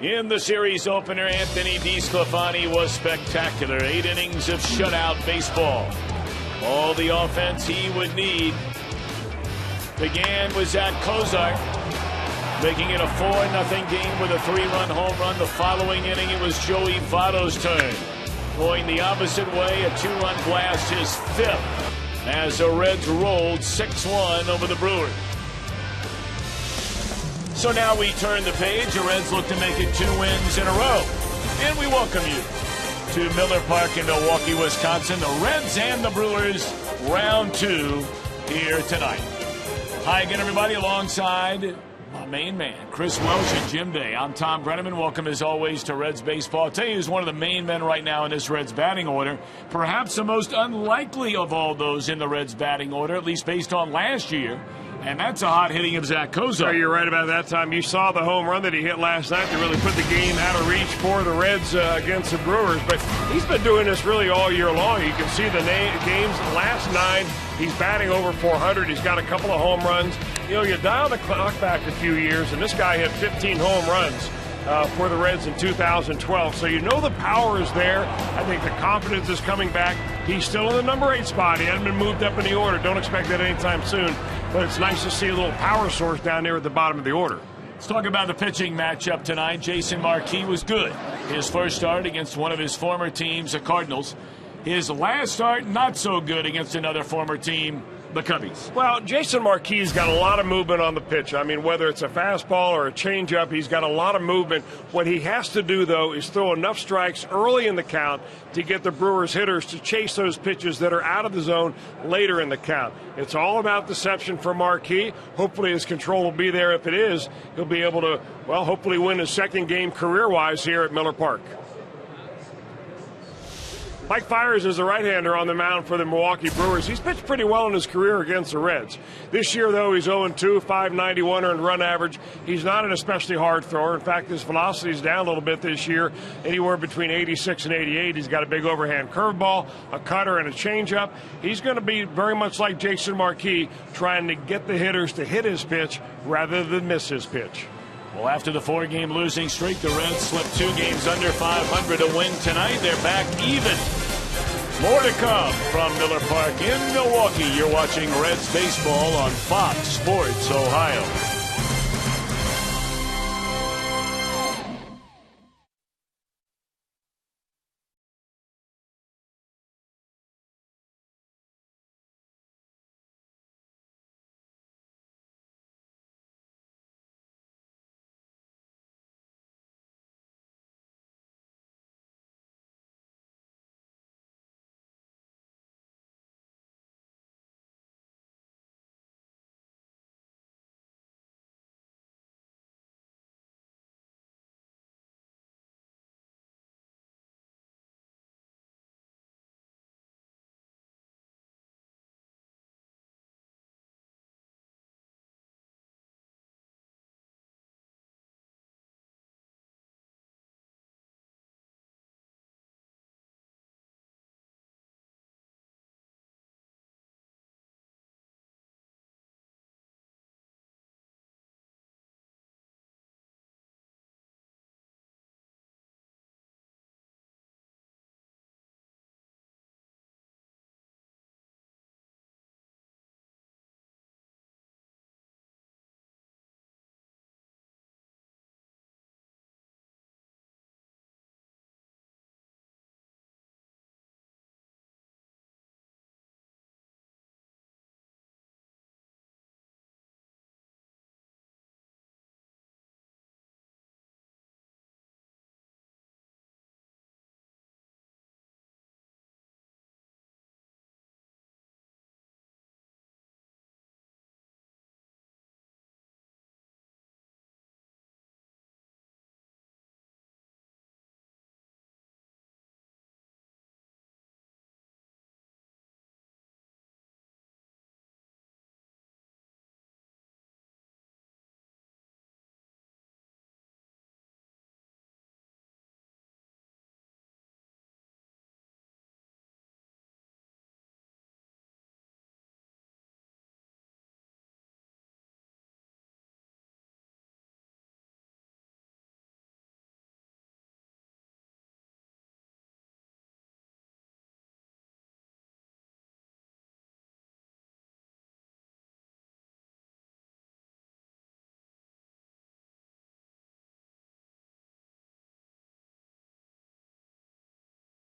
In the series opener, Anthony DeSclafani was spectacular. 8 innings of shutout baseball. All the offense he would need. Began with Zach Cozart, making it a 4-0 game with a 3-run home run. The following inning, it was Joey Votto's turn. Going the opposite way, a 2-run blast, his 5th, as the Reds rolled 6-1 over the Brewers. So now we turn the page. The Reds look to make it 2 wins in a row. And we welcome you to Miller Park in Milwaukee, Wisconsin. The Reds and the Brewers, round 2 here tonight. Hi again, everybody, alongside my main man, Chris Welsh and Jim Day. I'm Tom Brenneman. Welcome, as always, to Reds baseball. I'll tell you who's one of the main men right now in this Reds batting order. Perhaps the most unlikely of all those in the Reds batting order, at least based on last year. And that's a hot hitting of Zach Cozart. You're right about that, Tom. You saw the home run that he hit last night that really put the game out of reach for the Reds against the Brewers. But he's been doing this really all year long. You can see the games, the last 9, he's batting over 400. He's got a couple of home runs. You know, you dial the clock back a few years, and this guy hit 15 home runs for the Reds in 2012. So you know the power is there. I think the confidence is coming back. He's still in the number 8 spot. He hasn't been moved up in the order. Don't expect that anytime soon. But it's nice to see a little power source down there at the bottom of the order. Let's talk about the pitching matchup tonight. Jason Marquis was good. His first start against one of his former teams, the Cardinals. His last start, not so good against another former team, the Cubbies. Well, Jason Marquis got a lot of movement on the pitch. I mean, whether it's a fastball or a changeup, he's got a lot of movement. What he has to do, though, is throw enough strikes early in the count to get the Brewers hitters to chase those pitches that are out of the zone later in the count. It's all about deception for Marquis. Hopefully his control will be there. If it is, he'll be able to, well, hopefully win his second game career-wise here at Miller Park. Mike Fiers is a right-hander on the mound for the Milwaukee Brewers. He's pitched pretty well in his career against the Reds. This year, though, he's 0-2, 591 earned run average. He's not an especially hard thrower. In fact, his velocity is down a little bit this year, anywhere between 86 and 88. He's got a big overhand curveball, a cutter, and a changeup. He's going to be very much like Jason Marquis, trying to get the hitters to hit his pitch rather than miss his pitch. Well, after the 4-game losing streak, the Reds slipped 2 games under 500 to win tonight. They're back even. More to come from Miller Park in Milwaukee. You're watching Reds baseball on Fox Sports Ohio.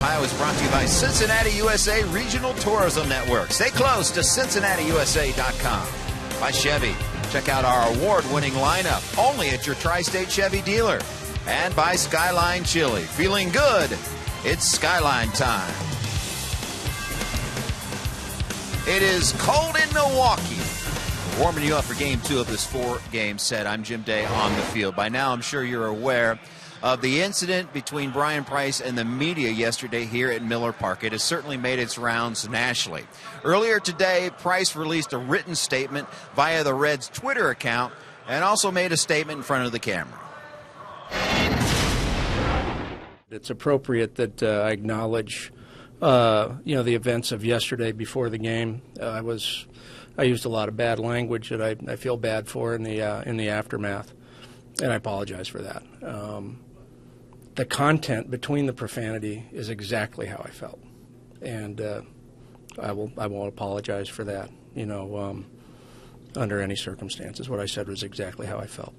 Ohio is brought to you by Cincinnati USA Regional Tourism Network. Stay close to CincinnatiUSA.com. By Chevy. Check out our award-winning lineup only at your Tri-State Chevy dealer. And by Skyline Chili. Feeling good? It's Skyline time. It is cold in Milwaukee. Warming you up for Game 2 of this 4-game set. I'm Jim Day on the field. By now, I'm sure you're aware of the incident between Brian Price and the media yesterday here at Miller Park. It has certainly made its rounds nationally. Earlier today, Price released a written statement via the Reds' Twitter account and also made a statement in front of the camera. It's appropriate that I acknowledge, the events of yesterday before the game. I used a lot of bad language that I feel bad for in the aftermath, and I apologize for that. The content between the profanity is exactly how I felt, and I won't apologize for that. Under any circumstances, what I said was exactly how I felt.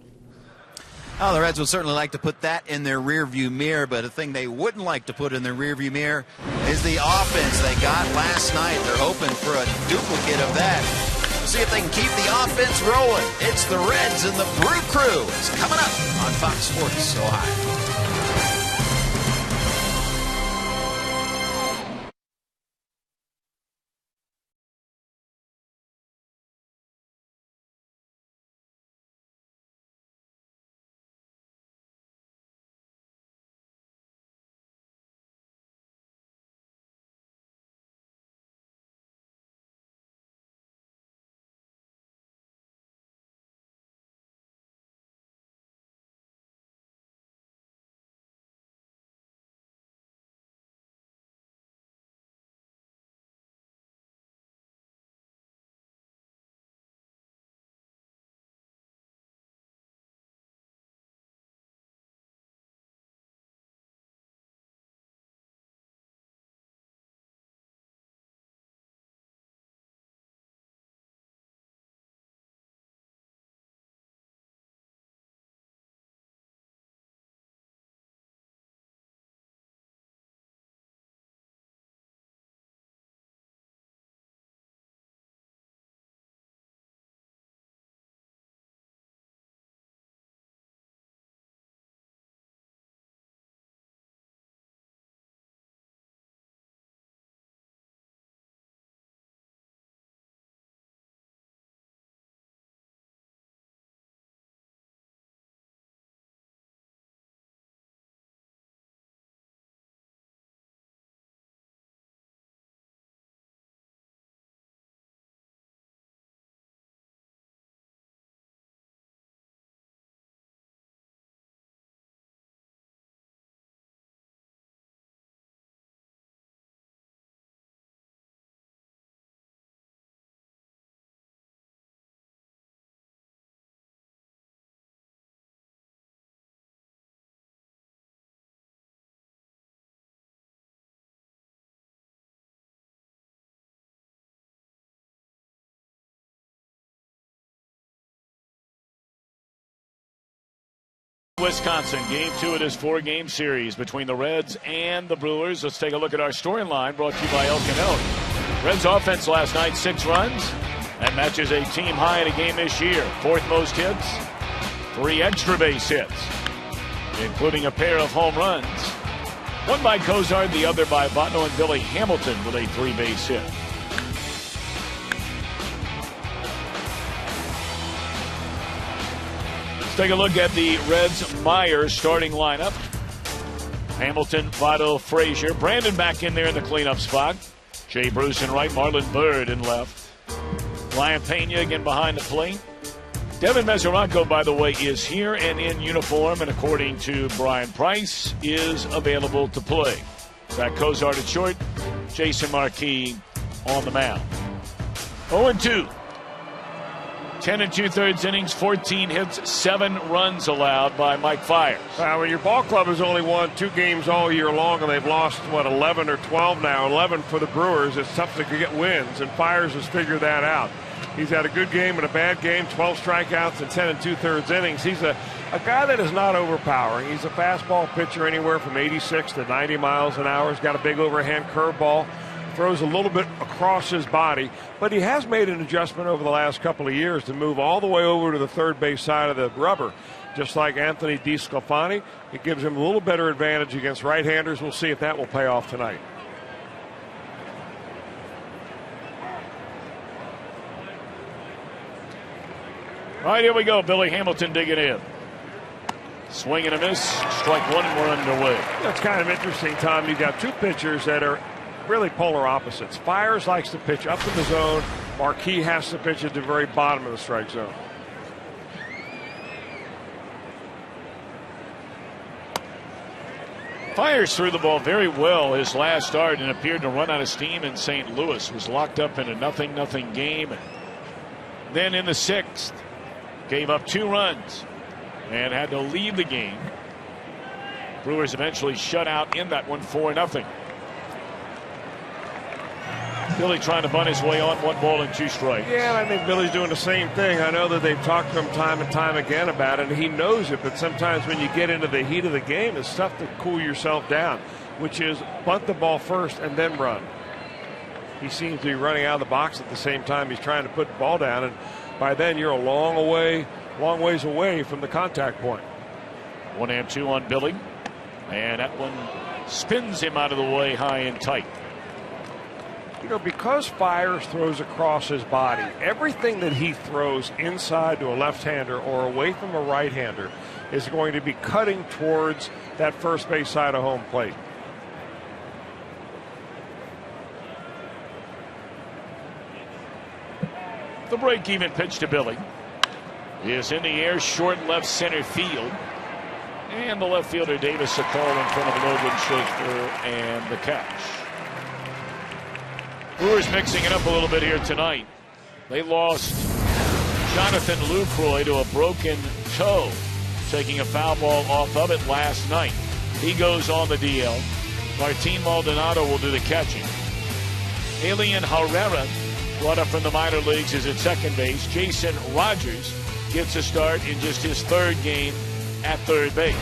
Oh, the Reds would certainly like to put that in their rearview mirror, but a thing they wouldn't like to put in their rearview mirror is the offense they got last night. They're hoping for a duplicate of that. We'll see if they can keep the offense rolling. It's the Reds and the Brew Crew. It's coming up on Fox Sports Ohio. Wisconsin, Game 2 of this 4-game series between the Reds and the Brewers. Let's take a look at our storyline brought to you by Elk & Elk. Reds offense last night, 6 runs. That matches a team high in a game this year. 4th most hits, 3 extra base hits, including a pair of home runs. One by Cozart, the other by Votto and Billy Hamilton with a 3-base hit. Take a look at the Reds-Myers starting lineup. Hamilton, Votto, Frazier. Brandon back in there in the cleanup spot. Jay Bruce in right, Marlon Byrd in left. Ryan Pena again behind the plate. Devin Mesoraco, by the way, is here and in uniform, and according to Brian Price, is available to play. Zach Cozart at short, Jason Marquis on the mound. 0-2. 10 2/3 innings, 14 hits, 7 runs allowed by Mike Fiers. When your ball club has only won 2 games all year long and they've lost, 11 or 12 now, 11 for the Brewers, it's tough to get wins, and Fiers has figured that out. He's had a good game and a bad game, 12 strikeouts in 10 2/3 innings. He's a a guy that is not overpowering. He's a fastball pitcher anywhere from 86 to 90 miles an hour. He's got a big overhand curveball. Throws a little bit across his body, but he has made an adjustment over the last couple of years to move all the way over to the third base side of the rubber. Just like Anthony DeSclafani, it gives him a little better advantage against right-handers. We'll see if that will pay off tonight. All right, here we go. Billy Hamilton digging in. Swing and a miss. Strike one, and we're underway. That's kind of interesting, Tom. You've got two pitchers that are really polar opposites. Fiers likes to pitch up in the zone. Marquis has to pitch at the very bottom of the strike zone. Fiers threw the ball very well his last start and appeared to run out of steam in St. Louis. Was locked up in a 0-0 game. And then in the 6th, gave up 2 runs and had to leave the game. Brewers eventually shut out in that one 4-0. Billy trying to bunt his way on 1 ball and 2 strikes. Yeah, and I think Billy's doing the same thing. I know that they've talked to him time and time again about it, and he knows it, but sometimes when you get into the heat of the game, it's tough to cool yourself down, which is bunt the ball first and then run. He seems to be running out of the box at the same time he's trying to put the ball down, and by then you're a long ways away from the contact point. 1-2 on Billy, and that one spins him out of the way high and tight. You know, because Fiers throws across his body, everything that he throws inside to a left-hander or away from a right-hander is going to be cutting towards that first base side of home plate. The break-even pitch to Billy is in the air, short left center field. And the left fielder Davis a call in front of Logan Schaefer and the catch. Brewers mixing it up a little bit here tonight. They lost Jonathan Lucroy to a broken toe, taking a foul ball off of it last night. He goes on the DL. Martin Maldonado will do the catching. Alien Herrera, brought up from the minor leagues, is at second base. Jason Rogers gets a start in just his 3rd game at third base.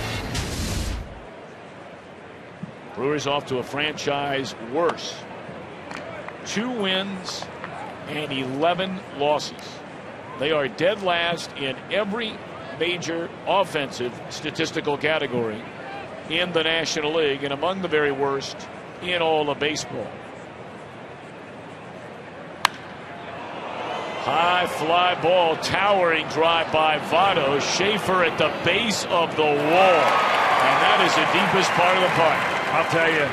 Brewers off to a franchise worse. 2 wins and 11 losses. They are dead last in every major offensive statistical category in the National League and among the very worst in all of baseball. High fly ball, towering drive by Votto. Schaefer at the base of the wall. And that is the deepest part of the park. I'll tell you,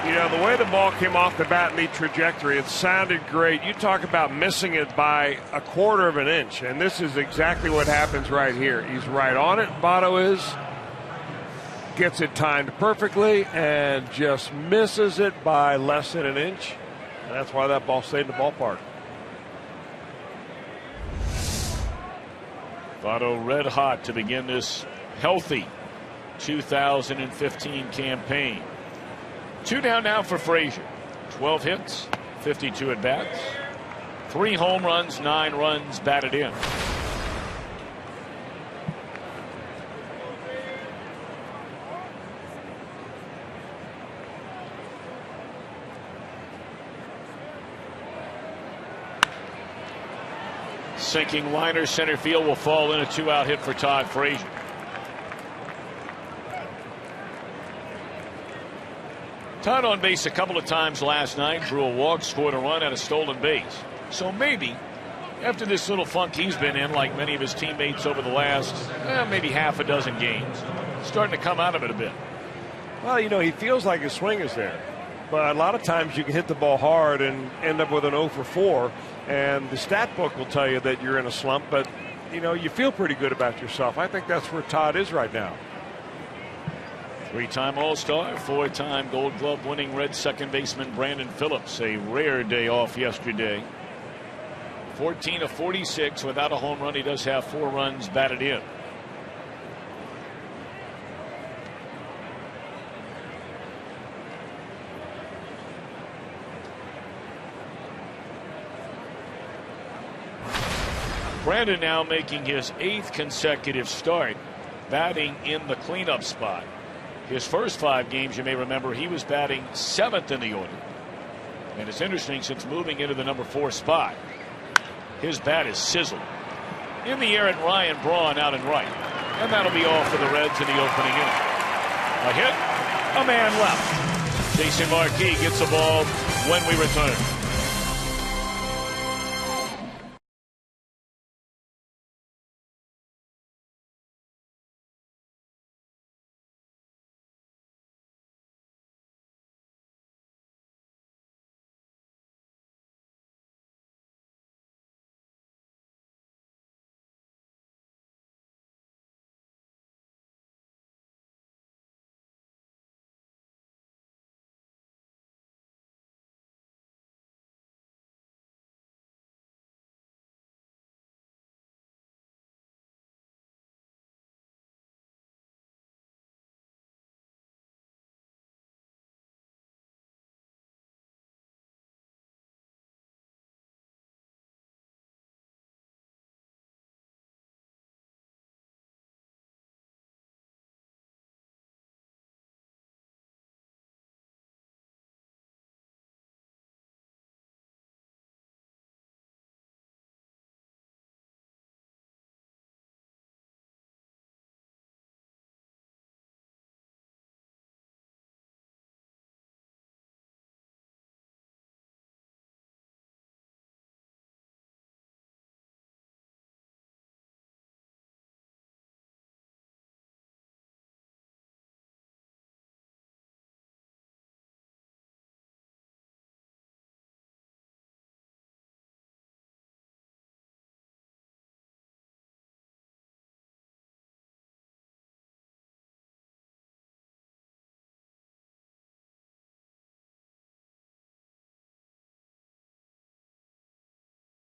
the way the ball came off the bat in the trajectory, it sounded great. You talk about missing it by a 1/4 of an inch, and this is exactly what happens right here. He's right on it, Votto is. Gets it timed perfectly and just misses it by less than an inch. And that's why that ball stayed in the ballpark. Votto red hot to begin this healthy 2015 campaign. 2 down now for Frazier. 12 hits, 52 at bats, 3 home runs, 9 runs batted in. Sinking liner center field will fall in, a 2-out hit for Todd Frazier. Todd on base a couple of times last night, drew a walk, scored a run, and a stolen base. So maybe after this little funk he's been in, like many of his teammates over the last maybe half a dozen games, starting to come out of it a bit. Well, he feels like his swing is there. But a lot of times you can hit the ball hard and end up with an 0 for 4. And the stat book will tell you that you're in a slump. But, you feel pretty good about yourself. I think that's where Todd is right now. 3-time All-Star, 4-time Gold Glove winning Red second baseman Brandon Phillips. A rare day off yesterday. 14 of 46 without a home run. He does have 4 runs batted in. Brandon now making his 8th consecutive start batting in the cleanup spot. His first 5 games, you may remember, he was batting 7th in the order. And it's interesting, since moving into the number 4 spot, his bat is sizzled. In the air at Ryan Braun out and right. And that'll be all for the Reds in the opening inning. A hit, a man left. Jason Marquis gets the ball when we return.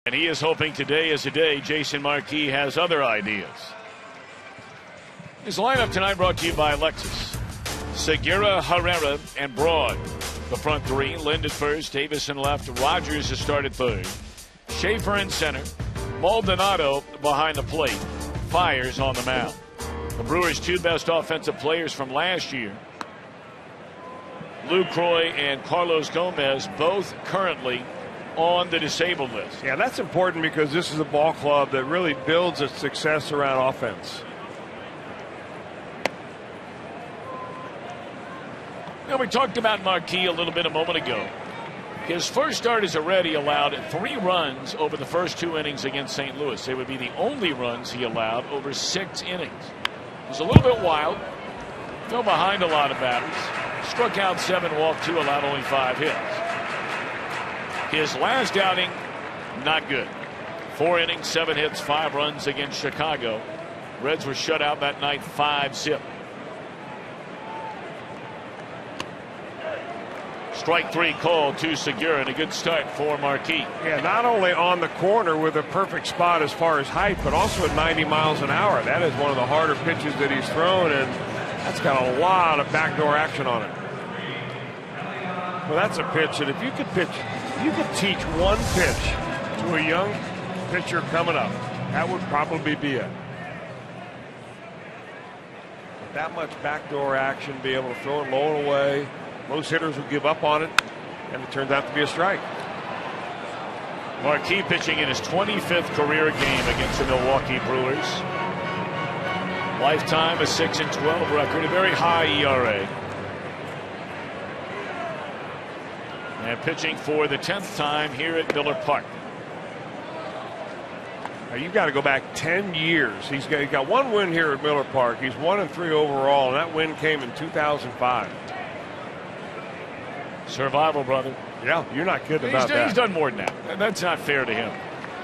And he is hoping today is a day Jason Marquis has other ideas. His lineup tonight brought to you by Lexus. Segura, Herrera, and Broad. The front 3, Lind at first, Davis in left, Rogers has started 3rd. Schaefer in center, Maldonado behind the plate, Fires on the mound. The Brewers' 2 best offensive players from last year, Lou Croy and Carlos Gomez, both currently on the disabled list. Yeah, that's important because this is a ball club that really builds its success around offense. Now, we talked about Marquis a little bit a moment ago. His first start as a Red, he allowed 3 runs over the first 2 innings against St. Louis. They would be the only runs he allowed over 6 innings. It was a little bit wild. Fell behind a lot of batters. Struck out 7, walked 2, allowed only 5 hits. His last outing, not good. 4 innings, 7 hits, 5 runs against Chicago. Reds were shut out that night 5-0. Strike 3 called to Segura, and a good start for Marquis. Yeah, not only on the corner with a perfect spot as far as height, but also at 90 miles an hour. That is one of the harder pitches that he's thrown, and that's got a lot of backdoor action on it. Well, that's a pitch that if you could pitch, you could teach one pitch to a young pitcher coming up, that would probably be it. With that much backdoor action, be able to throw it low and away. Most hitters will give up on it, and it turns out to be a strike. Marquis pitching in his 25th career game against the Milwaukee Brewers. Lifetime a 6-12 record, a very high ERA. And pitching for the 10th time here at Miller Park. Now you've got to go back 10 years. He's got 1 win here at Miller Park. He's 1-3 overall, and that win came in 2005. Survival, brother. Yeah, you're not kidding about that. He's done more than that. That's not fair to him.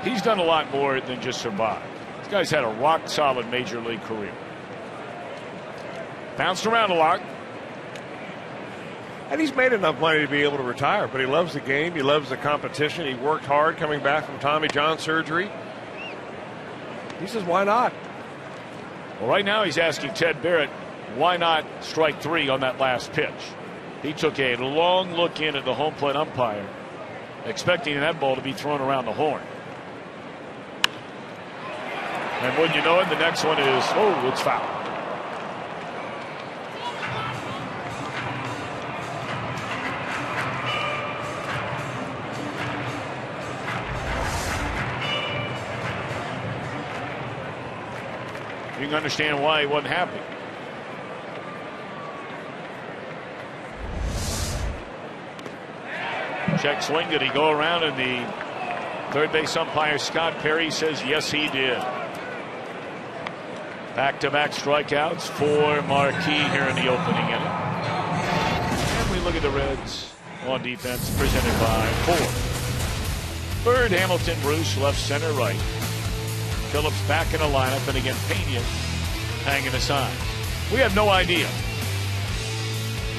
He's done a lot more than just survive. This guy's had a rock-solid major league career. Bounced around a lot. And he's made enough money to be able to retire, but he loves the game. He loves the competition. He worked hard coming back from Tommy John surgery. He says, why not? Well, right now he's asking Ted Barrett, why not strike 3 on that last pitch? He took a long look in at the home plate umpire, expecting that ball to be thrown around the horn. And when you know it, the next one is, oh, it's foul. You can understand why he wasn't happy. Check swing. Did he go around? And the third base umpire, Scott Perry, says yes, he did. Back-to-back strikeouts for Marquis here in the opening inning. And we look at the Reds on defense, presented by Ford. Third, Hamilton, Bruce, left, center, right. Phillips back in the lineup, and again, Pena hanging the sign. We have no idea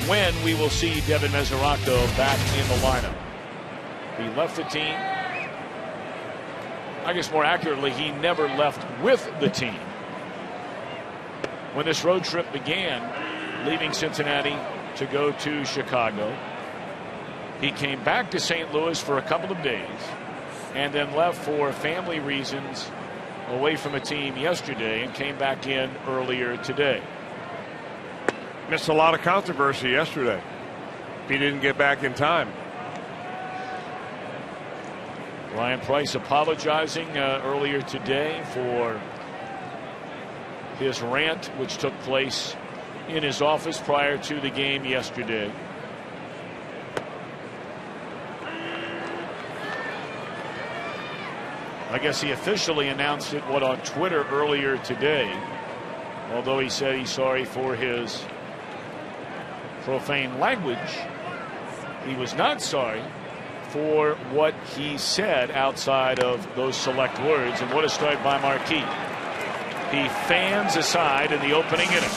when we will see Devin Mesoraco back in the lineup. He left the team. I guess more accurately, he never left with the team. When this road trip began, leaving Cincinnati to go to Chicago, he came back to St. Louis for a couple of days and then left for family reasons away from the team yesterday and came back in earlier today. Missed a lot of controversy yesterday. He didn't get back in time. Ryan Price apologizing earlier today for his rant, which took place in his office prior to the game yesterday. I guess he officially announced it on Twitter earlier today, although he said he's sorry for his profane language. He was not sorry for what he said outside of those select words. And what a start by Marquis. He fans aside in the opening inning.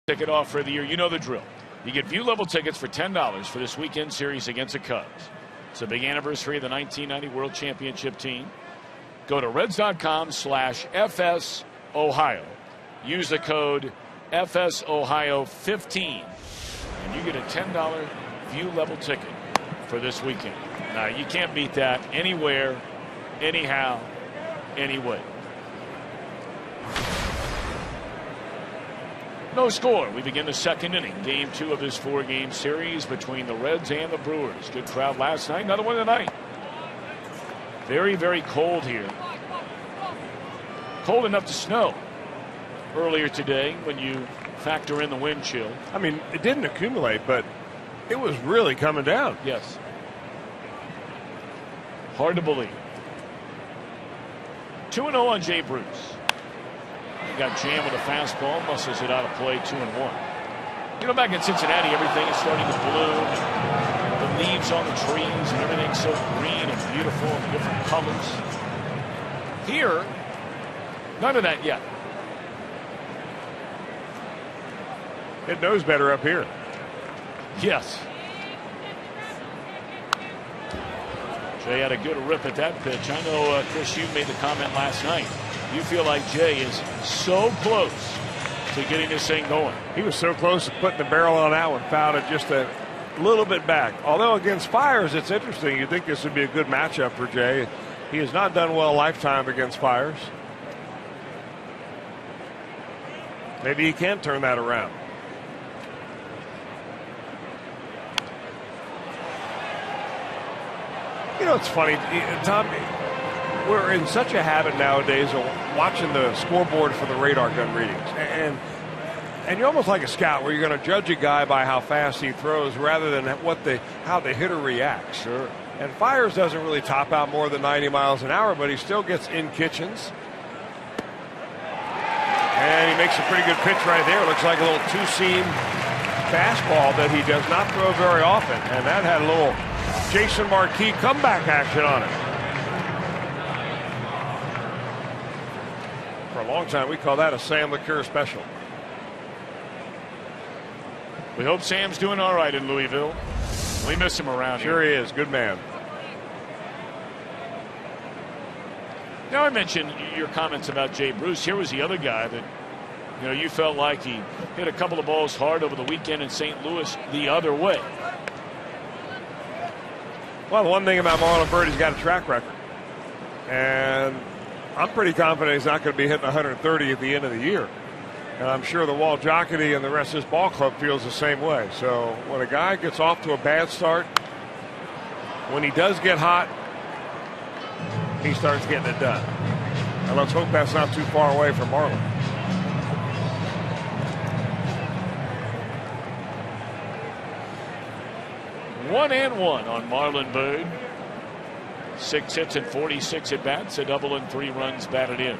Ticket off for the year. You know the drill. You get view level tickets for $10 for this weekend series against the Cubs. It's a big anniversary of the 1990 World Championship team. Go to Reds.com/FSOhio. Use the code FSOhio15 and you get a $10 view level ticket for this weekend. Now you can't beat that anywhere, anyhow, anyway. No score. We begin the second inning. Game 2 of this 4-game series between the Reds and the Brewers. Good crowd last night. Another one tonight. Very, very cold here. Cold enough to snow earlier today when you factor in the wind chill. I mean, it didn't accumulate, but it was really coming down. Yes. Hard to believe. 2-0 on Jay Bruce. Got jammed with a fastball, muscles it out of play, 2-1. You know, back in Cincinnati, everything is starting to bloom. The leaves on the trees and everything's so green and beautiful and different colors. Here, none of that yet. It knows better up here. Yes. Jay had a good rip at that pitch. I know, Chris, you made the comment last night. You feel like Jay is so close to getting this thing going. He was so close to putting the barrel on that one. Fouled it just a little bit back. Although against Fiers, it's interesting. You'd think this would be a good matchup for Jay. He has not done well lifetime against Fiers. Maybe he can turn that around. You know, it's funny, Tom, we're in such a habit nowadays of watching the scoreboard for the radar gun readings. And you're almost like a scout where you're going to judge a guy by how fast he throws rather than how the hitter reacts. Sure. And Fiers doesn't really top out more than 90 miles an hour, but he still gets in kitchens. And he makes a pretty good pitch right there. Looks like a little two-seam fastball that he does not throw very often. And that had a little Jason Marquis comeback action on it. For a long time, we call that a Sam LeCure special. We hope Sam's doing all right in Louisville. We miss him around here. Sure he is. Good man. Now, I mentioned your comments about Jay Bruce. Here was the other guy that, you know, you felt like he hit a couple of balls hard over the weekend in St. Louis the other way. Well, the one thing about Marlon Byrd, he's got a track record. And I'm pretty confident he's not going to be hitting 130 at the end of the year. And I'm sure the Walt Jocketty and the rest of his ball club feels the same way. So when a guy gets off to a bad start, when he does get hot, he starts getting it done. And let's hope that's not too far away from Marlon. One and one on Marlon Byrd. 6 hits and 46 at bats, a double and 3 runs batted in.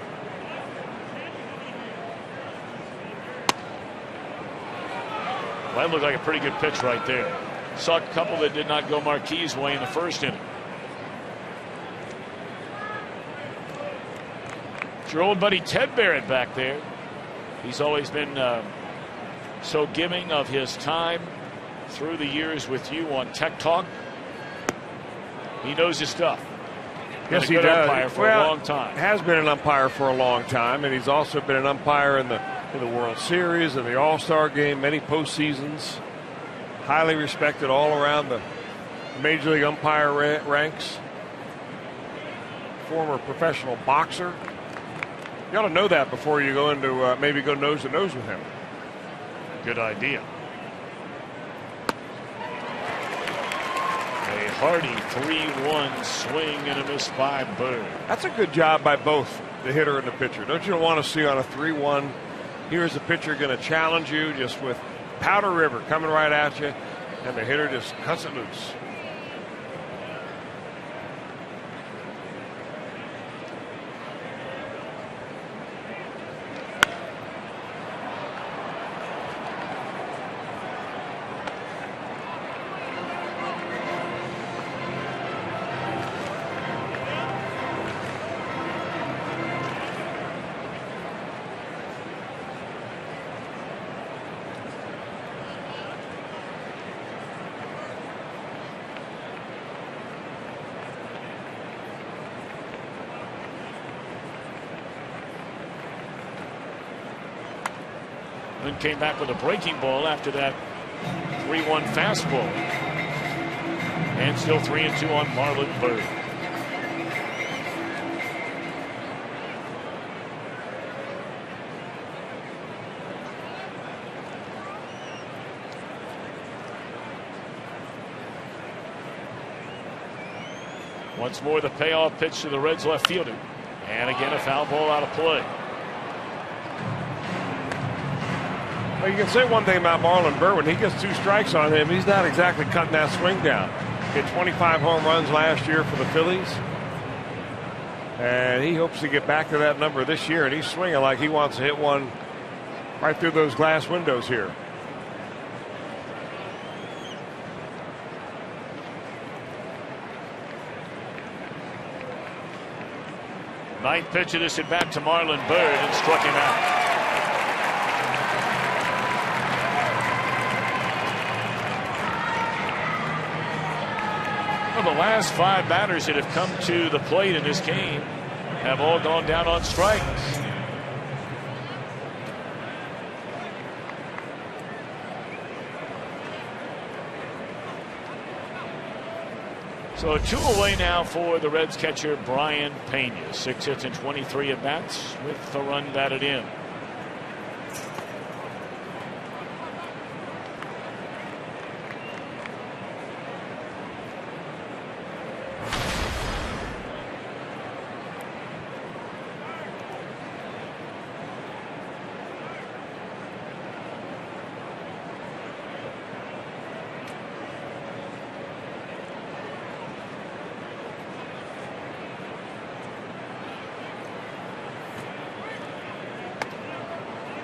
Well, that looked like a pretty good pitch right there. Saw a couple that did not go Marquis' way in the first inning. It's your old buddy Ted Barrett back there. He's always been so giving of his time through the years with you on Tech Talk. He knows his stuff. Yes, he does. Umpire for a long time. Has been an umpire for a long time, and he's also been an umpire in the World Series and the All-Star Game, many postseasons. Highly respected all around the Major League umpire ranks. Former professional boxer. You ought to know that before you go into maybe go nose to nose with him. Good idea. A hearty 3-1 swing and a miss by Byrd. That's a good job by both the hitter and the pitcher. Don't you want to see on a 3-1? Here's the pitcher going to challenge you just with Powder River coming right at you, and the hitter just cuts it loose. Then came back with a breaking ball after that 3-1 fastball. And still 3-2 on Marlon Byrd. Once more the payoff pitch to the Reds left fielder. And again a foul ball out of play. Well, you can say one thing about Marlon Byrd. When he gets 2 strikes on him, he's not exactly cutting that swing down. Hit 25 home runs last year for the Phillies. And he hopes to get back to that number this year. And he's swinging like he wants to hit one right through those glass windows here. Ninth pitch of this at bat to Marlon Byrd and struck him out. Well, the last 5 batters that have come to the plate in this game have all gone down on strikes. So 2 away now for the Reds catcher Brian Pena. 6 hits and 23 at bats with the run batted in.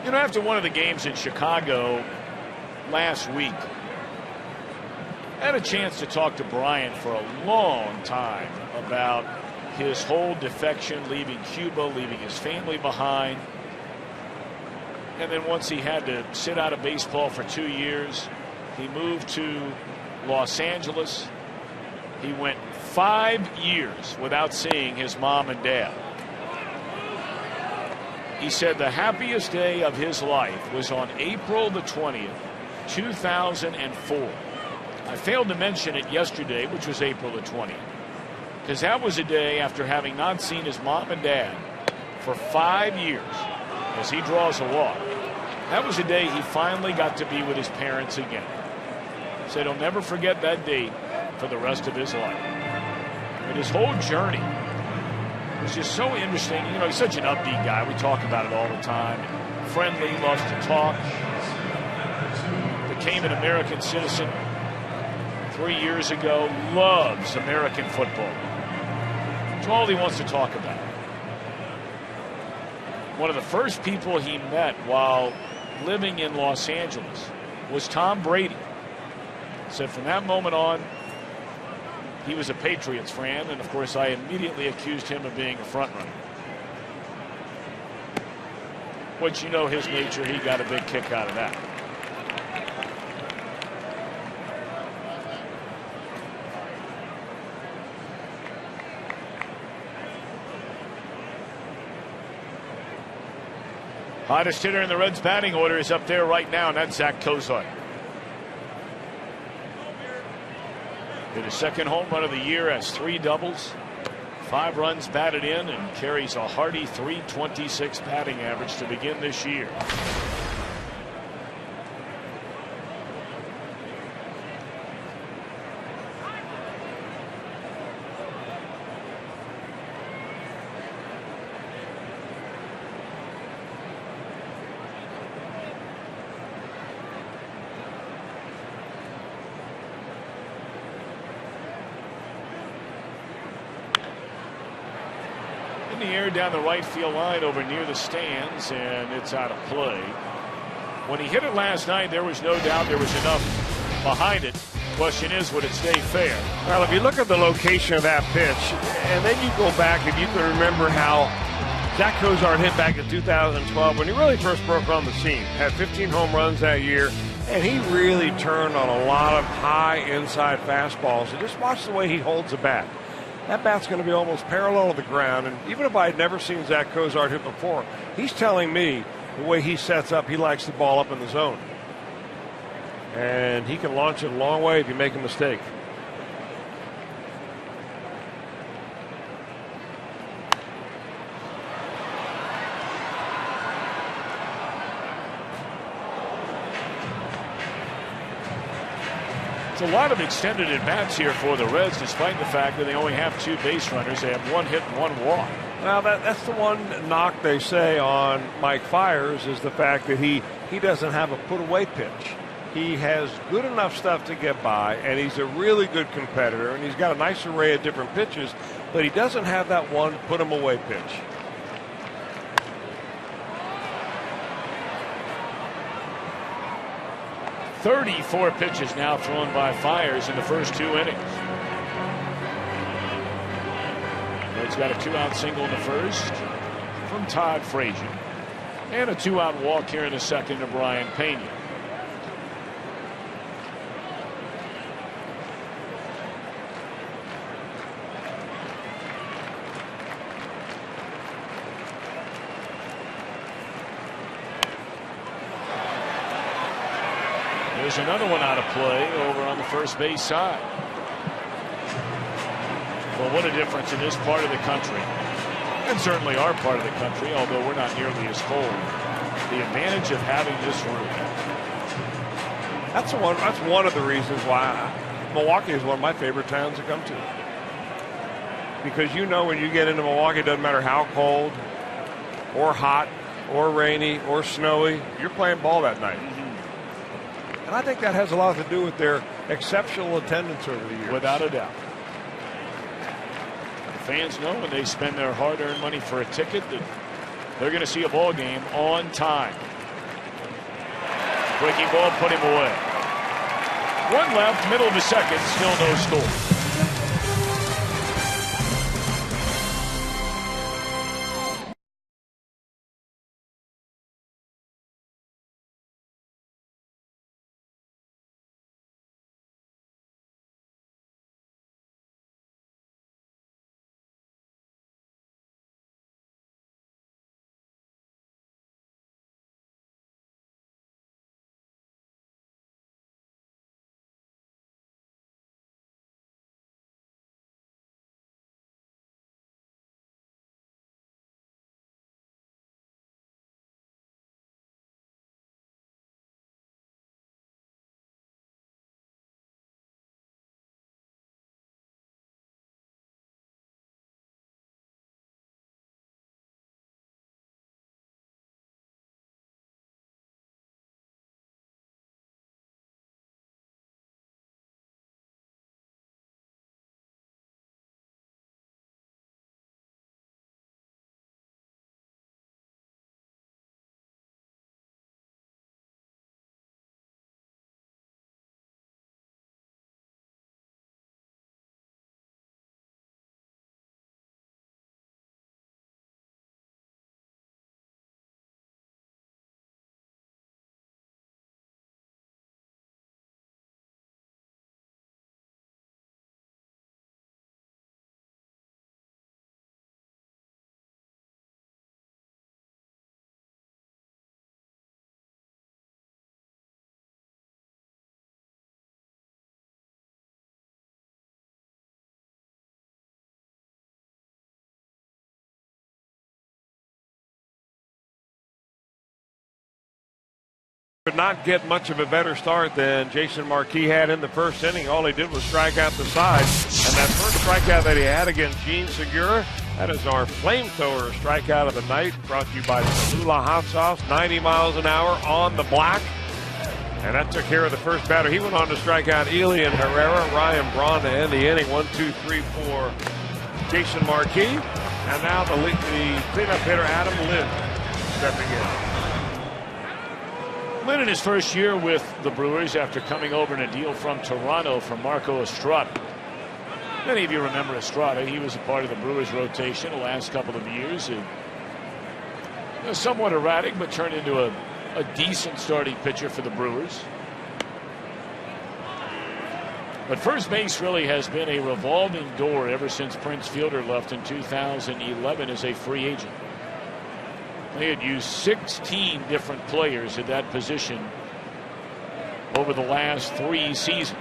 You know, after one of the games in Chicago last week, I had a chance to talk to Brian for a long time about his whole defection, leaving Cuba, leaving his family behind. And then once he had to sit out of baseball for 2 years, he moved to Los Angeles. He went 5 years without seeing his mom and dad. He said the happiest day of his life was on April the 20th, 2004. I failed to mention it yesterday, which was April the 20th, because that was a day after having not seen his mom and dad for 5 years as he draws a walk. That was a day he finally got to be with his parents again. He said he'll never forget that date for the rest of his life. And his whole journey was just so interesting. You know, he's such an upbeat guy. We talk about it all the time. Friendly, loves to talk. Became an American citizen 3 years ago. Loves American football. It's all he wants to talk about. One of the first people he met while living in Los Angeles was Tom Brady. Said from that moment on, he was a Patriots fan, and of course I immediately accused him of being a front runner. Which, you know his nature, he got a big kick out of that. Hottest hitter in the Reds batting order is up there right now, and that's Zach Cozart. Hit his second home run of the year, has 3 doubles, 5 runs batted in, and carries a hearty .326 batting average to begin this year. Down the right field line over near the stands, and it's out of play. When he hit it last night, there was no doubt there was enough behind it. Question is, would it stay fair? Well, if you look at the location of that pitch, and then you go back, if you can remember how Zach Cozart hit back in 2012 when he really first broke on the scene, had 15 home runs that year, and he really turned on a lot of high inside fastballs. And just watch the way he holds the bat. That bat's going to be almost parallel to the ground, and even if I had never seen Zach Cozart hit before, he's telling me the way he sets up, he likes the ball up in the zone. And he can launch it a long way if you make a mistake. A lot of extended at-bats here for the Reds, despite the fact that they only have 2 base runners. They have 1 hit and 1 walk. Well, that's the one knock they say on Mike Fiers, is the fact that he doesn't have a put-away pitch. He has good enough stuff to get by, and he's a really good competitor, and he's got a nice array of different pitches, but he doesn't have that one put-him-away pitch. .34 pitches now thrown by Fiers in the first 2 innings. Reds got a 2-out single in the first from Todd Frazier, and a 2-out walk here in the second to Brian Pena. There's another one out of play over on the first base side. Well, what a difference in this part of the country, and certainly our part of the country, although we're not nearly as cold. The advantage of having this room. That's one of the reasons why Milwaukee is one of my favorite towns to come to. Because you know when you get into Milwaukee, it doesn't matter how cold or hot or rainy or snowy, you're playing ball that night. And I think that has a lot to do with their exceptional attendance over the years. Without a doubt. The fans know when they spend their hard-earned money for a ticket that they're going to see a ball game on time. Breaking ball put him away. One left, middle of the second, still no score. Could not get much of a better start than Jason Marquis had in the first inning. All he did was strike out the side. And that first strikeout that he had against Gene Segura, that is our flamethrower strikeout of the night, brought to you by Cholula Hot Sauce, 90 miles an hour on the black. And that took care of the first batter. He went on to strike out Elian Herrera, Ryan Braun to end the inning. 1, 2, 3 for Jason Marquis. And now the cleanup hitter, Adam Lynn, stepping in. Lynn in his first year with the Brewers after coming over in a deal from Toronto from Marco Estrada. Many of you remember Estrada. He was a part of the Brewers rotation the last couple of years. Somewhat erratic, but turned into a decent starting pitcher for the Brewers. But first base really has been a revolving door ever since Prince Fielder left in 2011 as a free agent. They had used 16 different players at that position over the last 3 seasons.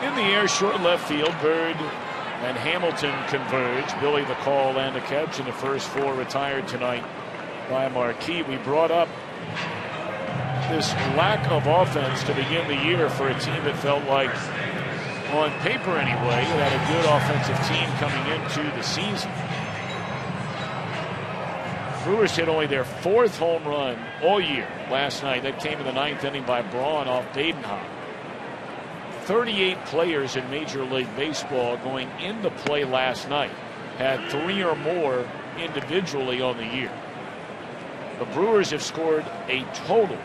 In the air, short left field, Bird and Hamilton converge. Billy the call and the catch, and the first 4 retired tonight by Marquis. We brought up this lack of offense to begin the year for a team that felt like, on paper anyway, it had a good offensive team coming into the season. Brewers hit only their 4th home run all year last night. That came in the 9th inning by Braun off Badenham. 38 players in Major League Baseball going into play last night had 3 or more individually on the year. The Brewers have scored a total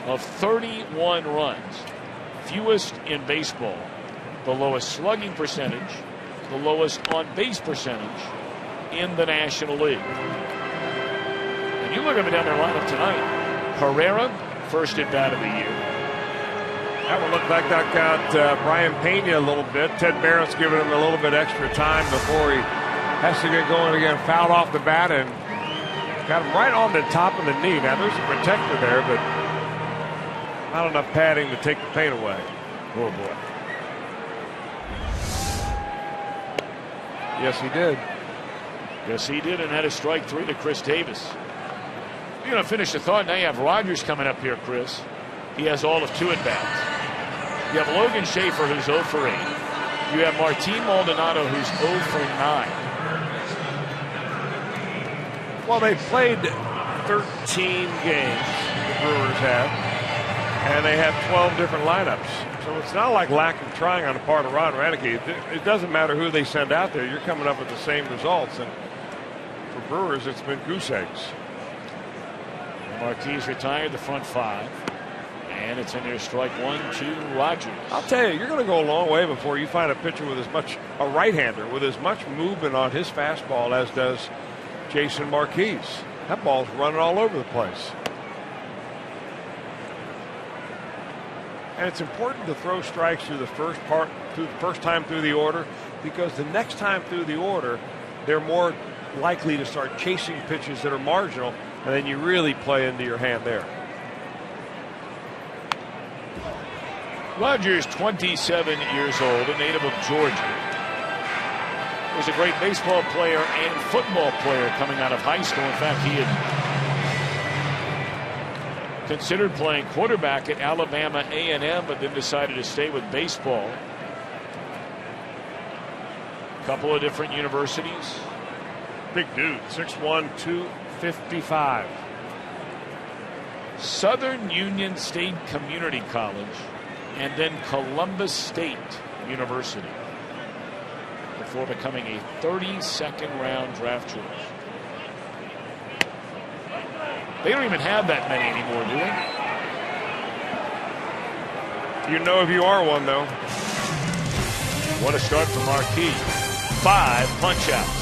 of 31 runs, fewest in baseball, the lowest slugging percentage, the lowest on-base percentage in the National League. And you look up and down their lineup tonight. Herrera, first at bat of the year. That one looked like that got Brian Pena a little bit. Ted Barrett's giving him a little bit extra time before he has to get going again. Fouled off the bat and got him right on the top of the knee. Now, there's a protector there, but not enough padding to take the pain away. Oh, boy. Yes, he did. Yes, he did, and had a strike 3 to Chris Davis. You're going to finish the thought. Now you have Rogers coming up here, Chris. He has all of 2 at-bats. You have Logan Schaefer, who's 0 for 8. You have Martin Maldonado, who's 0 for 9. Well, they played 13 games, the Brewers have, and they have 12 different lineups. So it's not like lack of trying on the part of Ron Radke. It doesn't matter who they send out there. You're coming up with the same results. And for Brewers, it's been goose eggs. Marquis retired the front 5. And it's in there, strike 1 to Rogers. I'll tell you, you're going to go a long way before you find a pitcher with a right-hander with as much movement on his fastball as does Jason Marquis. That ball's running all over the place. And it's important to throw strikes through the first time through the order, because the next time through the order, they're more likely to start chasing pitches that are marginal, and then you really play into your hand there. Rogers, 27 years old, a native of Georgia. Was a great baseball player and football player coming out of high school. In fact, he had considered playing quarterback at Alabama A&M, but then decided to stay with baseball. A couple of different universities. Big dude, 6'1", 255. Southern Union State Community College, and then Columbus State University, before becoming a 32nd round draft choice. They don't even have that many anymore, do they? You know if you are one, though. What a start for Marquis. 5 punch-outs.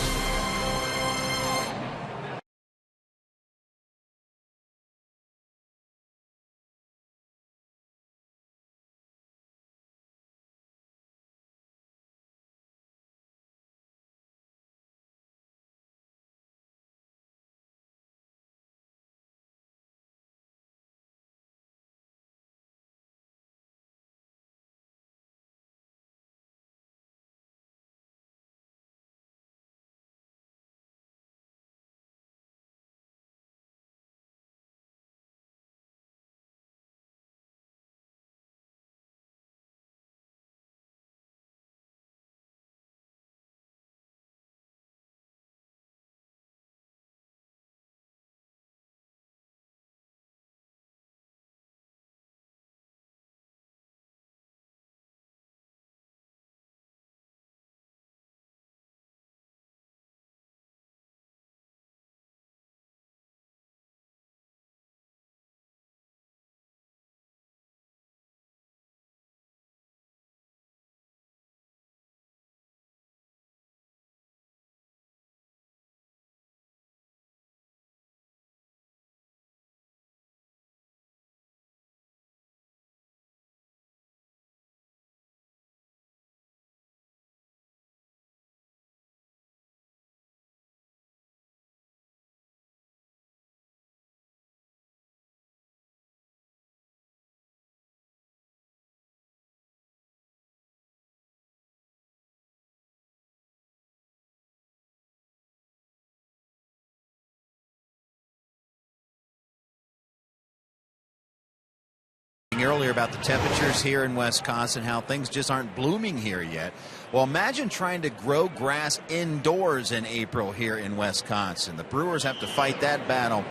Earlier about the temperatures here in Wisconsin, how things just aren't blooming here yet. Well, imagine trying to grow grass indoors in April here in Wisconsin. The Brewers have to fight that battle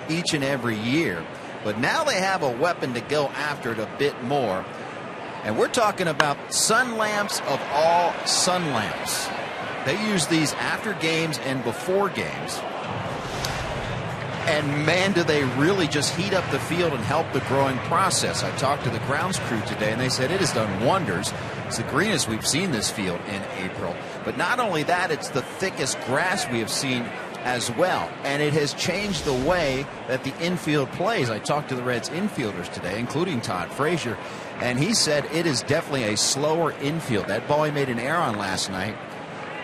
each and every year. But now they have a weapon to go after it a bit more. And we're talking about sun lamps of all sun lamps. They use these after games and before games. And man, do they really just heat up the field and help the growing process. I talked to the grounds crew today, and they said it has done wonders. It's the greenest we've seen this field in April. But not only that, it's the thickest grass we have seen as well. And it has changed the way that the infield plays. I talked to the Reds infielders today, including Todd Frazier, and he said it is definitely a slower infield. That ball he made an error on last night,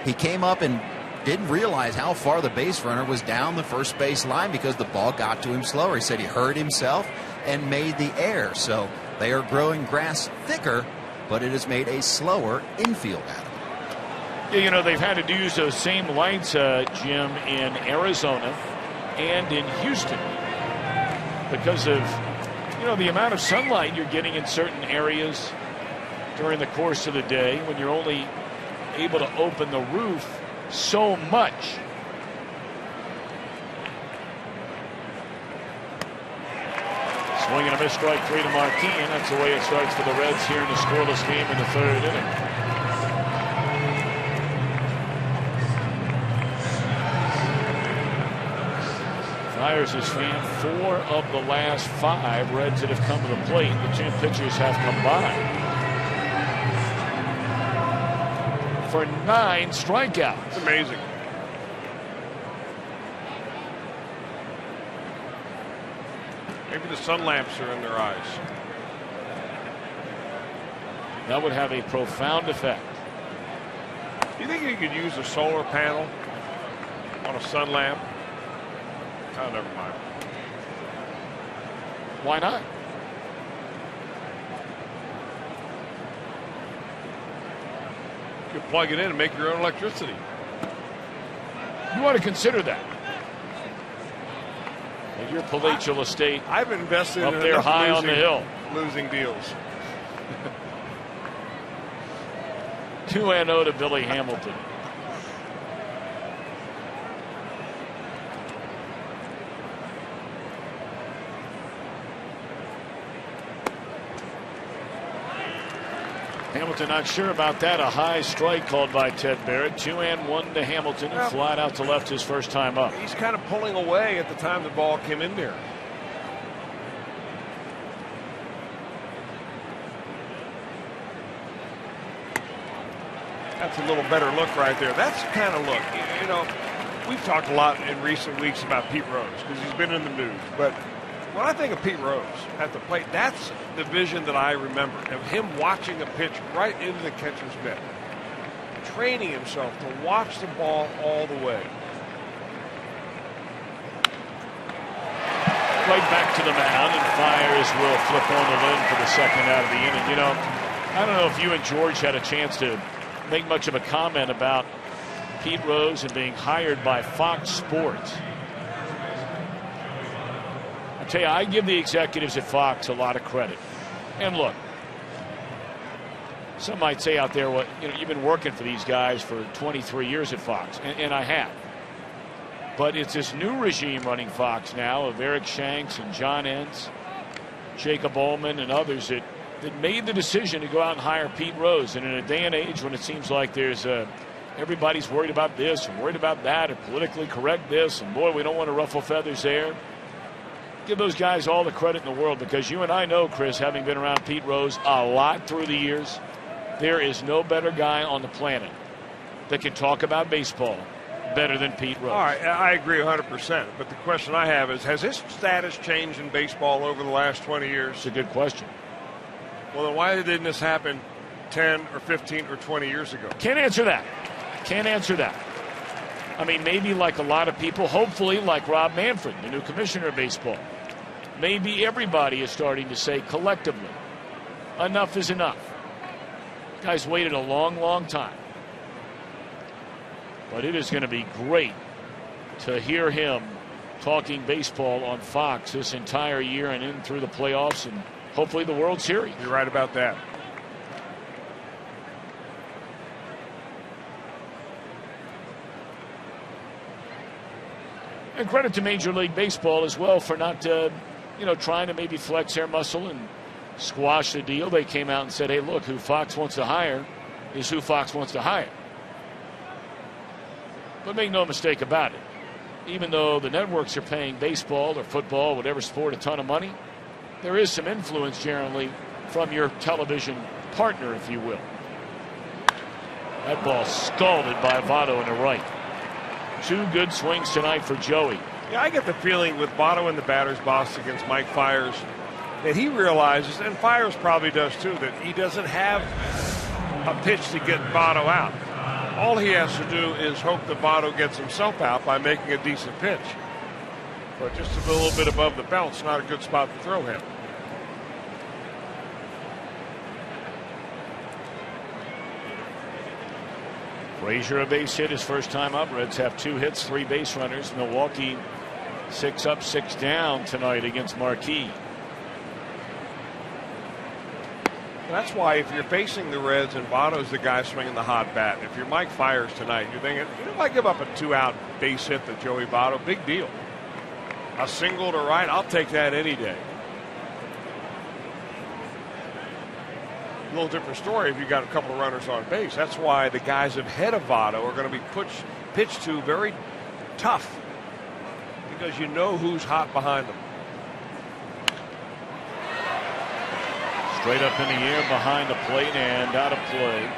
he came up and didn't realize how far the base runner was down the first base line because the ball got to him slower. He said he hurt himself and made the error. So they are growing grass thicker, but it has made a slower infield, Adam. Yeah, you know, they've had to use those same lights, Jim, in Arizona and in Houston because of, you know, the amount of sunlight you're getting in certain areas during the course of the day when you're only able to open the roof so much. Swing and a miss, strike 3 to Martin. That's the way it starts for the Reds here in the scoreless game in the third inning. Fires his fan 4 of the last 5 Reds that have come to the plate. The 2 pitchers have combined for 9 strikeouts. It's amazing. Maybe the sun lamps are in their eyes. That would have a profound effect. Do you think you could use a solar panel on a sun lamp? Oh, never mind. Why not? You could plug it in and make your own electricity. You want to consider that. And your palatial estate I've invested up in there high on the hill. Losing deals. 2-0 to Billy Hamilton. Hamilton not sure about that. A high strike called by Ted Barrett. 2-1 to Hamilton, and flat out to left his first time up. He's kind of pulling away at the time the ball came in there. That's a little better look right there. That's the kind of look. You know, we've talked a lot in recent weeks about Pete Rose because he's been in the news. But when I think of Pete Rose at the plate, that's the vision that I remember of him watching a pitch right into the catcher's mitt, training himself to watch the ball all the way. Right back to the mound, and fires will flip on the limb for the second out of the inning. You know, I don't know if you and George had a chance to make much of a comment about Pete Rose and being hired by Fox Sports. I tell you, I give the executives at Fox a lot of credit. And look, some might say out there, "What, you know, you've been working for these guys for 23 years at Fox," and I have. But it's this new regime running Fox now of Eric Shanks and John Entz, Jacob Ullman, and others that made the decision to go out and hire Pete Rose. And in a day and age when it seems like there's everybody's worried about this and worried about that and politically correct this, and boy, we don't want to ruffle feathers there. Give those guys all the credit in the world, because you and I know, Chris, having been around Pete Rose a lot through the years, there is no better guy on the planet that can talk about baseball better than Pete Rose. All right, I agree 100%. But the question I have is, has his status changed in baseball over the last 20 years? It's a good question. Well, then why didn't this happen 10 or 15 or 20 years ago? Can't answer that. Can't answer that. I mean, maybe like a lot of people, hopefully like Rob Manfred, the new commissioner of baseball, maybe everybody is starting to say collectively, enough is enough. Guy's waited a long, long time. But it is going to be great to hear him talking baseball on Fox this entire year and in through the playoffs and hopefully the World Series. You're right about that. And credit to Major League Baseball as well for not, trying to maybe flex their muscle and squash the deal. They came out and said, hey, look, who Fox wants to hire is who Fox wants to hire. But make no mistake about it. Even though the networks are paying baseball or football, whatever sport, a ton of money, there is some influence generally from your television partner, if you will. That ball scalded by Votto in the right. 2 good swings tonight for Joey. Yeah, I get the feeling with Votto in the batter's box against Mike Fiers that he realizes, and Fiers probably does too, that he doesn't have a pitch to get Votto out. All he has to do is hope that Votto gets himself out by making a decent pitch. But just a little bit above the belt's not a good spot to throw him. Frazier a base hit his first time up. Reds have 2 hits, 3 base runners. Milwaukee 6 up, 6 down tonight against Marquee. That's why if you're facing the Reds and Votto's the guy swinging the hot bat, if you're Mike Fiers tonight, you're thinking, if I give up a 2-out base hit to Joey Votto, big deal. A single to right, I'll take that any day. A little different story if you got a couple of runners on base. That's why the guys ahead of Votto are going to be pitched to very tough, because you know who's hot behind them. Straight up in the air behind the plate and out of play.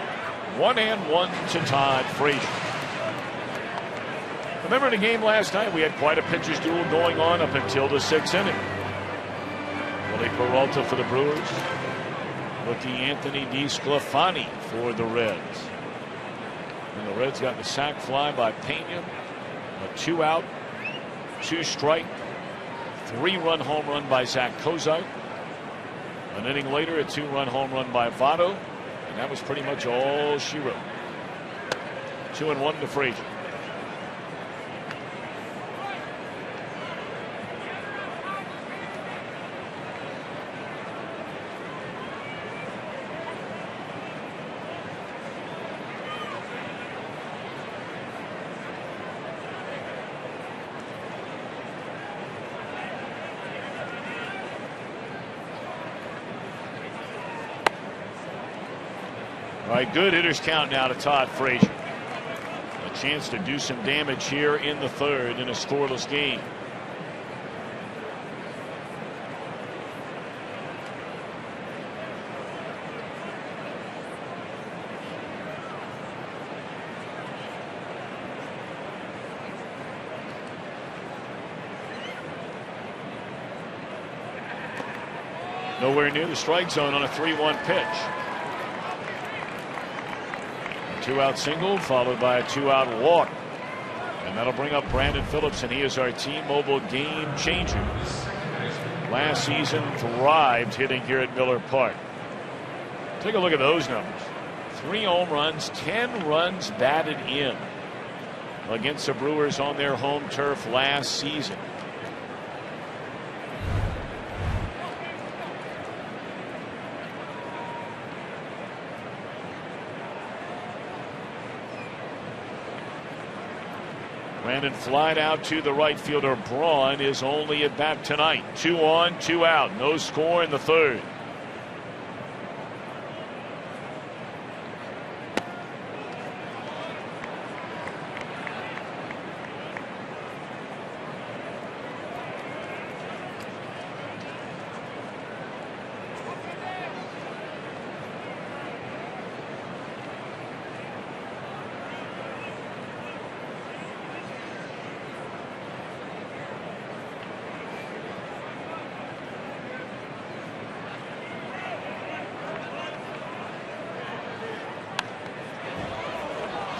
1-1 to Todd Frazier. Remember the game last night? We had quite a pitcher's duel going on up until the 6th inning. Willie Peralta for the Brewers. Rookie Anthony DeSclafani for the Reds. And the Reds got the sac fly by Pena. A 2-out, 2-strike, 3-run home run by Zach Kozart. An inning later, a 2-run home run by Votto, and that was pretty much all she wrote. 2-1 to Frazier. All right, good hitters count now to Todd Frazier. A chance to do some damage here in the 3rd in a scoreless game. Nowhere near the strike zone on a 3-1 pitch. 2-out single followed by a 2-out walk, and that'll bring up Brandon Phillips, and he is our T-Mobile game changer. Last season thrived hitting here at Miller Park. Take a look at those numbers. 3 home runs, 10 runs batted in against the Brewers on their home turf last season. Brandon flied out to the right fielder. Braun is only at bat tonight. 2 on, 2 out. No score in the 3rd.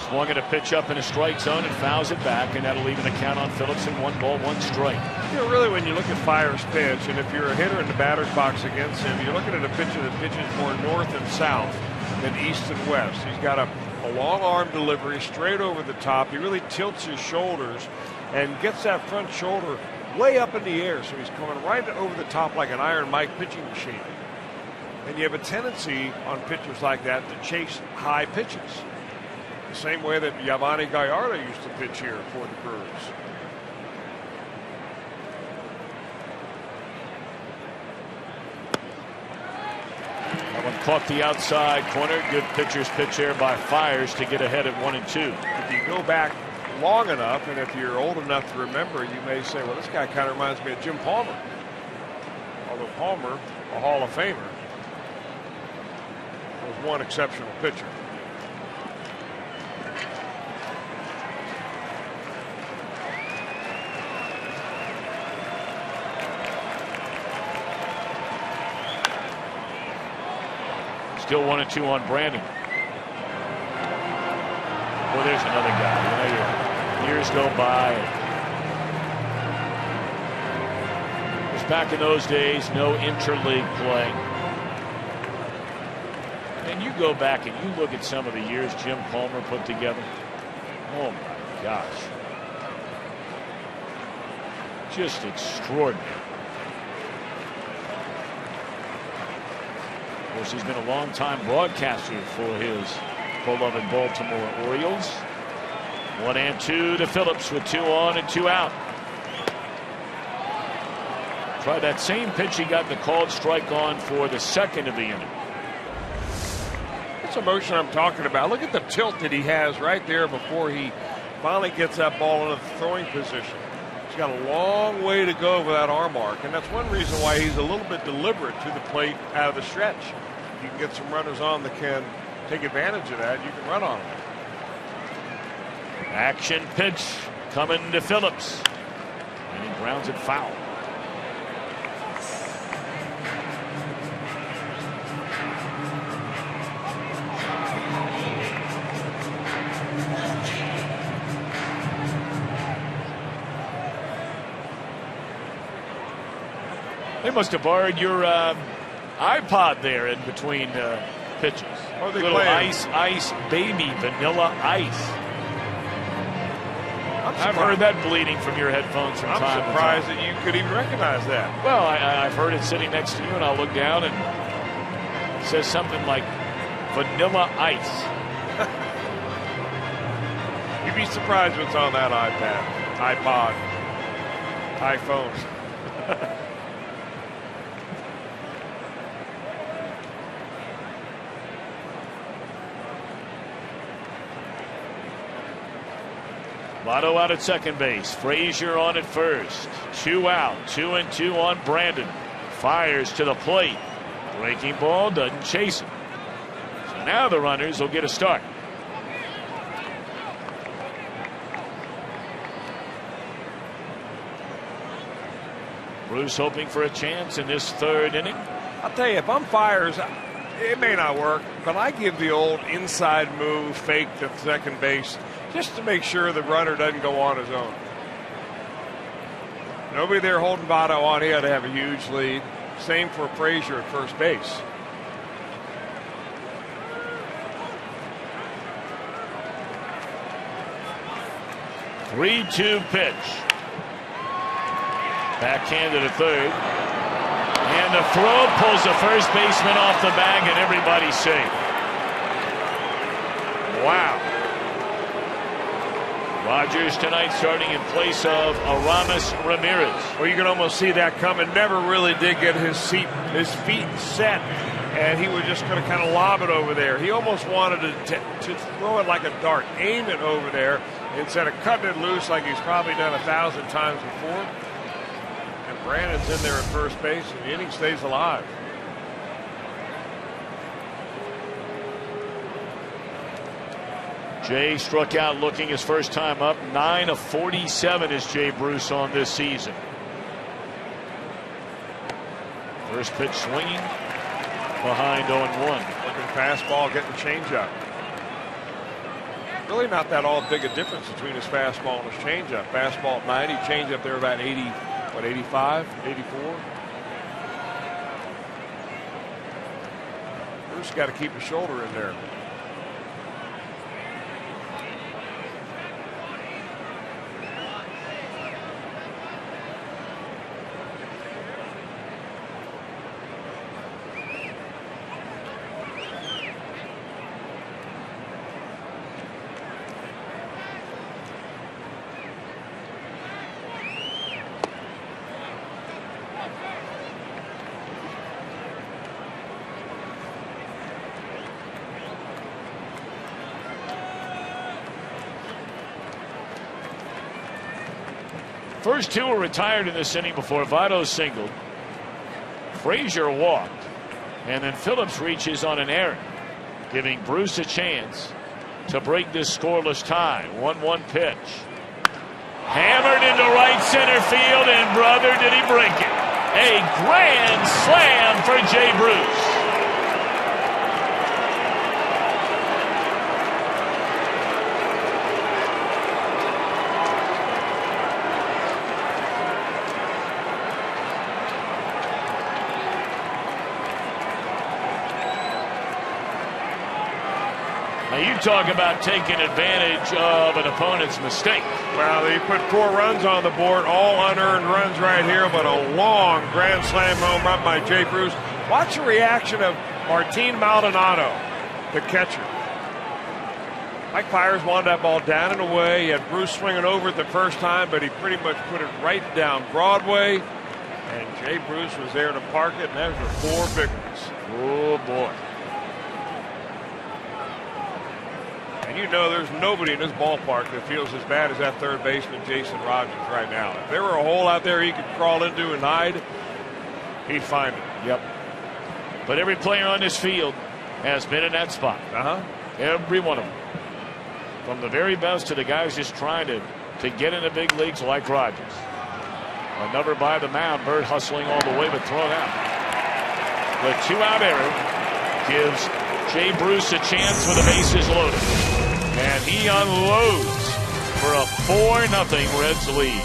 Swung at a pitch up in a strike zone and fouls it back, and that'll even account on Phillips in 1 ball, 1 strike. You know, really, when you look at Fiers' pitch, and if you're a hitter in the batter's box against him, you're looking at a pitcher that pitches more north and south than east and west. He's got a long arm delivery straight over the top. He really tilts his shoulders and gets that front shoulder way up in the air, so he's coming right over the top like an Iron Mike pitching machine. And you have a tendency on pitchers like that to chase high pitches, the same way that Yavani Gallardo used to pitch here for the Brewers. That one caught the outside corner. Good pitcher's pitch there by Fiers to get ahead at 1-2. If you go back long enough, and if you're old enough to remember, you may say, well, this guy kind of reminds me of Jim Palmer. Although Palmer, a Hall of Famer, was one exceptional pitcher. Still 1-2 on Brandon. Well, there's another guy. Years go by. It was back in those days, no interleague play. And you go back and you look at some of the years Jim Palmer put together. Oh my gosh. Just extraordinary. Of course, he's been a long-time broadcaster for his beloved Baltimore Orioles. 1-2 to Phillips with 2 on and 2 out. Tried that same pitch he got the called strike on for the second of the inning. That's the motion I'm talking about. Look at the tilt that he has right there before he finally gets that ball into the throwing position. He's got a long way to go with that arm arc, and that's one reason why he's a little bit deliberate to the plate out of the stretch. You can get some runners on that can take advantage of that. You can run on them. Action pitch coming to Phillips, and he grounds it foul. They must have borrowed your iPod there in between pitches. Oh, they little playing? ice, baby, vanilla ice. I've heard that bleeding from your headphones from time to time. I'm surprised that you could even recognize that. Well, I've heard it sitting next to you, and I'll look down and it says something like vanilla ice. You'd be surprised what's on that iPod, iPhone. Votto out at second base. Frazier on at first. 2 out. 2-2 on Brandon. Fires to the plate. Breaking ball, doesn't chase it. So now the runners will get a start. Bruce hoping for a chance in this third inning. I'll tell you, if I'm Fiers, it may not work, but I give the old inside move fake to second base just to make sure the runner doesn't go on his own. Nobody there holding Votto on. He had to have a huge lead. Same for Frazier at first base. Three-two pitch. Backhand to the third. And the throw pulls the first baseman off the bag, and everybody's safe. Wow. Rogers tonight starting in place of Aramis Ramirez. Well, you can almost see that coming. Never really did get his feet set, and he was just going to kind of lob it over there. He almost wanted to throw it like a dart, aim it over there instead of cutting it loose like he's probably done 1,000 times before. And Brandon's in there at first base, and the inning stays alive. Jay struck out looking his first time up. 9 of 47 is Jay Bruce on this season. First pitch swinging. Behind 0-1. Looking fastball, getting changeup. Really not that all big a difference between his fastball and his changeup. Fastball at 90, changeup there about 80, what, 85, 84. Bruce got to keep his shoulder in there. First two were retired in this inning before Votto singled. Frazier walked, and then Phillips reaches on an error, giving Bruce a chance to break this scoreless tie. 1-1 pitch. Hammered into right center field, and brother, did he break it. A grand slam for Jay Bruce. Now you talk about taking advantage of an opponent's mistake. Well, they put 4 runs on the board, all unearned runs right here, but a long grand slam home run by Jay Bruce. Watch the reaction of Martin Maldonado, the catcher. Mike Fiers wanted that ball down and away. He had Bruce swinging over it the first time, but he pretty much put it right down Broadway. And Jay Bruce was there to park it, and those were 4 big ones. Oh, boy. And you know there's nobody in this ballpark that feels as bad as that third baseman, Jason Rogers, right now. If there were a hole out there he could crawl into and hide, he'd find it. Yep. But every player on this field has been in that spot. Every one of them. From the very best to the guys just trying to get in the big leagues like Rogers. Another by the mound. Bird hustling all the way, but thrown out. The 2-out error gives Jay Bruce a chance with the bases loaded. And he unloads for a 4-0 Reds lead.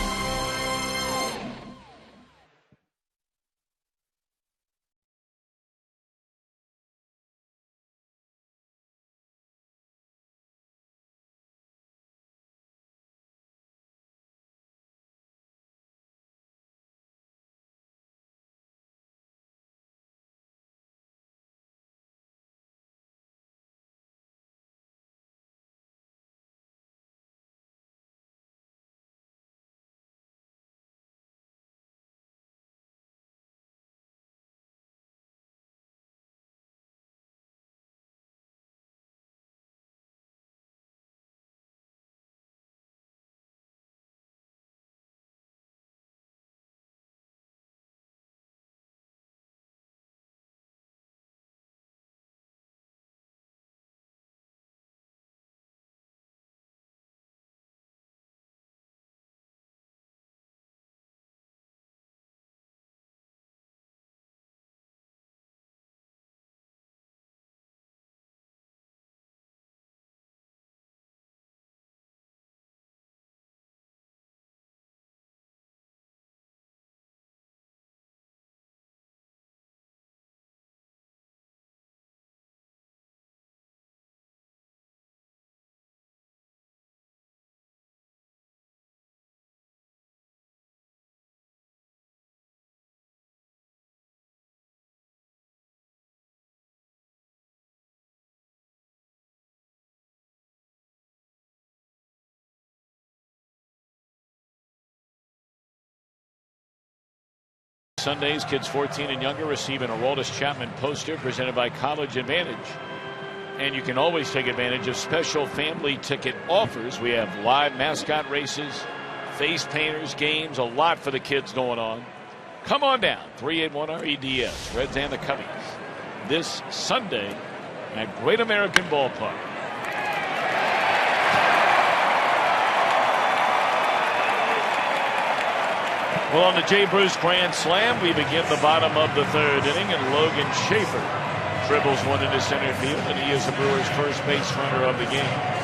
Sundays, kids 14 and younger receive an Aroldis Chapman poster presented by College Advantage. And you can always take advantage of special family ticket offers. We have live mascot races, face painters, games, a lot for the kids going on. Come on down, 381 REDS, Reds and the Cubbies, this Sunday at Great American Ballpark. Well, on the Jay Bruce Grand Slam, we begin the bottom of the 3rd inning, and Logan Schaefer dribbles one into center field, and he is the Brewers' first base runner of the game.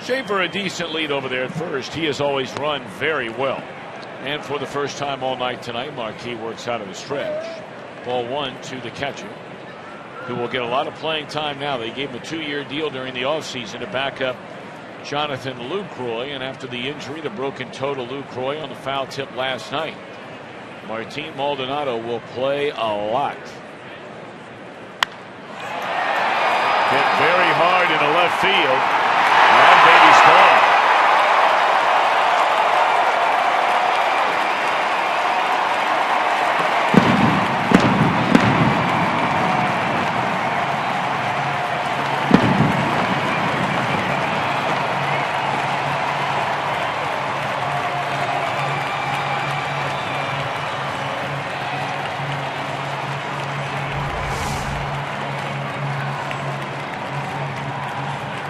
Schaefer a decent lead over there at first. He has always run very well. And for the first time all night tonight, Marquis works out of the stretch. Ball 1 to the catcher, who will get a lot of playing time now. They gave him a 2-year deal during the offseason to back up Jonathan Lucroy. And after the injury, the broken toe to Lucroy on the foul tip last night, Martin Maldonado will play a lot. Hit very hard in the left field. That baby's gone.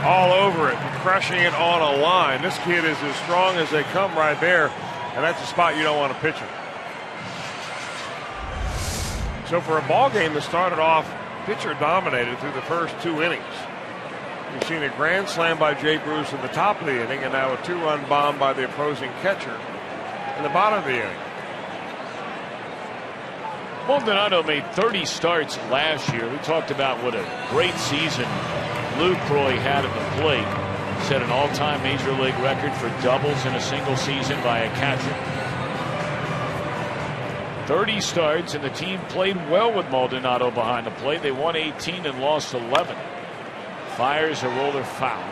All over it, crushing it on a line. This kid is as strong as they come right there, and that's a spot you don't want to pitch him. So for a ball game that started off pitcher dominated through the first 2 innings. You've seen a grand slam by Jay Bruce in the top of the inning, and now a 2-run bomb by the opposing catcher in the bottom of the inning. Maldonado made 30 starts last year. We talked about what a great season Lucroy had at the plate. Set an all-time major league record for doubles in a single season by a catcher. 30 starts, and the team played well with Maldonado behind the plate. They won 18 and lost 11. Fires a roller foul.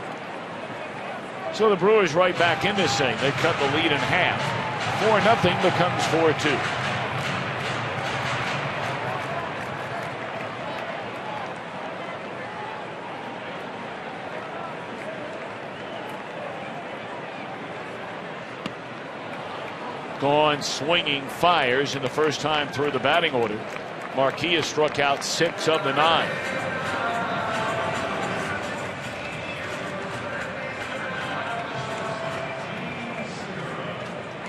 So the Brewers right back in this thing. They cut the lead in half. 4-0 becomes 4-2. Gone swinging, fires in the first time through the batting order. Marquis has struck out 6 of the 9.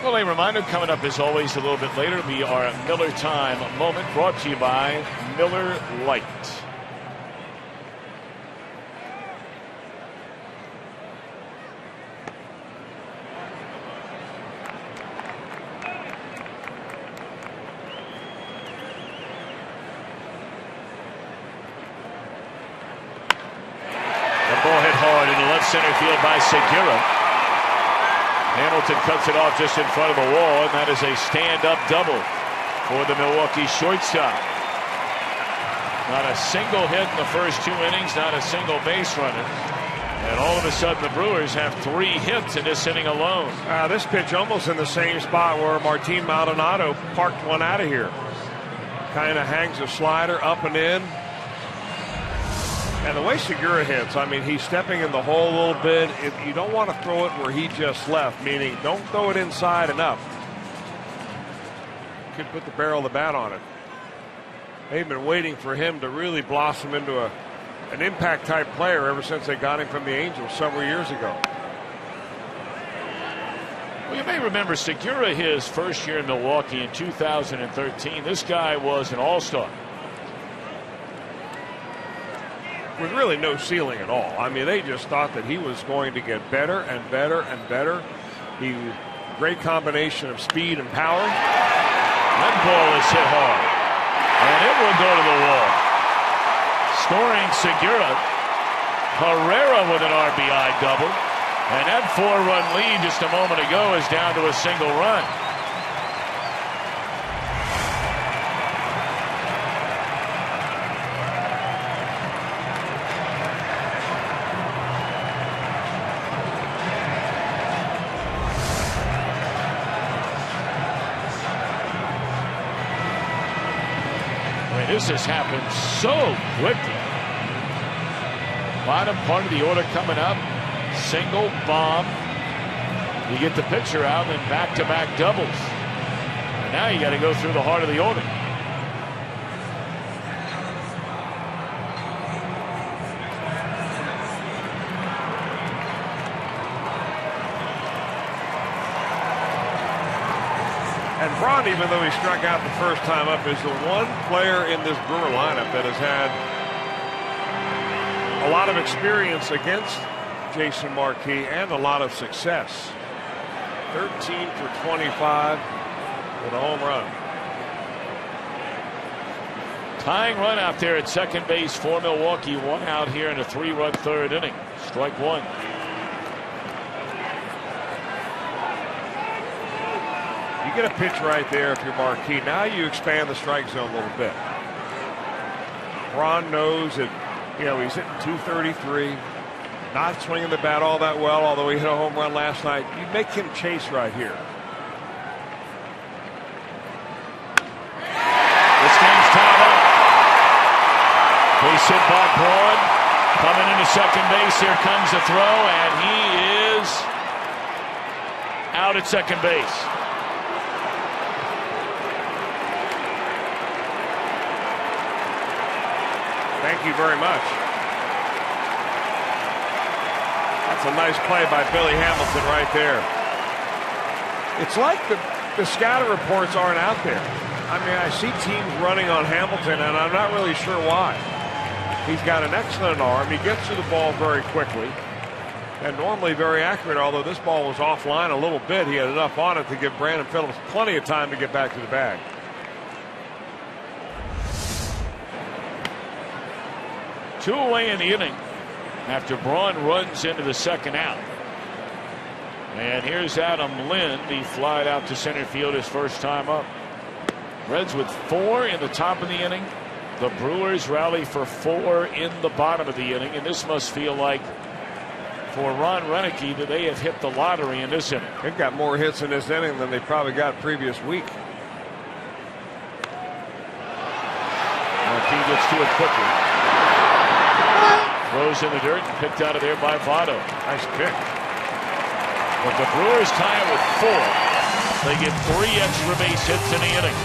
Well, a reminder coming up as always a little bit later will be our Miller Time moment, brought to you by Miller Lite. Center field by Segura. Hamilton cuts it off just in front of the wall, and that is a stand-up double for the Milwaukee shortstop. Not a single hit in the first 2 innings, not a single base runner. And all of a sudden the Brewers have 3 hits in this inning alone. This pitch almost in the same spot where Martin Maldonado parked one out of here. Kind of hangs a slider up and in. And the way Segura hits, I mean, he's stepping in the hole a little bit. You don't want to throw it where he just left, meaning don't throw it inside and up. Could put the barrel of the bat on it. They've been waiting for him to really blossom into an impact-type player ever since they got him from the Angels several years ago. Well, you may remember Segura, his first year in Milwaukee in 2013. This guy was an all-star. With really no ceiling at all. I mean, they just thought that he was going to get better and better and better. He great combination of speed and power. That ball is hit hard, and it will go to the wall. Scoring Segura. Herrera with an RBI double, and that 4-run lead just a moment ago is down to a single run. This has happened so quickly. Bottom part of the order coming up. Single, bomb. You get the pitcher out, and then back-to-back doubles. And now you got to go through the heart of the order. And Braun, even though he struck out the first time up, is the one player in this Brewer lineup that has had a lot of experience against Jason Marquis and a lot of success. 13 for 25 with a home run. Tying run out there at second base for Milwaukee. 1 out here in a 3-run 3rd inning. Strike 1. You get a pitch right there if you're Marquis. Now you expand the strike zone a little bit. Braun knows that, you know, he's hitting 233, not swinging the bat all that well, although he hit a home run last night. You make him chase right here. This game's tied up. Base hit by Braun. Coming into second base, here comes the throw, and he is out at second base. Thank you very much. That's a nice play by Billy Hamilton right there. It's like the scatter reports aren't out there. I mean, I see teams running on Hamilton, and I'm not really sure why. He's got an excellent arm. He gets to the ball very quickly and normally very accurate, although this ball was offline a little bit. He had enough on it to give Brandon Phillips plenty of time to get back to the bag. Two away in the inning after Braun runs into the second out. And here's Adam Lind. He flied out to center field his first time up. Reds with 4 in the top of the inning. The Brewers rally for 4 in the bottom of the inning. And this must feel like, for Ron Renneke, that they have hit the lottery in this inning. They've got more hits in this inning than they probably got previous week. Marquis gets to it quickly. Throws in the dirt and picked out of there by Votto. Nice pick. But the Brewers tie it with 4. They get 3 extra base hits in the inning.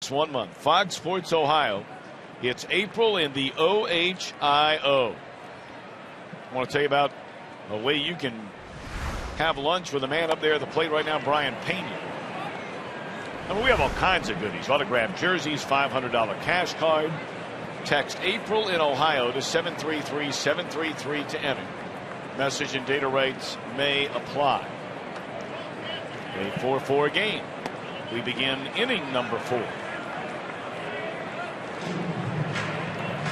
It's 1 month. Fox Sports Ohio. It's April in the OHIO. I want to tell you about a way you can have lunch with a man up there at the plate right now, Brian Pena. I mean, we have all kinds of goodies. Autographed jerseys, $500 cash card. Text April in Ohio to 733-733 to enter. Message and data rates may apply. A 4-4 game. We begin inning number 4.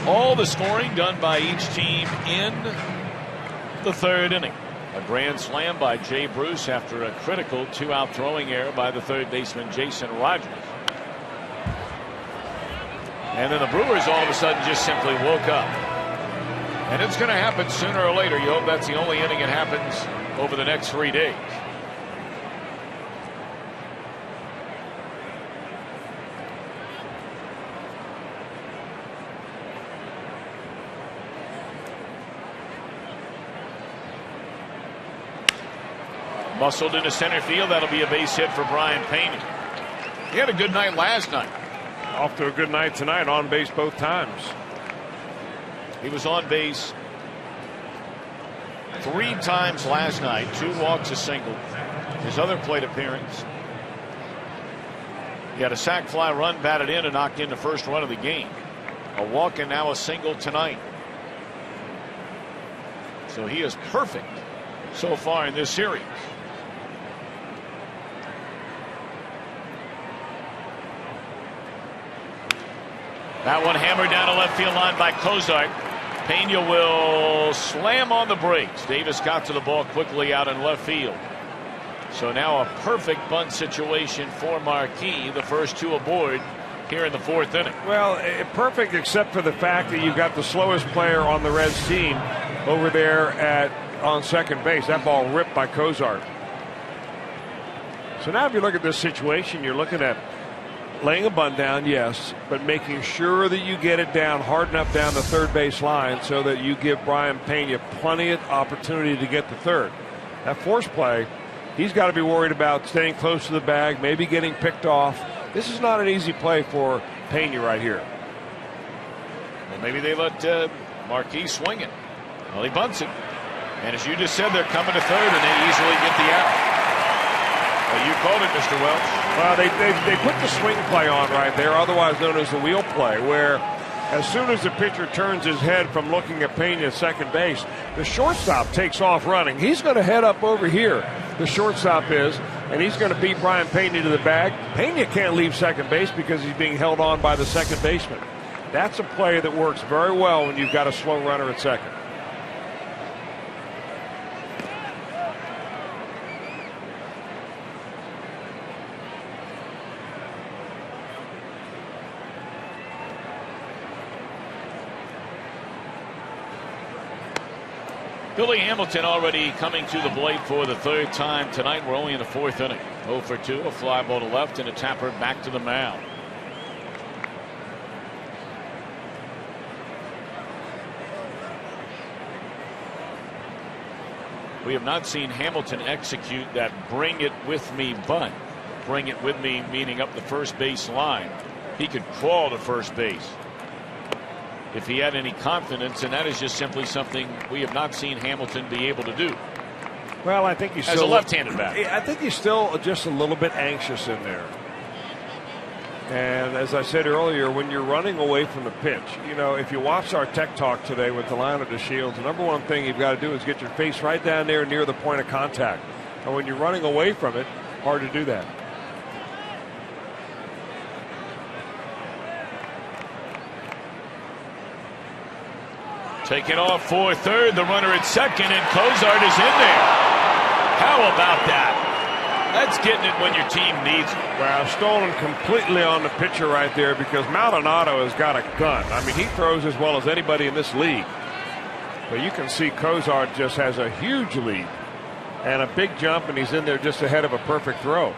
All the scoring done by each team in the 3rd inning. A grand slam by Jay Bruce after a critical 2-out throwing error by the 3rd baseman Jason Rogers. And then the Brewers all of a sudden just simply woke up. And it's going to happen sooner or later. You hope that's the only inning it happens over the next 3 days. Muscled into center field. That'll be a base hit for Brian Pena. He had a good night last night. Off to a good night tonight. On base both times. He was on base 3 times last night. 2 walks, a single. His other plate appearance, he had a sac fly run batted in and knocked in the first run of the game. A walk and now a single tonight. So he is perfect so far in this series. That one hammered down a left field line by Cozart. Pena will slam on the brakes. Davis got to the ball quickly out in left field. So now a perfect bunt situation for Marquis. The first 2 aboard here in the 4th inning. Well, perfect except for the fact that you've got the slowest player on the Reds team over there on second base. That ball ripped by Cozart. So now if you look at this situation, you're looking at laying a bunt down, yes, but making sure that you get it down hard enough down the third base line so that you give Brian Pena plenty of opportunity to get to third. That force play, he's got to be worried about staying close to the bag, maybe getting picked off. This is not an easy play for Pena right here. Well, maybe they let Marquis swing it. Well, he bunts it. And as you just said, they're coming to third, and they easily get the out. Well, you called it, Mr. Welch. Well, they put the swing play on right there, otherwise known as the wheel play, where as soon as the pitcher turns his head from looking at Pena at second base, the shortstop takes off running. He's going to head up over here, the shortstop is, and he's going to beat Brian Pena to the bag. Pena can't leave second base because he's being held on by the second baseman. That's a play that works very well when you've got a slow runner at second. Billy Hamilton already coming to the plate for the third time tonight. We're only in the fourth inning. 0 for 2, a fly ball to left, and a tapper back to the mound. We have not seen Hamilton execute that bring it with me bunt. Bring it with me meaning up the first base line. He could crawl to first base if he had any confidence, and that is just simply something we have not seen Hamilton be able to do. Well, I think he's as still a left-handed bat. I think he's still just a little bit anxious in there. And as I said earlier, when you're running away from the pitch, you know, if you watch our tech talk today with Delano DeShields, the number one thing you've got to do is get your face right down there near the point of contact. And when you're running away from it, hard to do that. Taking off for third, the runner at second, and Cozart is in there. How about that? That's getting it when your team needs it. Well, stolen completely on the pitcher right there because Maldonado has got a gun. I mean, he throws as well as anybody in this league. But you can see Cozart just has a huge lead and a big jump, and he's in there just ahead of a perfect throw.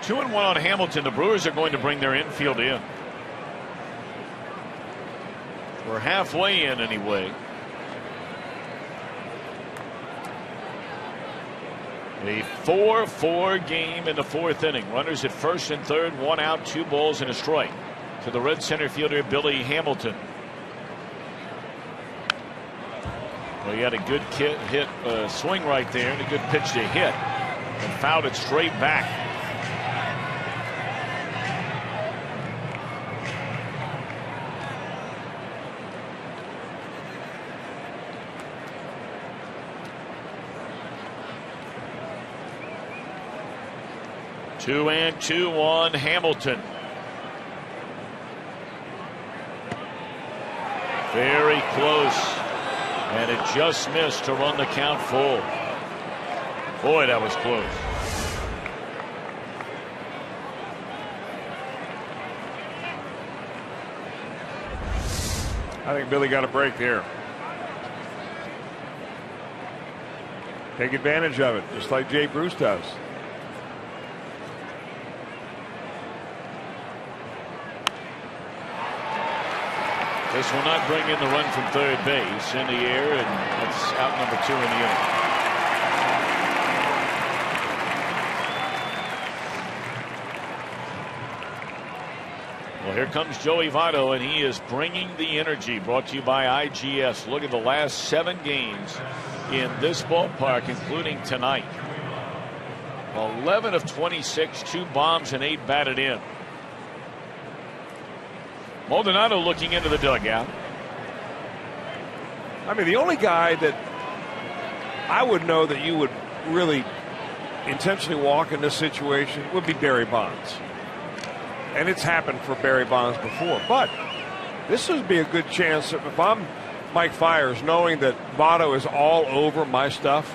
Two and one on Hamilton. The Brewers are going to bring their infield in. We're halfway in anyway. A 4-4 game in the fourth inning. Runners at first and third, 1 out, 2 balls and a strike to the red center fielder Billy Hamilton. Well, he had a good swing right there and a good pitch to hit and fouled it straight back. Two and two on Hamilton. Very close. And it just missed to run the count full. Boy, that was close. I think Billy got a break there. Take advantage of it, just like Jay Bruce does. This will not bring in the run from third base, in the air, and that's out number 2 in the inning. Well, here comes Joey Votto, and he is bringing the energy. Brought to you by IGS. Look at the last 7 games in this ballpark, including tonight. 11 of 26, 2 bombs and 8 batted in. Maldonado looking into the dugout. I mean, the only guy that I would know that you would really intentionally walk in this situation would be Barry Bonds. And it's happened for Barry Bonds before. But this would be a good chance if I'm Mike Fiers, knowing that Votto is all over my stuff.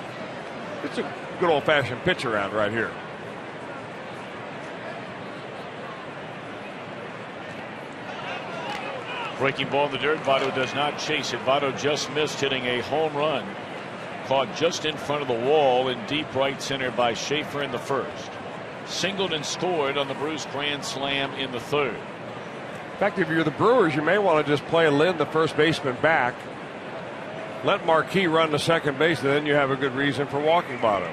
It's a good old-fashioned pitch around right here. Breaking ball in the dirt. Votto does not chase it. Votto just missed, hitting a home run. Caught just in front of the wall in deep right center by Schaefer in the first. Singled and scored on the Brewers grand slam in the third. In fact, if you're the Brewers, you may want to just play Lynn, the first baseman, back. Let Marquis run to second base, and then you have a good reason for walking Votto.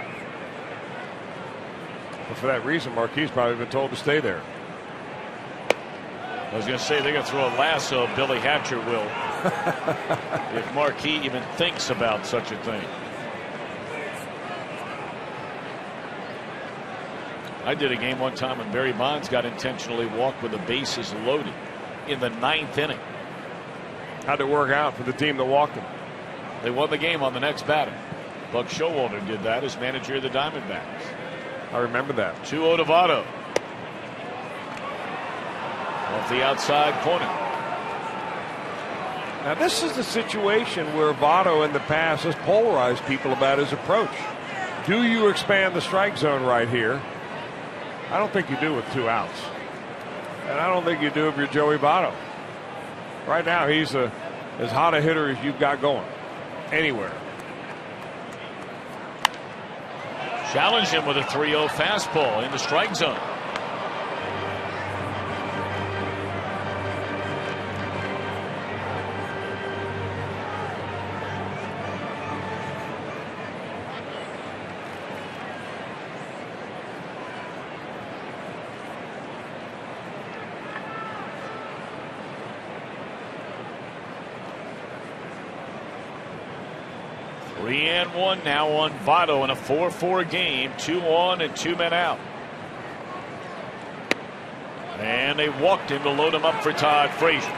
But for that reason, Marquis probably been told to stay there. I was going to say they're going to throw a lasso. Billy Hatcher will. If Marquis even thinks about such a thing. I did a game one time when Barry Bonds got intentionally walked with the bases loaded in the 9th inning. How'd it work out for the team that walked him? They won the game on the next batter. Buck Showalter did that as manager of the Diamondbacks. I remember that. 2-0 to Votto. Off the outside corner. Now this is the situation where Votto in the past has polarized people about his approach. Do you expand the strike zone right here? I don't think you do with 2 outs. And I don't think you do if you're Joey Votto. Right now he's as hot a hitter as you've got going anywhere. Challenged him with a 3-0 fastball in the strike zone. One now on Votto in a 4-4 game. 2 on and 2 men out. And they walked him to load him up for Todd Frazier.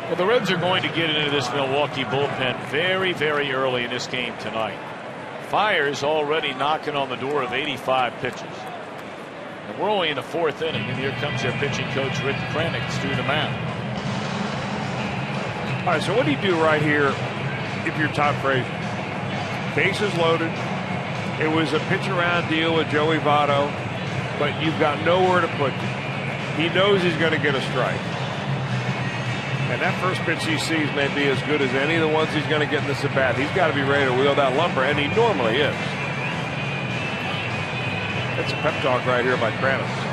Well, the Reds are going to get into this Milwaukee bullpen very, very early in this game tonight. Fire's already knocking on the door of 85 pitches. And we're only in the 4th inning, and here comes their pitching coach, Rick Kranich, through the mound. All right, so what do you do right here if you're Todd Frazier? Bases loaded. It was a pitch around deal with Joey Votto, but you've got nowhere to put you. He knows he's going to get a strike. And that first pitch he sees may be as good as any of the ones he's going to get in this at-bat. He's got to be ready to wheel that lumber, and he normally is. That's a pep talk right here by Kranich.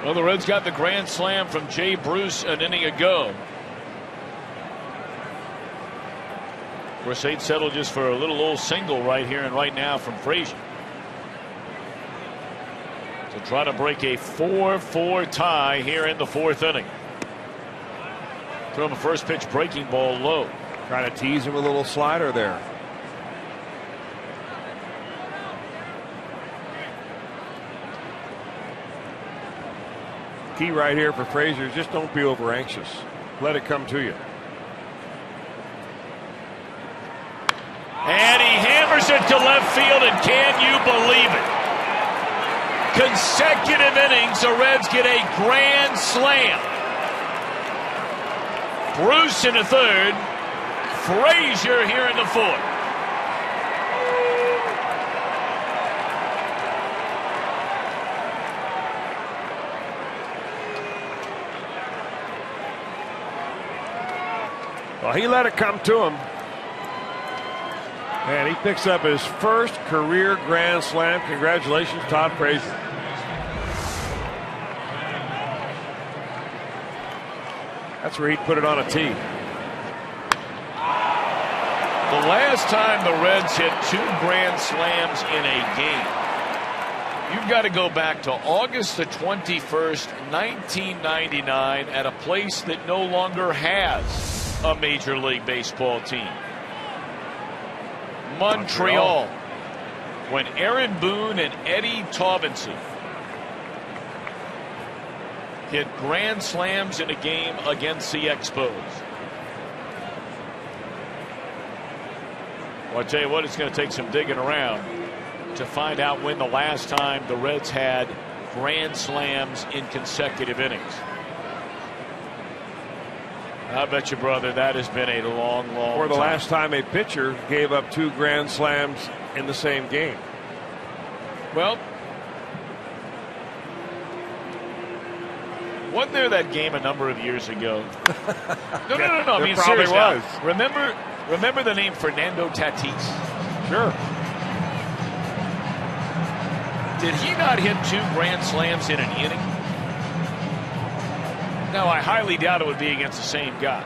Well, the Reds got the grand slam from Jay Bruce an inning ago. Of course, they'd settle just for a little old single right here and right now from Frazier. To try to break a 4-4 tie here in the 4th inning. Throw him a first pitch breaking ball low. Trying to tease him with a little slider there. Key right here for Frazier, just don't be over anxious. Let it come to you. And he hammers it to left field, and can you believe it? Consecutive innings, the Reds get a grand slam. Bruce in the 3rd, Frazier here in the 4th. Well, he let it come to him. And he picks up his first career grand slam. Congratulations, Todd Frazier. That's where he'd put it on a tee. The last time the Reds hit 2 grand slams in a game, you've got to go back to August the 21st, 1999, at a place that no longer has a Major League Baseball team. Montreal. When Aaron Boone and Eddie Taubensee hit grand slams in a game against the Expos. Well, I'll tell you what, it's going to take some digging around to find out when the last time the Reds had grand slams in consecutive innings. I bet you, brother, that has been a long time. Or the last time a pitcher gave up 2 grand slams in the same game. Well, wasn't there that game a number of years ago? No. I mean, probably seriously. was. Remember the name Fernando Tatis? Sure. Did he not hit 2 grand slams in an inning? Now, I highly doubt it would be against the same guy.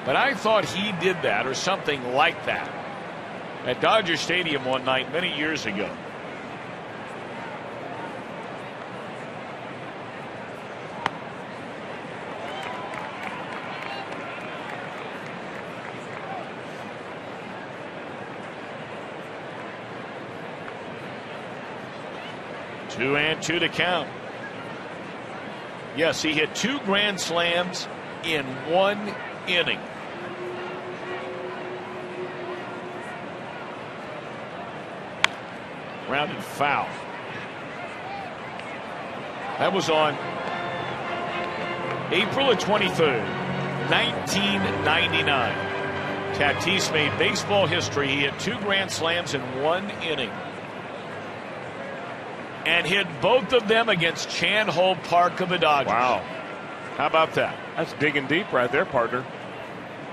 But I thought he did that or something like that at Dodger Stadium one night many years ago. Two and two to count. Yes, he hit 2 grand slams in 1 inning. Rounded foul. That was on April 23rd, 1999. Tatis made baseball history. He hit 2 grand slams in 1 inning. And hit both of them against Chan Ho Park of the Dodgers. Wow. How about that? That's digging deep right there, partner.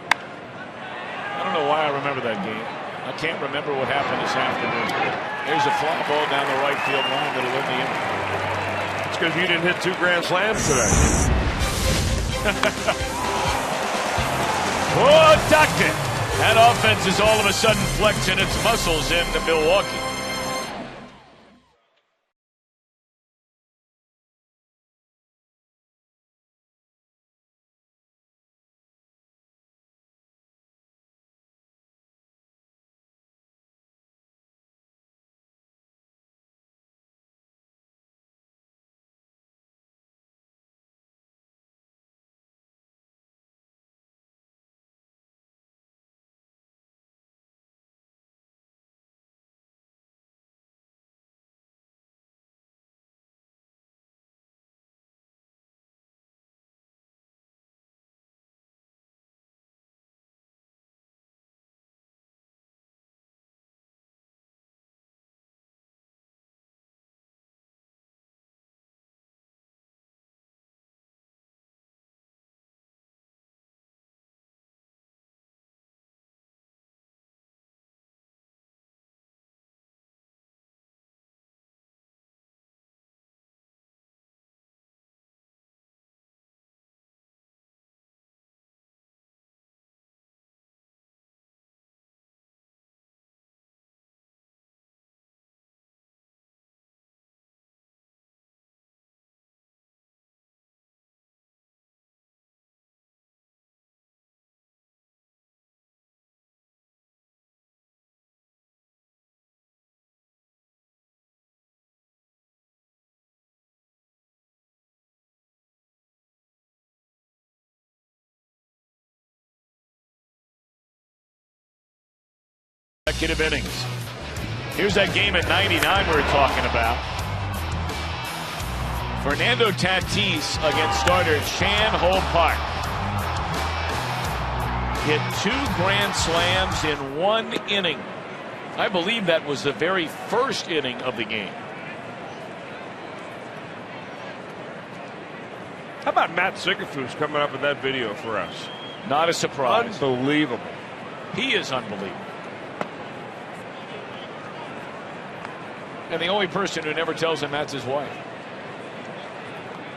I don't know why I remember that game. I can't remember what happened this afternoon. There's a fly ball down the right field line that'll win the inning. It's because you didn't hit 2 grand slams today. Oh, ducked it. That offense is all of a sudden flexing its muscles into Milwaukee. Consecutive innings. Here's that game at 99 we were talking about. Fernando Tatis against starter Chan Ho Park. Hit 2 grand slams in 1 inning. I believe that was the very first inning of the game. How about Matt Sickerfoos coming up with that video for us? Not a surprise. Unbelievable. He is unbelievable. And the only person who never tells him that's his wife.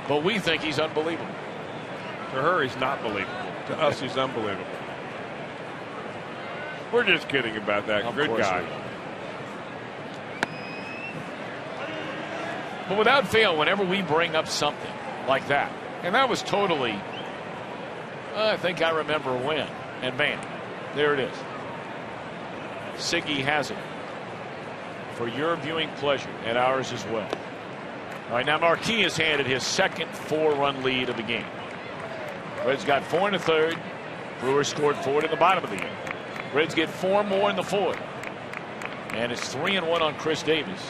But we think he's unbelievable. To her, he's not believable. To us, he's unbelievable. We're just kidding about that. Of Good guy. But without fail, whenever we bring up something like that, and that was totally, I think I remember when, and bam, there it is. Siggy has it for your viewing pleasure and ours as well. All right, now Marquis has handed his second 4-run lead of the game. Reds got 4 in the third. Brewers scored 4 in the bottom of the game. Reds get 4 more in the fourth. And it's 3-1 on Chris Davis,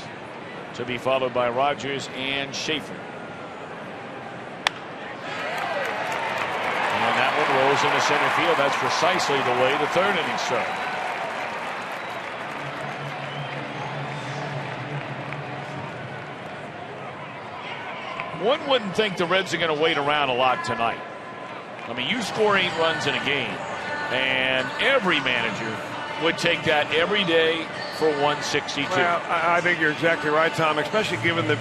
to be followed by Rogers and Schaefer. And that one rolls into center field. That's precisely the way the third inning started. One wouldn't think the Reds are going to wait around a lot tonight. I mean, you score 8 runs in a game, and every manager would take that every day for 162. Well, I think you're exactly right, Tom, especially given the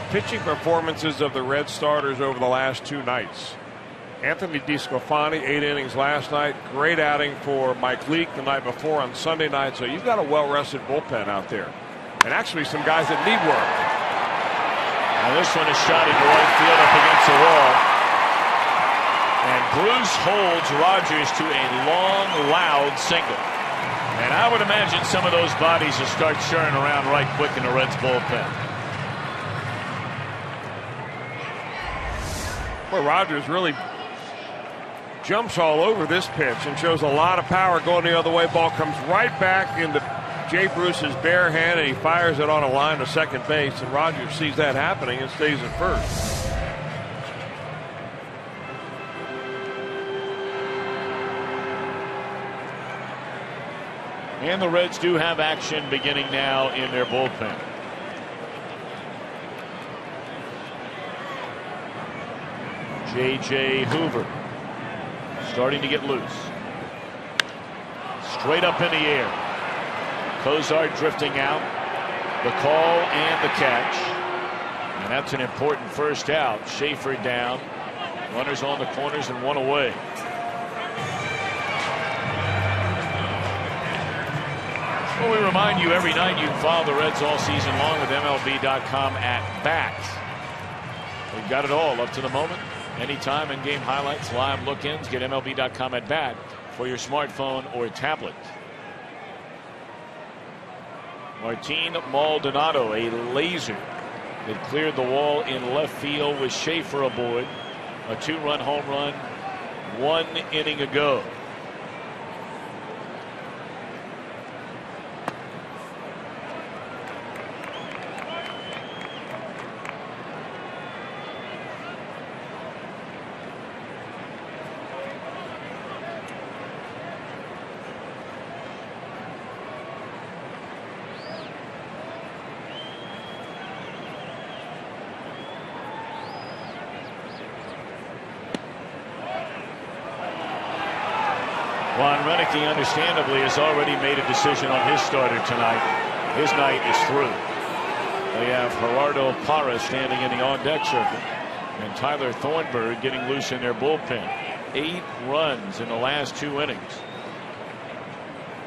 pitching performances of the Red starters over the last 2 nights. Anthony DeSclafani, 8 innings last night. Great outing for Mike Leake the night before on Sunday night. So you've got a well-rested bullpen out there. And actually some guys that need work. Now this one is shot into right field up against the wall. And Bruce holds Rogers to a long, loud single. And I would imagine some of those bodies will start churning around right quick in the Reds bullpen. Well, Rogers really jumps all over this pitch and shows a lot of power going the other way. Ball comes right back into Jay Bruce's bare hand, and he fires it on a line to second base, and Rogers sees that happening and stays at first. And the Reds do have action beginning now in their bullpen. J.J. Hoover starting to get loose. Straight up in the air. Cozart drifting out. The call and the catch. And that's an important first out. Schaefer down. Runners on the corners and 1 away. Well, we remind you every night you can follow the Reds all season long with MLB.com at bat. We've got it all up to the moment. Anytime, in-game highlights, live look-ins. Get MLB.com at bat for your smartphone or tablet. Martin Maldonado, a laser that cleared the wall in left field with Schaefer aboard. A 2-run home run 1 inning ago. Juan Reneke, understandably, has already made a decision on his starter tonight. His night is through. They have Gerardo Parra standing in the on-deck circle, and Tyler Thornburg getting loose in their bullpen. 8 runs in the last 2 innings.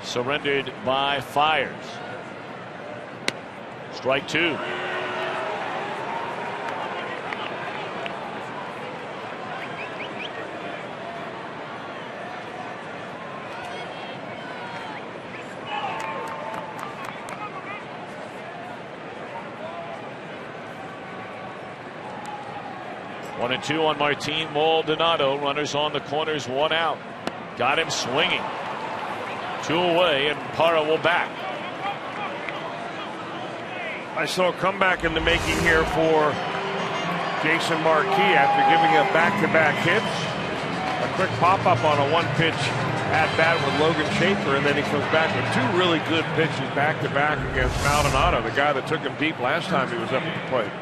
Surrendered by Fiers. Strike 2. One and 2 on Martin Maldonado. Runners on the corners, 1 out. Got him swinging. 2 away, and Parra will back. I saw a comeback in the making here for Jason Marquis after giving up back-to-back hits. A quick pop-up on a 1-pitch at-bat with Logan Schaefer, and then he comes back with 2 really good pitches back-to-back against Maldonado, the guy that took him deep last time he was up at the plate.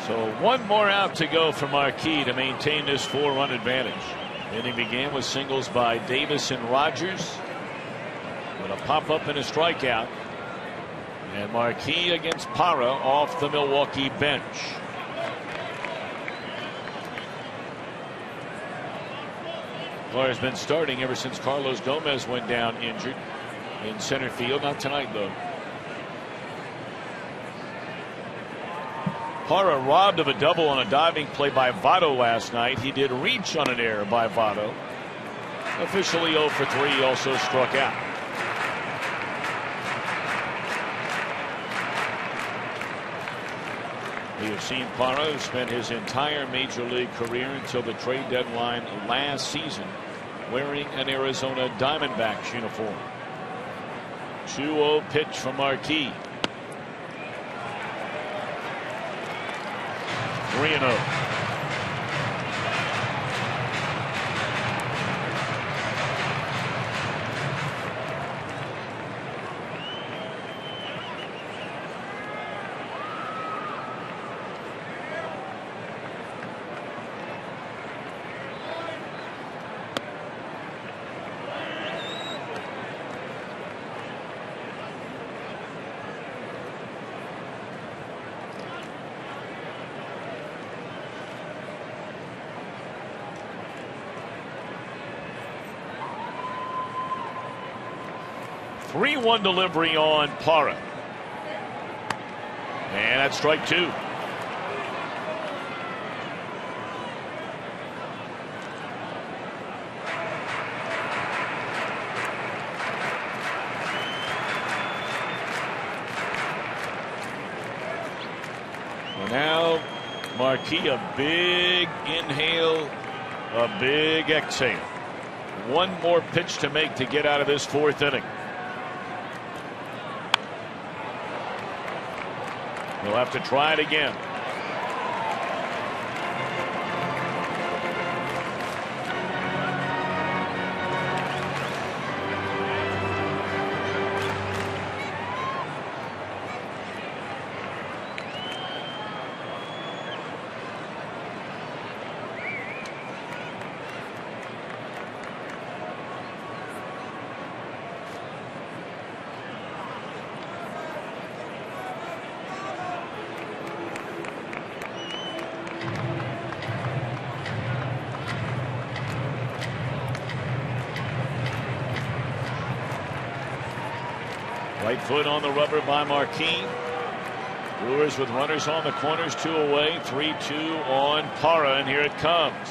So 1 more out to go for Marquis to maintain this 4-run advantage. Inning began with singles by Davis and Rogers, with a pop-up and a strikeout. And Marquis against Parra off the Milwaukee bench. Parra's been starting ever since Carlos Gomez went down injured in center field. Not tonight, though. Parra robbed of a double on a diving play by Votto last night. He did reach on an error by Votto. Officially 0 for 3. He also struck out. We have seen Parra, who spent his entire major league career until the trade deadline last season wearing an Arizona Diamondbacks uniform. 2-0 pitch from Marquis. 3-0. One delivery on Parra. And that's strike 2. And now Marquis, a big inhale, a big exhale. One more pitch to make to get out of this 4th inning. He'll have to try it again. Right foot on the rubber by Marquis. Brewers with runners on the corners, 2 away, 3-2 on Parra, and here it comes.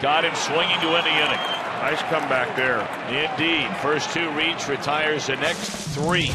Got him swinging to end the inning. Nice comeback there. Indeed. First 2 reach, retires the next 3.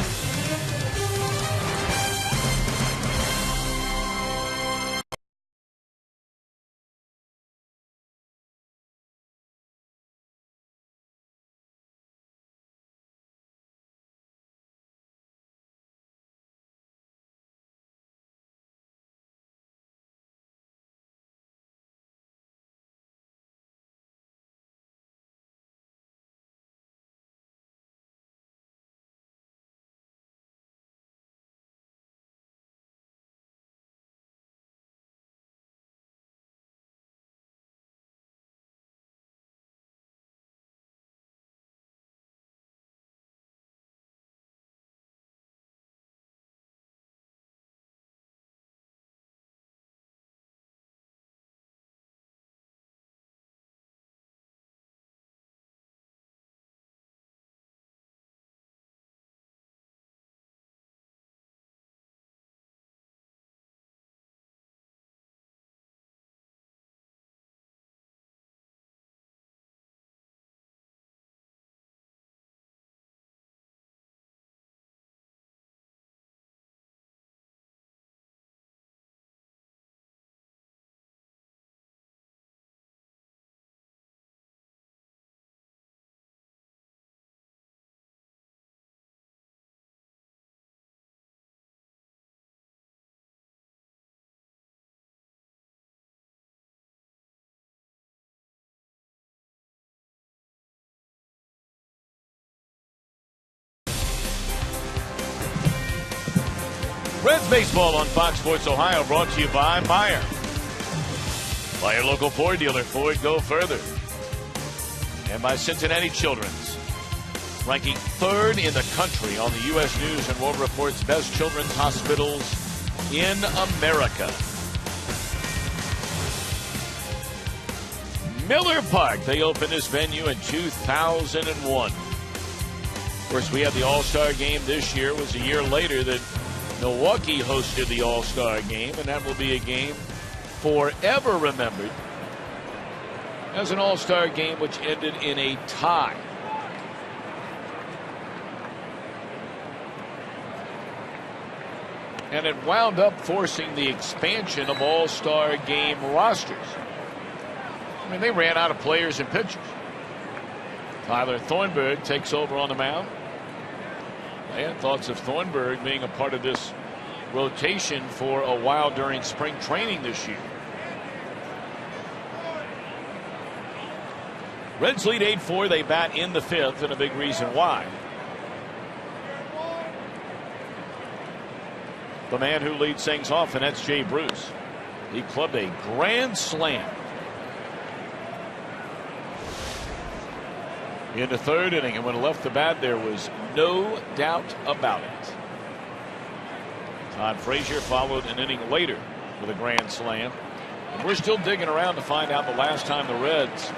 Reds baseball on Fox Sports Ohio, brought to you by Meyer. By your local Ford dealer, Ford Go Further. And by Cincinnati Children's, ranking 3rd in the country on the U.S. News and World Report's best children's hospitals in America. Miller Park, they opened this venue in 2001. Of course, we had the All-Star game this year. It was a year later that Milwaukee hosted the All-Star game, and that will be a game forever remembered as an All-Star game which ended in a tie. And it wound up forcing the expansion of All-Star game rosters. I mean, they ran out of players and pitchers. Tyler Thornburg takes over on the mound. They had thoughts of Thornburg being a part of this rotation for a while during spring training this year. Reds lead 8-4. They bat in the fifth, and a big reason why. The man who leads things off, and that's Jay Bruce. He clubbed a grand slam in the third inning, and when it left the bat, there was no doubt about it. Todd Frazier followed an inning later with a grand slam. And we're still digging around to find out the last time the Reds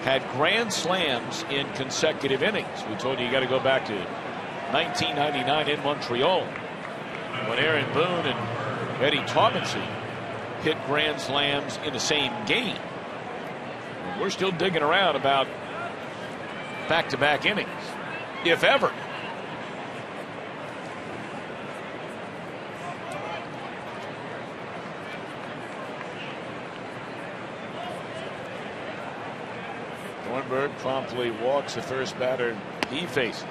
had grand slams in consecutive innings. We told you got to go back to 1999 in Montreal, when Aaron Boone and Eddie Taubensee hit grand slams in the same game. And we're still digging around about back-to-back innings, if ever. Thornburg promptly walks the first batter he faces.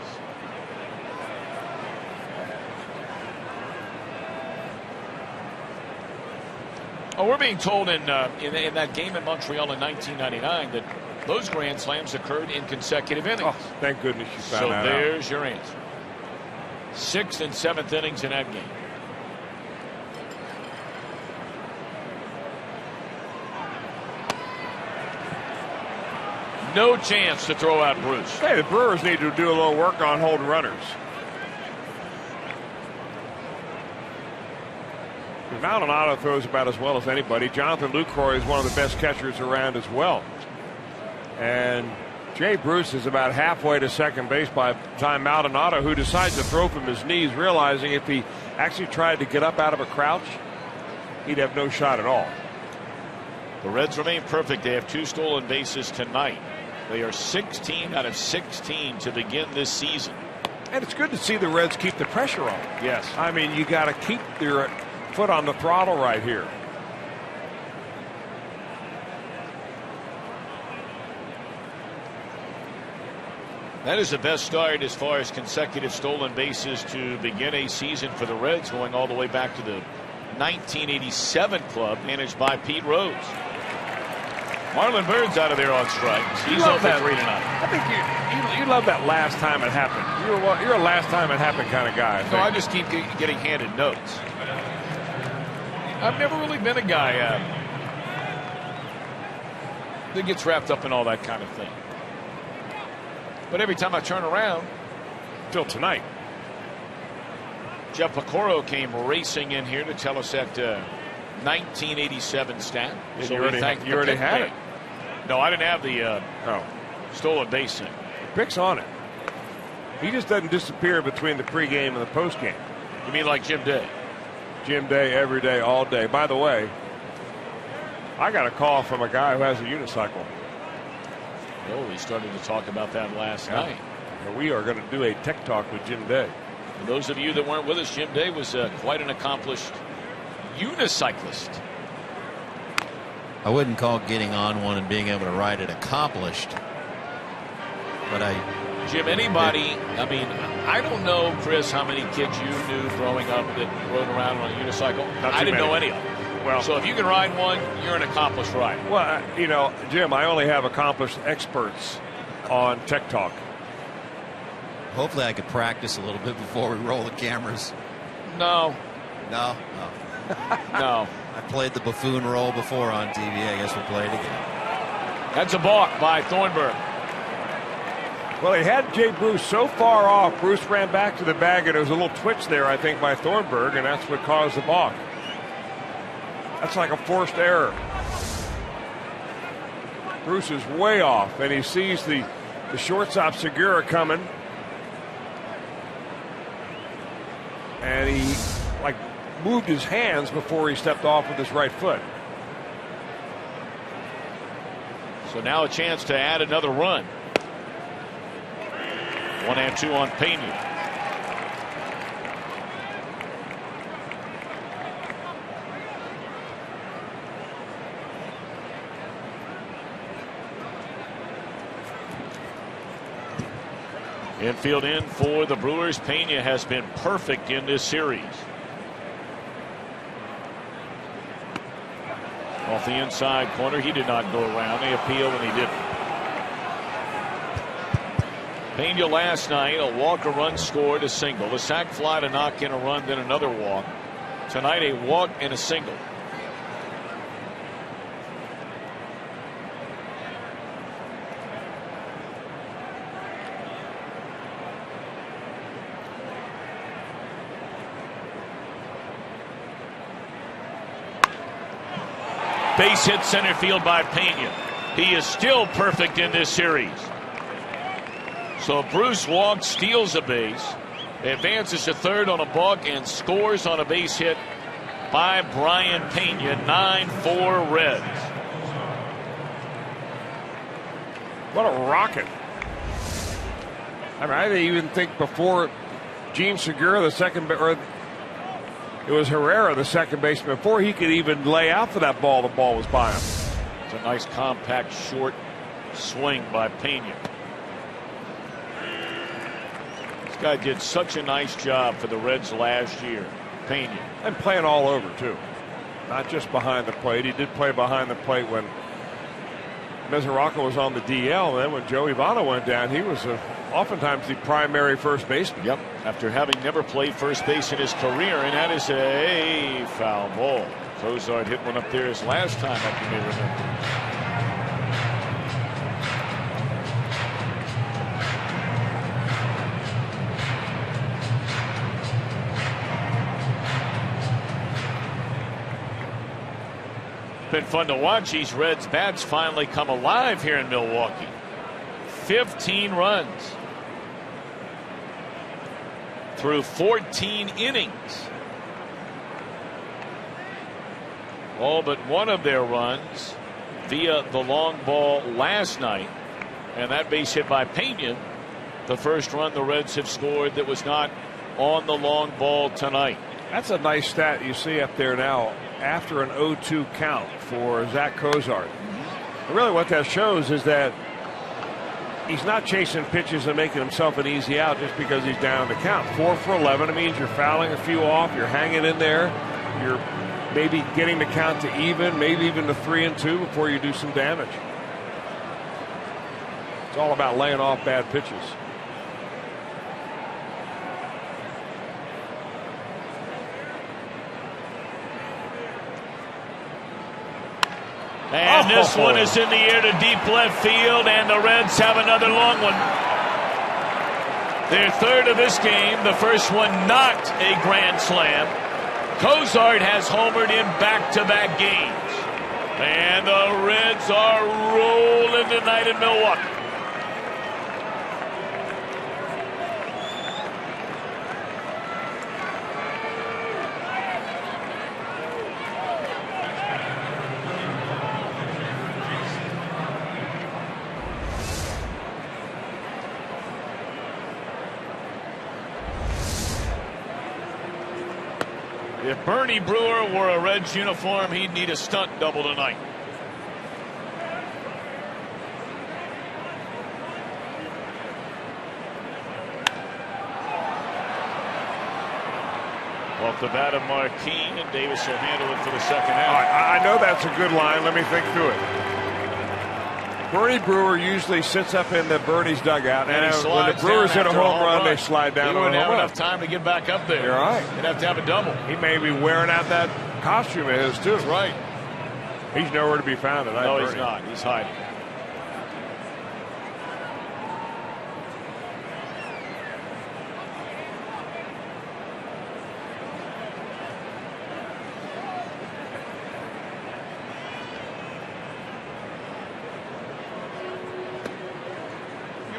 Oh, we're being told in that game in Montreal in 1999 that those grand slams occurred in consecutive innings. Oh, thank goodness you found that out. So there's your answer. 6th and 7th innings in that game. No chance to throw out Bruce. Hey, the Brewers need to do a little work on holding runners. Maldonado throws about as well as anybody. Jonathan Lucroy is one of the best catchers around as well. And Jay Bruce is about halfway to second base by the time Maldonado, who decides to throw from his knees, realizing if he actually tried to get up out of a crouch, he'd have no shot at all. The Reds remain perfect. They have 2 stolen bases tonight. They are 16 out of 16 to begin this season. And it's good to see the Reds keep the pressure on. Yes. I mean, you got to keep your foot on the throttle right here. That is the best start as far as consecutive stolen bases to begin a season for the Reds, going all the way back to the 1987 club managed by Pete Rose. Marlon Byrd's out of there on strikes. He's over 3 tonight. I think you love that last time it happened. You're a last time it happened kind of guy. No, I just keep getting handed notes. I've never really been a guy that gets wrapped up in all that kind of thing. But every time I turn around, till tonight, Jeff Pecoro came racing in here to tell us that 1987 stat. So you already had it. No, I didn't have the stolen base thing. Pick's on it. He just doesn't disappear between the pregame and the postgame. You mean like Jim Day? Jim Day, every day, all day. By the way, I got a call from a guy who has a unicycle. Oh, we started to talk about that last night. And we are going to do a tech talk with Jim Day. For those of you that weren't with us, Jim Day was quite an accomplished unicyclist. I wouldn't call getting on one and being able to ride it accomplished. But Jim, anybody, I mean, I don't know, Chris, how many kids you knew growing up that rode around on a unicycle. I didn't know any of them. Well, so if you can ride one, you're an accomplished rider. Well, you know, Jim, I only have accomplished experts on Tech Talk. Hopefully I could practice a little bit before we roll the cameras. No. No? No. I played the buffoon role before on TV. I guess we'll play it again. That's a balk by Thornburg. Well, he had Jay Bruce so far off. Bruce ran back to the bag, and there was a little twitch there, I think, by Thornburg, and that's what caused the balk. That's like a forced error. Bruce is way off, and he sees the shortstop Segura coming. and he like moved his hands before he stepped off with his right foot. So now a chance to add another run. 1-2 on Pena. Infield in for the Brewers. Pena has been perfect in this series. Off the inside corner, he did not go around. They appealed and he didn't. Pena last night, a walk, a run scored, a single, a sac fly to knock in a run, then another walk. Tonight, a walk and a single. Base hit center field by Pena. He is still perfect in this series. So Bruce walks, steals a base, advances to third on a balk, and scores on a base hit by Brian Pena. 9-4 Reds. What a rocket. I mean, I didn't even think before Gene Segura, the second, or it was Herrera, the second baseman, before he could even lay out for that ball, the ball was by him. It's a nice compact short swing by Pena. This guy did such a nice job for the Reds last year. Pena. And playing all over too, not just behind the plate. He did play behind the plate when Mesoraco was on the DL, and then when Joey Votto went down, he was oftentimes the primary first baseman. Yep, after having never played first base in his career, and that is a foul ball. Cozart hit one up there his last time, if you may remember. Been fun to watch these Reds bats finally come alive here in Milwaukee. 15 runs through 14 innings. All but one of their runs via the long ball last night, and that base hit by Pena, the first run the Reds have scored that was not on the long ball tonight. That's a nice stat you see up there now after an 0-2 count for Zach Cozart. And really what that shows is that he's not chasing pitches and making himself an easy out just because he's down the count. 4 for 11. It means you're fouling a few off. You're hanging in there. You're maybe getting the count to even, maybe even to 3-2 before you do some damage. It's all about laying off bad pitches. And this one is in the air to deep left field, and the Reds have another long one. Their third of this game, the first one not a grand slam. Cozart has homered in back-to-back games. And the Reds are rolling tonight in Milwaukee. If Bernie Brewer wore a Reds uniform, he'd need a stunt double tonight. Off the bat of Marquine, and Davis will handle it for the second half. I know that's a good line. Let me think through it. Bernie Brewer usually sits up in the Bernie's dugout, and when the Brewers hit a home run, they slide down. He wouldn't have enough time to get back up there. You're right. He'd have to have a double. He may be wearing out that costume of his, too. That's right. He's nowhere to be found tonight. No, Bernie. he's not. He's hiding.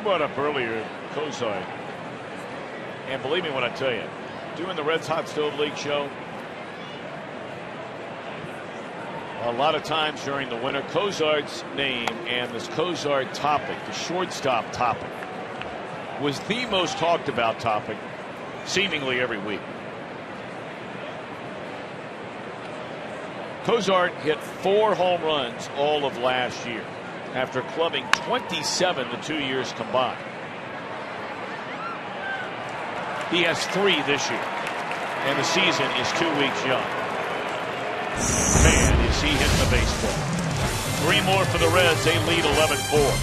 Brought up earlier, Cozart, and believe me when I tell you, Doing the Reds Hot Stove League show. A lot of times during the winter, Cozart's name and this Cozart topic, the shortstop topic, was the most talked about topic seemingly every week. Cozart hit 4 home runs all of last year after clubbing 27 the 2 years combined. He has 3 this year, and the season is 2 weeks young. Man, is he hitting the baseball. 3 more for the Reds. They lead 11-4.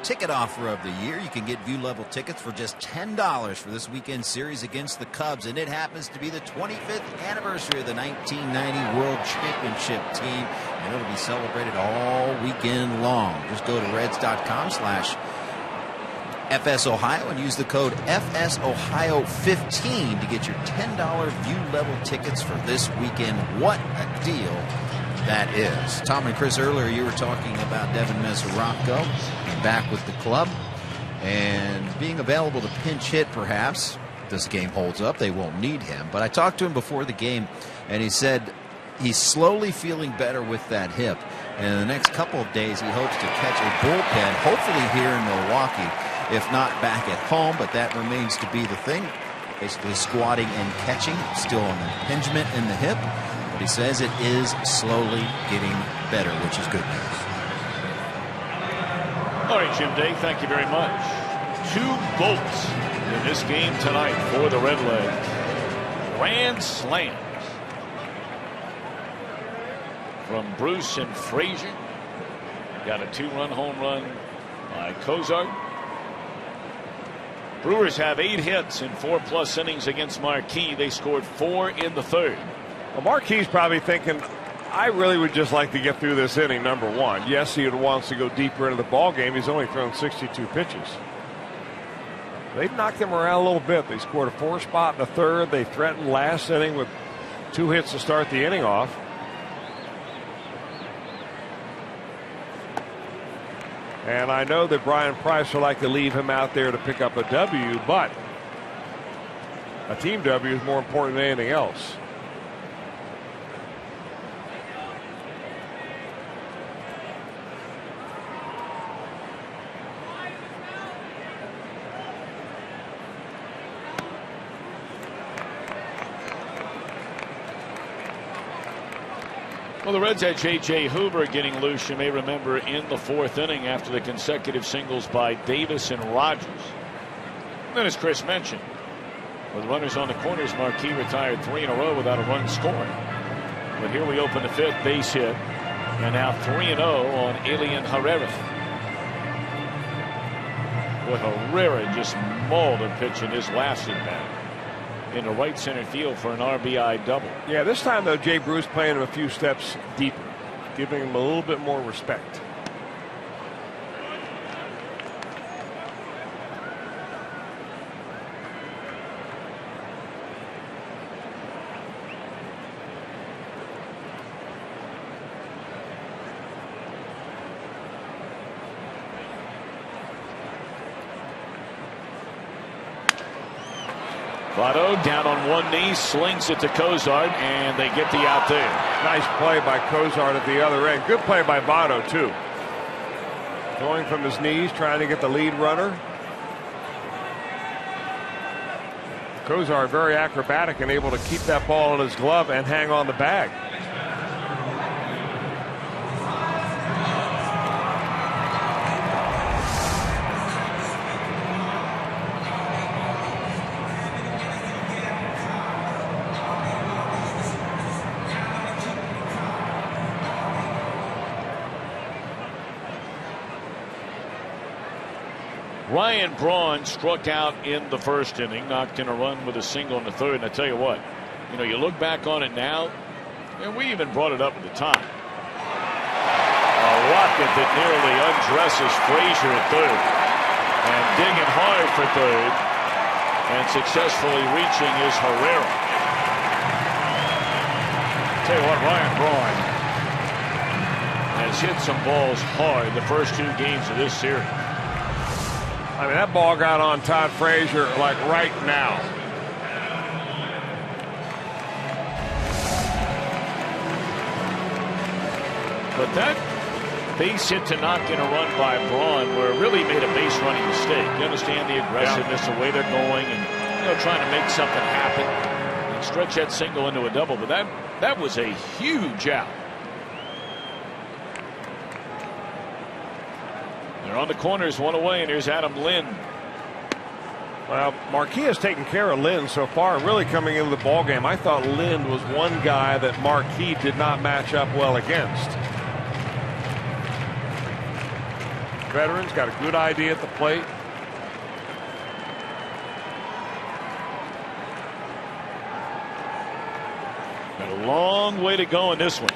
Ticket offer of the year. You can get view level tickets for just $10 for this weekend series against the Cubs, and it happens to be the 25th anniversary of the 1990 World Championship team, and it'll be celebrated all weekend long. Just go to reds.com/FSOhio and use the code FSOhio15 to get your $10 view level tickets for this weekend. What a deal that is. Tom and Chris, earlier you were talking about Devin Mesoraco back with the club and being available to pinch hit. Perhaps this game holds up, they won't need him, but I talked to him before the game and he said he's slowly feeling better with that hip, and in the next couple of days he hopes to catch a bullpen, hopefully here in Milwaukee, if not back at home, but that remains to be the thing. Basically squatting and catching, still an impingement in the hip, but he says it is slowly getting better, which is good news. All right, Jim Day, thank you very much. 2 bolts in this game tonight for the Redlegs. Grand slams from Bruce and Frazier. Got a 2-run home run by Cozart. Brewers have 8 hits in 4+ innings against Marquee. They scored 4 in the 3rd. Well, Marquee's probably thinking, I really would just like to get through this inning, number one. Yes, he wants to go deeper into the ball game. He's only thrown 62 pitches. They've knocked him around a little bit. They scored a 4 spot in the 3rd. They threatened last inning with 2 hits to start the inning off. And I know that Brian Price would like to leave him out there to pick up a W, but a team W is more important than anything else. Well, the Reds had J.J. Hoover getting loose, you may remember, in the 4th inning after the consecutive singles by Davis and Rogers. And then, as Chris mentioned, with runners on the corners, Marquee retired 3 in a row without a run scored. But here we open the 5th, base hit, and now 3-0 on Alien Herrera. Boy, Herrera just mauled a pitch in his last at bat into right center field for an RBI double. Yeah, this time though, Jay Bruce playing him a few steps deeper, giving him a little bit more respect. Votto down on one knee, slings it to Cozart, and they get the out there. Nice play by Cozart at the other end. Good play by Votto, too. Going from his knees, trying to get the lead runner. Cozart very acrobatic and able to keep that ball in his glove and hang on the bag. Ryan Braun struck out in the first inning, knocked in a run with a single in the third. And I tell you what, you look back on it now, and we even brought it up at the time. A rocket that nearly undresses Frazier at third, and digging hard for third, and successfully reaching is Herrera. Tell you what, Ryan Braun has hit some balls hard the first two games of this series. I mean, that ball got on Todd Frazier like right now. But that base hit to knock in a run by Braun, where it really made a base running mistake. You understand the aggressiveness, the way they're going, and trying to make something happen and stretch that single into a double. But that was a huge out. They're on the corners, one away, and here's Adam Lind. Well, Marquis has taken care of Lind so far, really coming into the ballgame. I thought Lind was one guy that Marquis did not match up well against. Veteran's got a good idea at the plate. Got a long way to go in this one.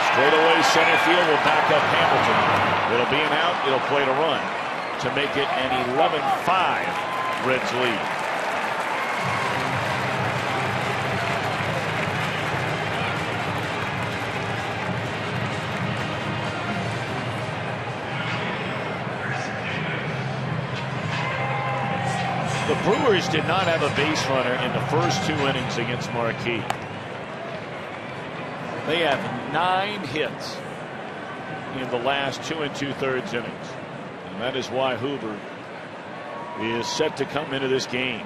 Straightaway center field will back up Hamilton. It'll be an out. It'll play to run to make it an 11-5 Reds lead. The Brewers did not have a base runner in the first two innings against Marquis. They have 9 hits in the last 2 2/3 innings. And that is why Hoover is set to come into this game.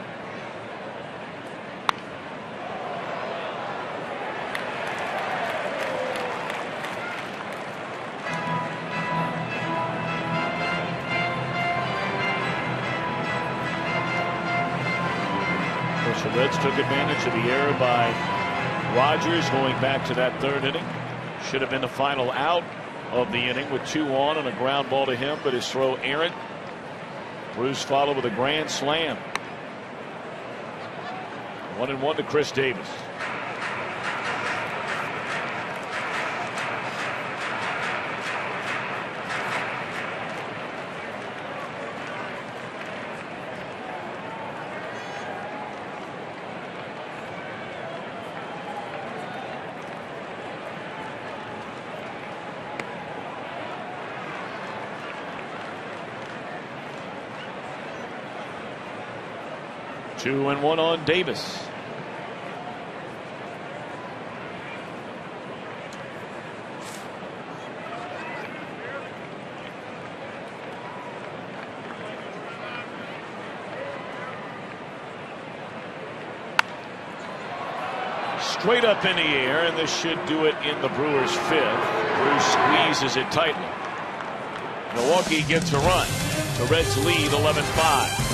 Of course, the Reds took advantage of the error by Rogers going back to that third inning. Should have been the final out of the inning with 2 on a ground ball to him, but his throw errant. Bruce followed with a grand slam. 1-1 to Chris Davis. Two and one on Davis. Straight up in the air, and this should do it in the Brewers' fifth. Bruce squeezes it tightly. Milwaukee gets a run. The Reds lead 11-5.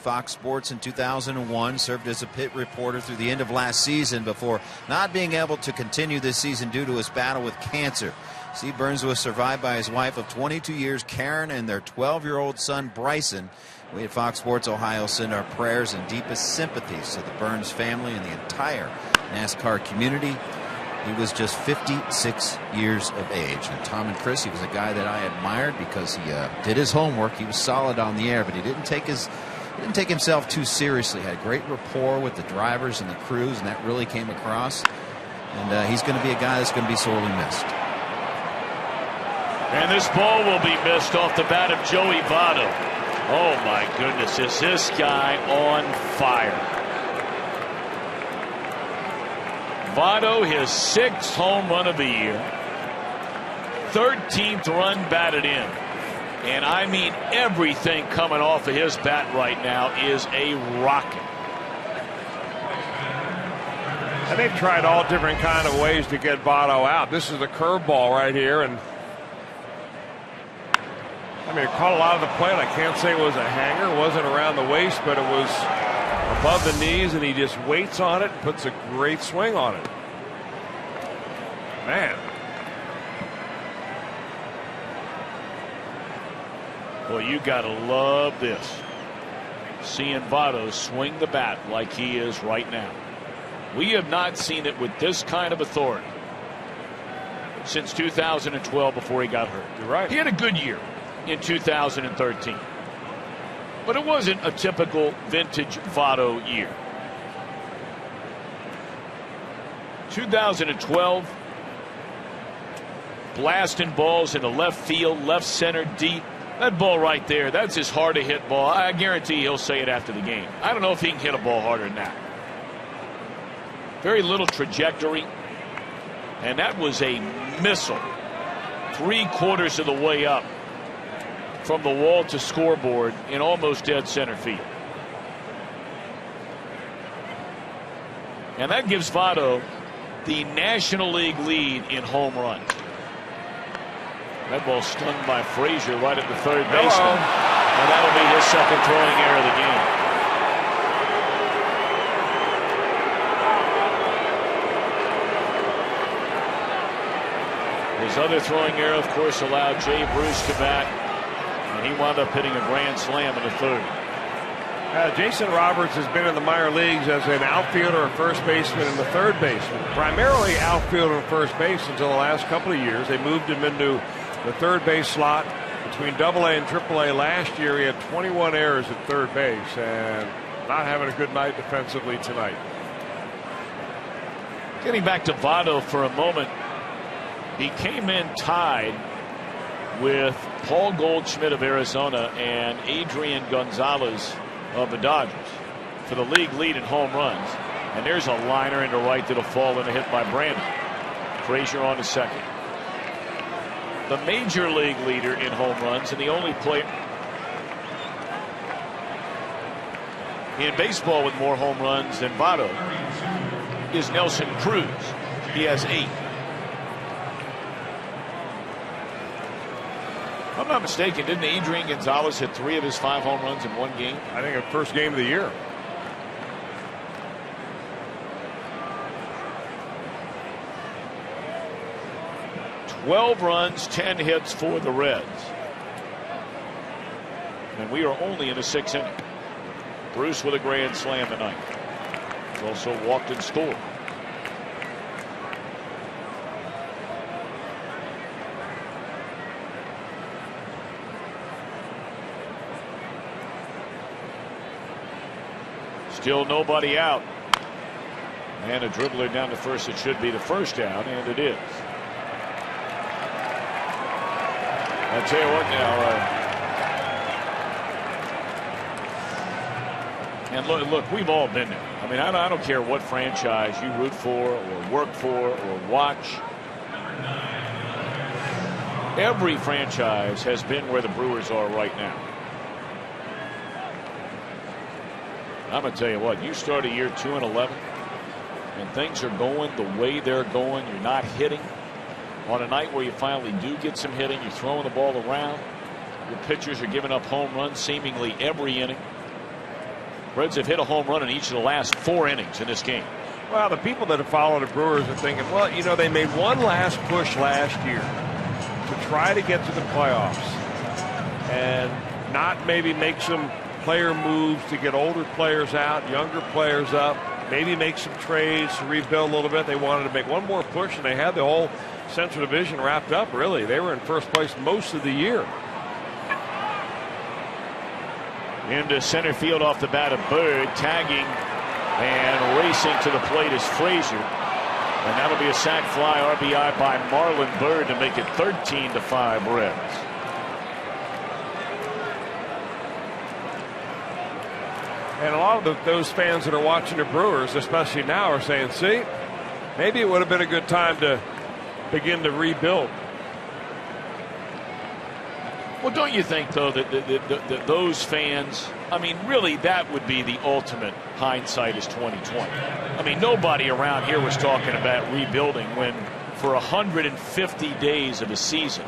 Fox Sports in 2001, served as a pit reporter through the end of last season before not being able to continue this season due to his battle with cancer. Steve Burns was survived by his wife of 22 years, Karen, and their 12-year-old son, Bryson. We at Fox Sports Ohio send our prayers and deepest sympathies to the Burns family and the entire NASCAR community. He was just 56 years of age. And Tom and Chris, he was a guy that I admired because he did his homework. He was solid on the air, but he didn't take himself too seriously. He had great rapport with the drivers and the crews, and that really came across. And he's going to be a guy that's going to be sorely missed. And this ball will be missed off the bat of Joey Votto. Oh my goodness, is this guy on fire? Votto, his 6th home run of the year, 13th run batted in. And I mean, everything coming off of his bat right now is a rocket. And they've tried all different kind of ways to get Votto out. This is a curveball right here, and I mean, it caught a lot of the plate. I can't say it was a hanger. It wasn't around the waist, but it was above the knees, and he just waits on it and puts a great swing on it. Man. Well, you got to love this. Seeing Votto swing the bat like he is right now. We have not seen it with this kind of authority since 2012 before he got hurt. You're right. He had a good year in 2013. But it wasn't a typical vintage Votto year. 2012, blasting balls into left field, left center, deep. That ball right there, that's his hard to hit ball. I guarantee he'll say it after the game. I don't know if he can hit a ball harder than that. Very little trajectory. And that was a missile 3/4 of the way up from the wall to scoreboard in almost dead center field. And that gives Votto the National League lead in home runs. That ball stung by Frazier right at the third baseman. And that'll be his 2nd throwing error of the game. His other throwing error, of course, allowed Jay Bruce to bat. And he wound up hitting a grand slam in the 3rd. Jason Roberts has been in the minor leagues as an outfielder, a first baseman, and the 3rd baseman. Primarily outfielder and first base until the last couple of years. They moved him into the 3rd base slot between AA and AAA. Last year he had 21 errors at 3rd base and not having a good night defensively tonight. Getting back to Votto for a moment, he came in tied with Paul Goldschmidt of Arizona and Adrian Gonzalez of the Dodgers for the league lead in home runs. And there's a liner into right that'll fall in a hit by Brandon. Frazier on to second. The major league leader in home runs and the only player in baseball with more home runs than Votto is Nelson Cruz. He has 8. If I'm not mistaken, didn't Adrian Gonzalez hit 3 of his 5 home runs in one game? I think the first game of the year. "12 runs, 10 hits for the Reds. And we are only in the 6th inning. Bruce with a grand slam tonight. He's also walked and scored. Still nobody out. And a dribbler down to first. It should be the first out, and it is. I'll tell you what now. And look, we've all been there. I mean, I don't care what franchise you root for or work for or watch. Every franchise has been where the Brewers are right now. I'm going to tell you what, you start a year 2-11 and things are going the way they're going. You're not hitting. On a night where you finally do get some hitting, you're throwing the ball around. Your pitchers are giving up home runs seemingly every inning. Reds have hit a home run in each of the last 4 innings in this game. Well, the people that have followed the Brewers are thinking, well, you know, they made one last push last year to try to get to the playoffs and not maybe make some player moves to get older players out, younger players up, maybe make some trades to rebuild a little bit. They wanted to make one more push, and they had the whole Central Division wrapped up, really. They were in first place most of the year. Into center field off the bat of Bird, tagging and racing to the plate is Frazier. And that'll be a sac fly RBI by Marlon Bird to make it 13-5 Reds. And a lot of those fans that are watching the Brewers, especially now, are saying, see, maybe it would have been a good time to begin to rebuild. Well, don't you think, though, that those fans, I mean, really, that would be the ultimate hindsight is 2020. I mean, nobody around here was talking about rebuilding when, for 150 days of the season,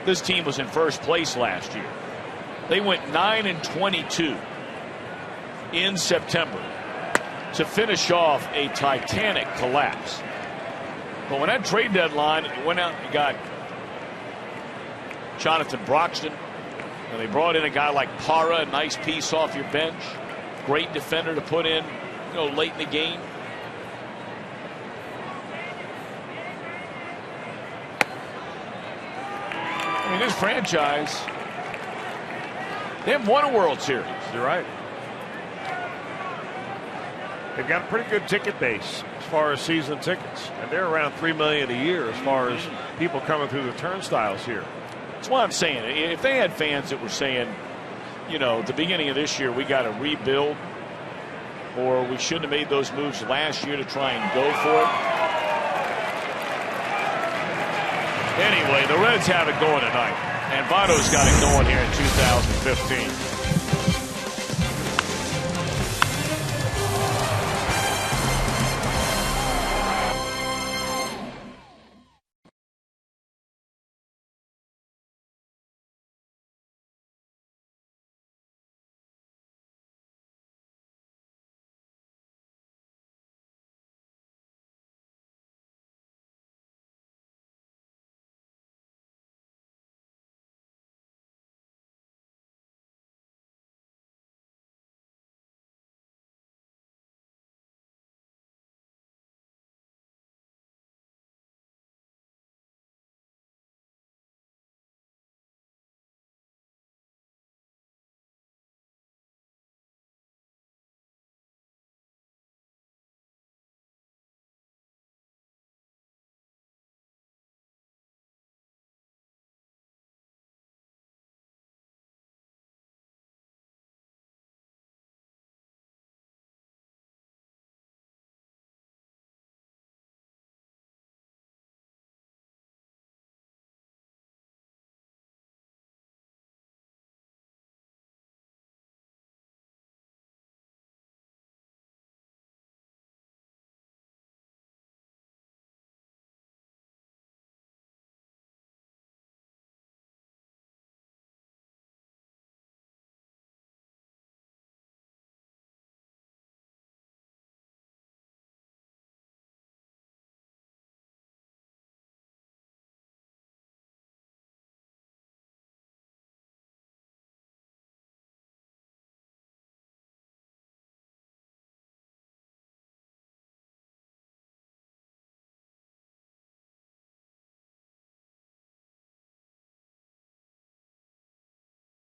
this team was in first place last year. They went 9-22 in September to finish off a titanic collapse. But when that trade deadline went out and got Jonathan Broxton, and they brought in a guy like Parra, a nice piece off your bench, great defender to put in, you know, late in the game. I mean, this franchise, they haven't won a World Series. You're right. They've got a pretty good ticket base as far as season tickets, and they're around $3 million a year as far as people coming through the turnstiles here. That's why I'm saying, if they had fans that were saying, you know, at the beginning of this year, we got to rebuild, or we shouldn't have made those moves last year to try and go for it. Anyway, the Reds have it going tonight, and Votto's got it going here in 2015.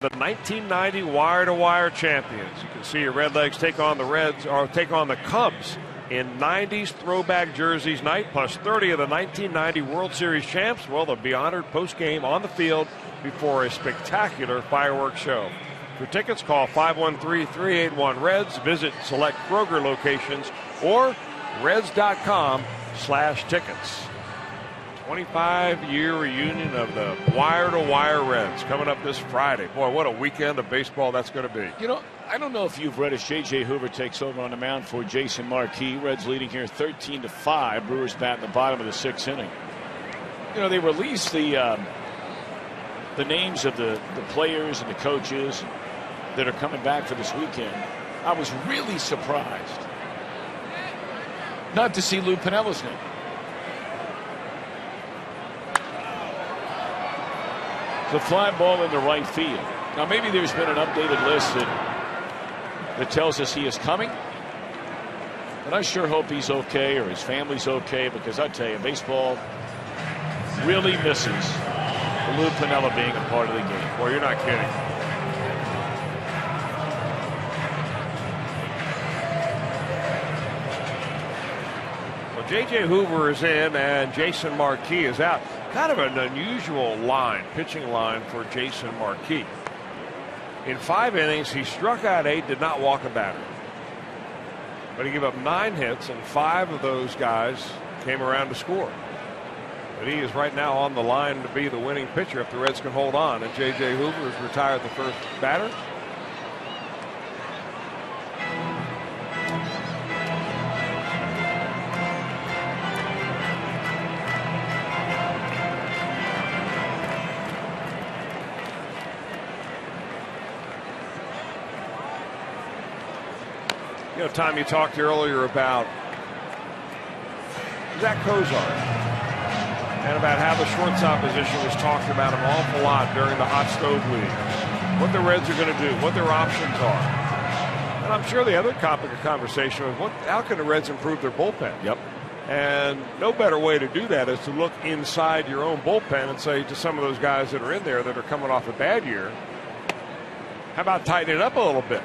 The 1990 wire-to-wire champions. You can see your Redlegs take on the Reds, or take on the Cubs in 90s throwback jerseys night, plus 30 of the 1990 World Series champs. Well, they'll be honored post-game on the field before a spectacular fireworks show. For tickets, call 513-381-REDS. Visit select Kroger locations or reds.com/tickets. 25-year reunion of the wire-to-wire Reds coming up this Friday. Boy, what a weekend of baseball that's going to be. You know, I don't know if you've read as J.J. Hoover takes over on the mound for Jason Marquis. Reds leading here 13-5. Brewers bat in the bottom of the 6th inning. You know, they released the names of the players and the coaches that are coming back for this weekend. I was really surprised not to see Lou Piniella's name. The fly ball in the right field. Now maybe there's been an updated list that tells us he is coming. But I sure hope he's okay or his family's okay, because I tell you, baseball really misses Lou Piniella being a part of the game. Well, you're not kidding. Well, J.J. Hoover is in and Jason Marquis is out. Kind of an unusual pitching line for Jason Marquis. In 5 innings, he struck out 8, did not walk a batter. But he gave up 9 hits, and 5 of those guys came around to score. But he is right now on the line to be the winning pitcher if the Reds can hold on. And J.J. Hoover has retired the first batter. You know, Tom, you talked earlier about Zach Kozar and about how the shortstop position was talked about an awful lot during the hot stove league. What the Reds are going to do, what their options are. And I'm sure the other topic of conversation was how can the Reds improve their bullpen? Yep. And no better way to do that is to look inside your own bullpen and say to some of those guys that are in there that are coming off a bad year, how about tightening it up a little bit?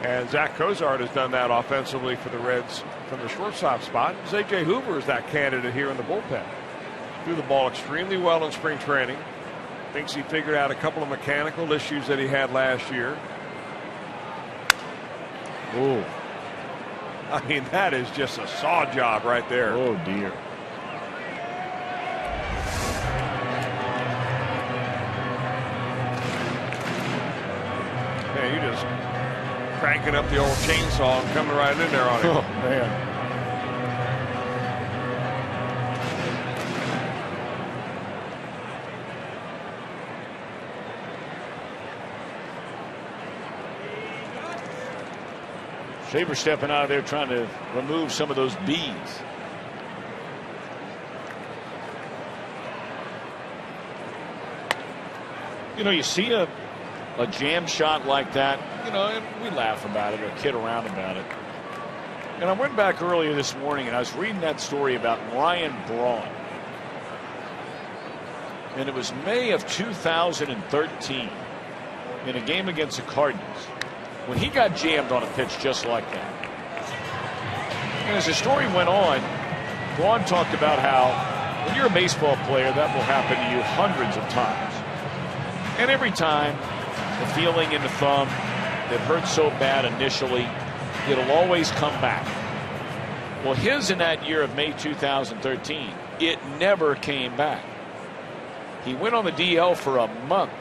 And Zach Kozar has done that offensively for the Reds from the shortstop spot. J.J. Hoover is that candidate here in the bullpen. Threw the ball extremely well in spring training. Thinks he figured out a couple of mechanical issues that he had last year. Ooh. I mean, that is just a saw job right there. Oh, dear. Man, you just cranking up the old chainsaw and coming right in there on him. Oh, man. Shaver stepping out of there trying to remove some of those bees. You know, you see a jam shot like that, you know, and we laugh about it or kid around about it. And I went back earlier this morning and I was reading that story about Ryan Braun. And it was May of 2013 in a game against the Cardinals when he got jammed on a pitch just like that. And as the story went on, Braun talked about how when you're a baseball player, that will happen to you hundreds of times. And every time, the feeling in the thumb that hurts so bad initially, it'll always come back. Well, his in that year of May 2013, it never came back. He went on the DL for a month.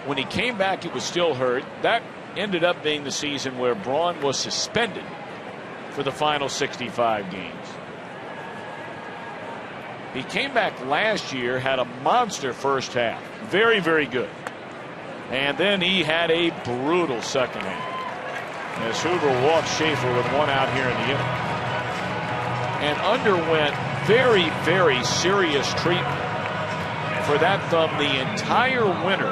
When he came back, it was still hurt. That ended up being the season where Braun was suspended for the final 65 games. He came back last year, had a monster first half. Very, very good. And then he had a brutal second half as Hoover walked Schaefer with 1 out here in the inning. And underwent very, very serious treatment for that thumb the entire winter,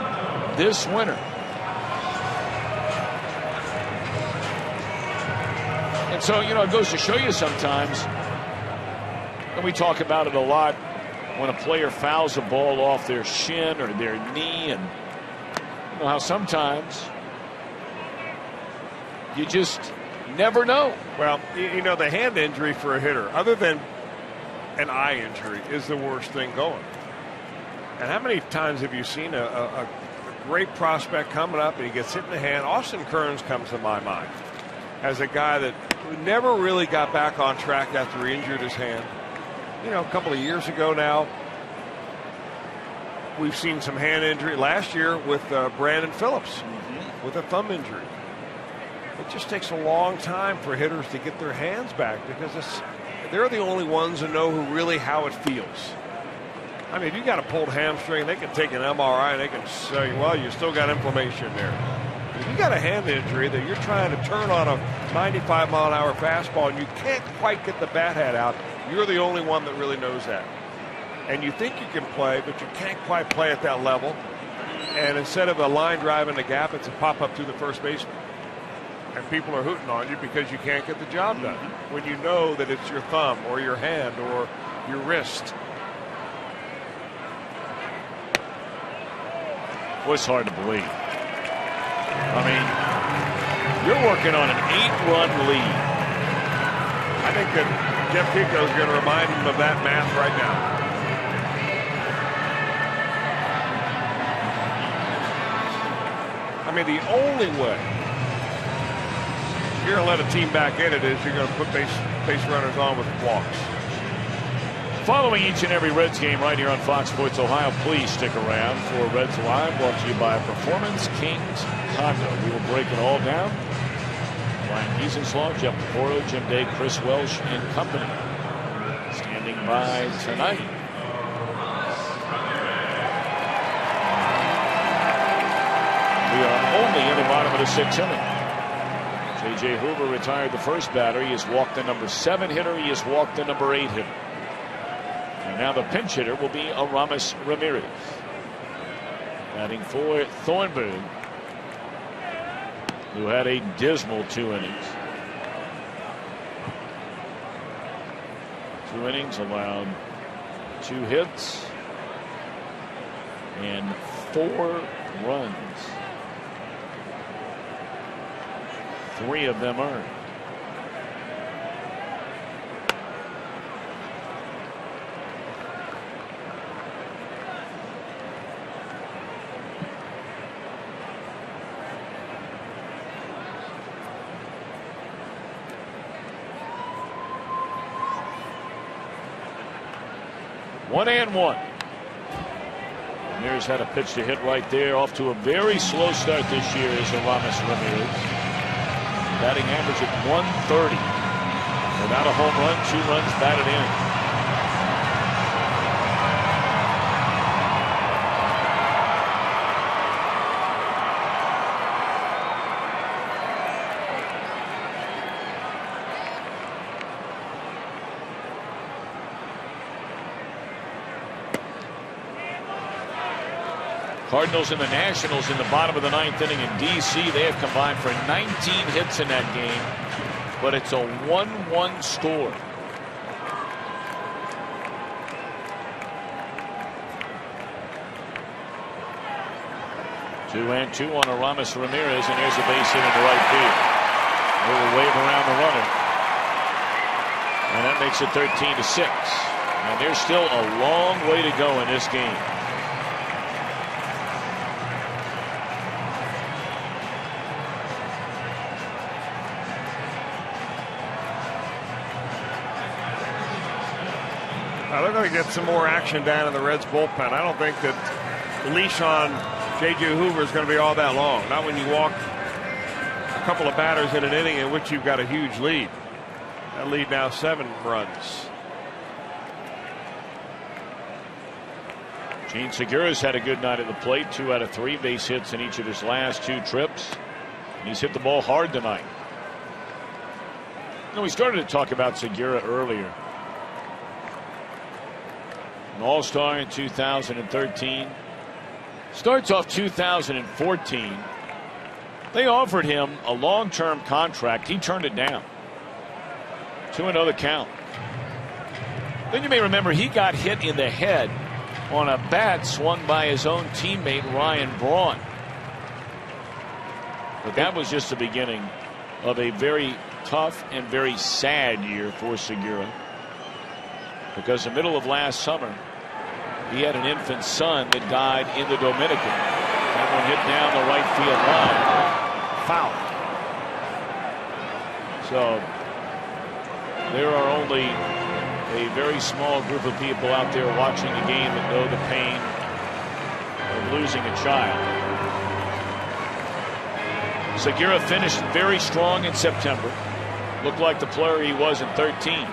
this winter. And so, you know, it goes to show you sometimes, and we talk about it a lot, when a player fouls a ball off their shin or their knee, and you know how sometimes you just never know. Well, you know, the hand injury for a hitter, other than an eye injury, is the worst thing going. And how many times have you seen a great prospect coming up and he gets hit in the hand? Austin Kearns comes to my mind as a guy that never really got back on track after he injured his hand. You know, a couple of years ago now, we've seen some hand injury last year with Brandon Phillips with a thumb injury. It just takes a long time for hitters to get their hands back because they're the only ones who know really how it feels. I mean, if you got a pulled hamstring, they can take an MRI and they can say, well, you still got inflammation there. If you got a hand injury that you're trying to turn on a 95-mile-an-hour fastball and you can't quite get the bat head out, you're the only one that really knows that. And you think you can play, but you can't quite play at that level. And instead of a line drive in the gap, it's a pop up to the first baseman. And people are hooting on you because you can't get the job done. When you know that it's your thumb or your hand or your wrist. Well, it's hard to believe. I mean, you're working on an 8-run lead. I think that Jeff Pico is going to remind him of that math right now. I mean, the only way you're going to let a team back in it is you're going to put base runners on with walks. Following each and every Reds game right here on Fox Sports Ohio, please stick around for Reds Live, brought to you by Performance Kings Honda. We will break it all down. Brian Giesenslaw, Jeff Votto, Jim Day, Chris Welsh, and company standing by tonight. We are only in the bottom of the 6th inning. J.J. Hoover retired the first batter. He has walked the number 7 hitter. He has walked the number 8 hitter. And now the pinch hitter will be Aramis Ramirez. Batting for Thornburg, who had a dismal 2 innings. 2 innings, allowed 2 hits and 4 runs. 3 of them earned. One and one. Ramirez had a pitch to hit right there. Off to a very slow start this year is Aramis Ramirez. Batting average at 130. Without a home run, 2 runs batted in. Cardinals and the Nationals in the bottom of the 9th inning in D.C. They have combined for 19 hits in that game, but it's a 1-1 score. Two and two on Aramis Ramirez, and there's a base hit into right field. They will wave around the runner, and that makes it 13-6. And there's still a long way to go in this game. They're going to get some more action down in the Reds bullpen. I don't think that the leash on J.J. Hoover is going to be all that long. Not when you walk a couple of batters in an inning in which you've got a huge lead. That lead now 7 runs. Gene Segura's had a good night at the plate. 2 out of 3 base hits in each of his last 2 trips. And he's hit the ball hard tonight. You know, we started to talk about Segura earlier. An all-star in 2013. Starts off 2014. They offered him a long-term contract. He turned it down. 2-0 count. Then you may remember he got hit in the head on a bat swung by his own teammate Ryan Braun. But that was just the beginning of a very tough and very sad year for Segura. Because the middle of last summer, he had an infant son that died in the Dominican. That one hit down the right field line. Foul. So there are only a very small group of people out there watching the game that know the pain of losing a child. Segura finished very strong in September. Looked like the player he was in 13.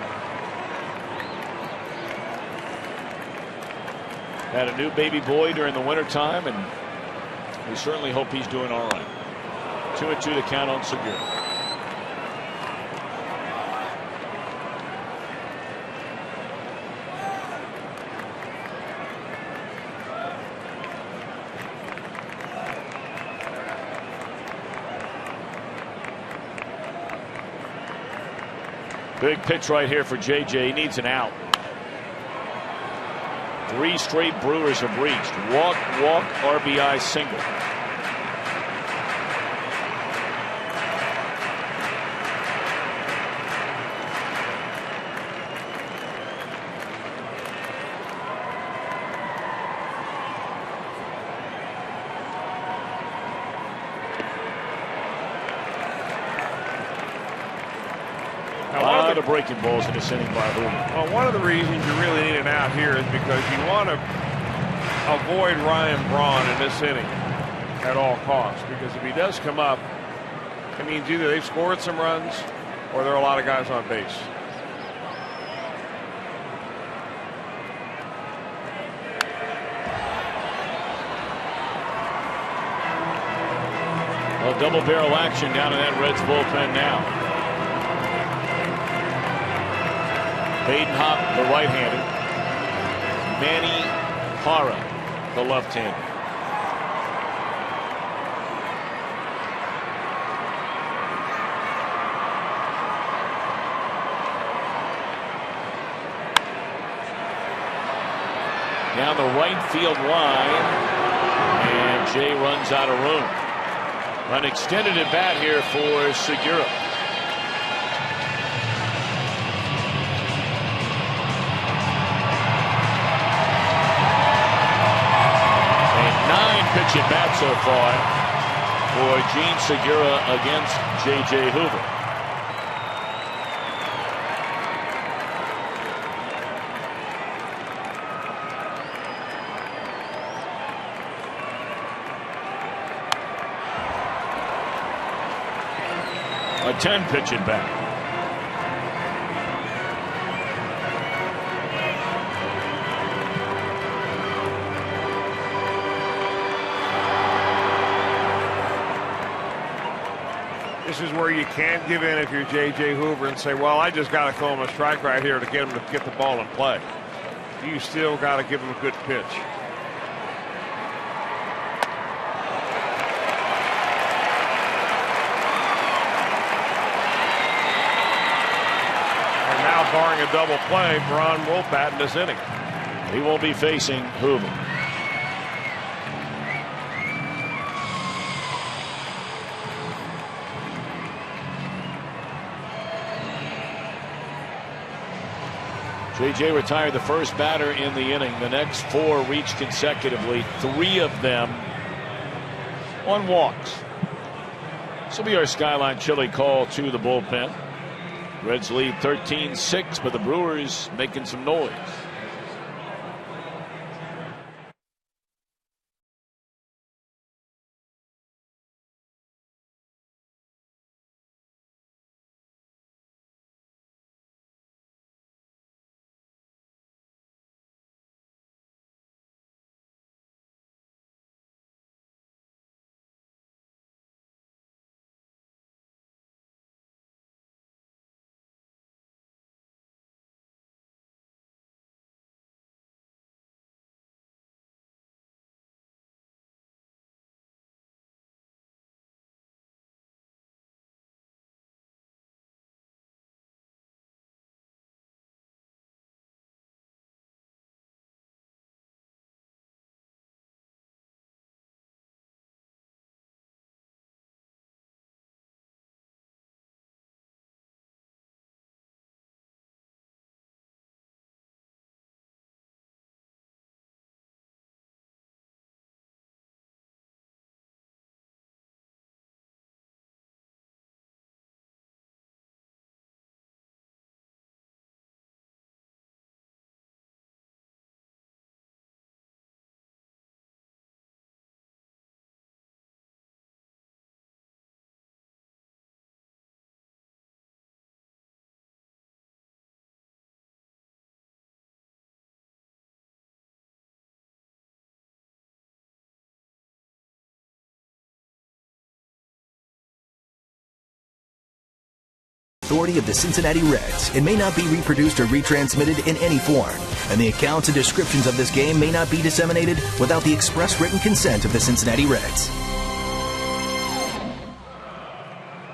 Had a new baby boy during the wintertime, and we certainly hope he's doing all right. 2-2 to count on Segura. Big pitch right here for JJ. He needs an out. 3 straight Brewers have reached. Walk, RBI single. The breaking balls in this inning by Hoover. Well, one of the reasons you really need an out here is because you want to avoid Ryan Braun in this inning at all costs. Because if he does come up, it means either they've scored some runs or there are a lot of guys on base. Well, double barrel action down in that Reds bullpen now. Hayden Hop, the right-hander. Manny Parra, the left-hander. Down the right field line, and Jay runs out of room. An extended at bat here for Segura. Pitch at bat so far for Gene Segura against J.J. Hoover. A 10 pitch at bat. This is where you can't give in if you're J.J. Hoover and say, well, I just got to throw him a strike right here to get him to get the ball in play. You still got to give him a good pitch. And now, barring a double play, Braun will bat in this inning. He won't be facing Hoover. J.J. retired the first batter in the inning. The next 4 reached consecutively, 3 of them on walks. This will be our Skyline Chili call to the bullpen. Reds lead 13-6, but the Brewers making some noise. authority of the Cincinnati Reds and may not be reproduced or retransmitted in any form. And the accounts and descriptions of this game may not be disseminated without the express written consent of the Cincinnati Reds.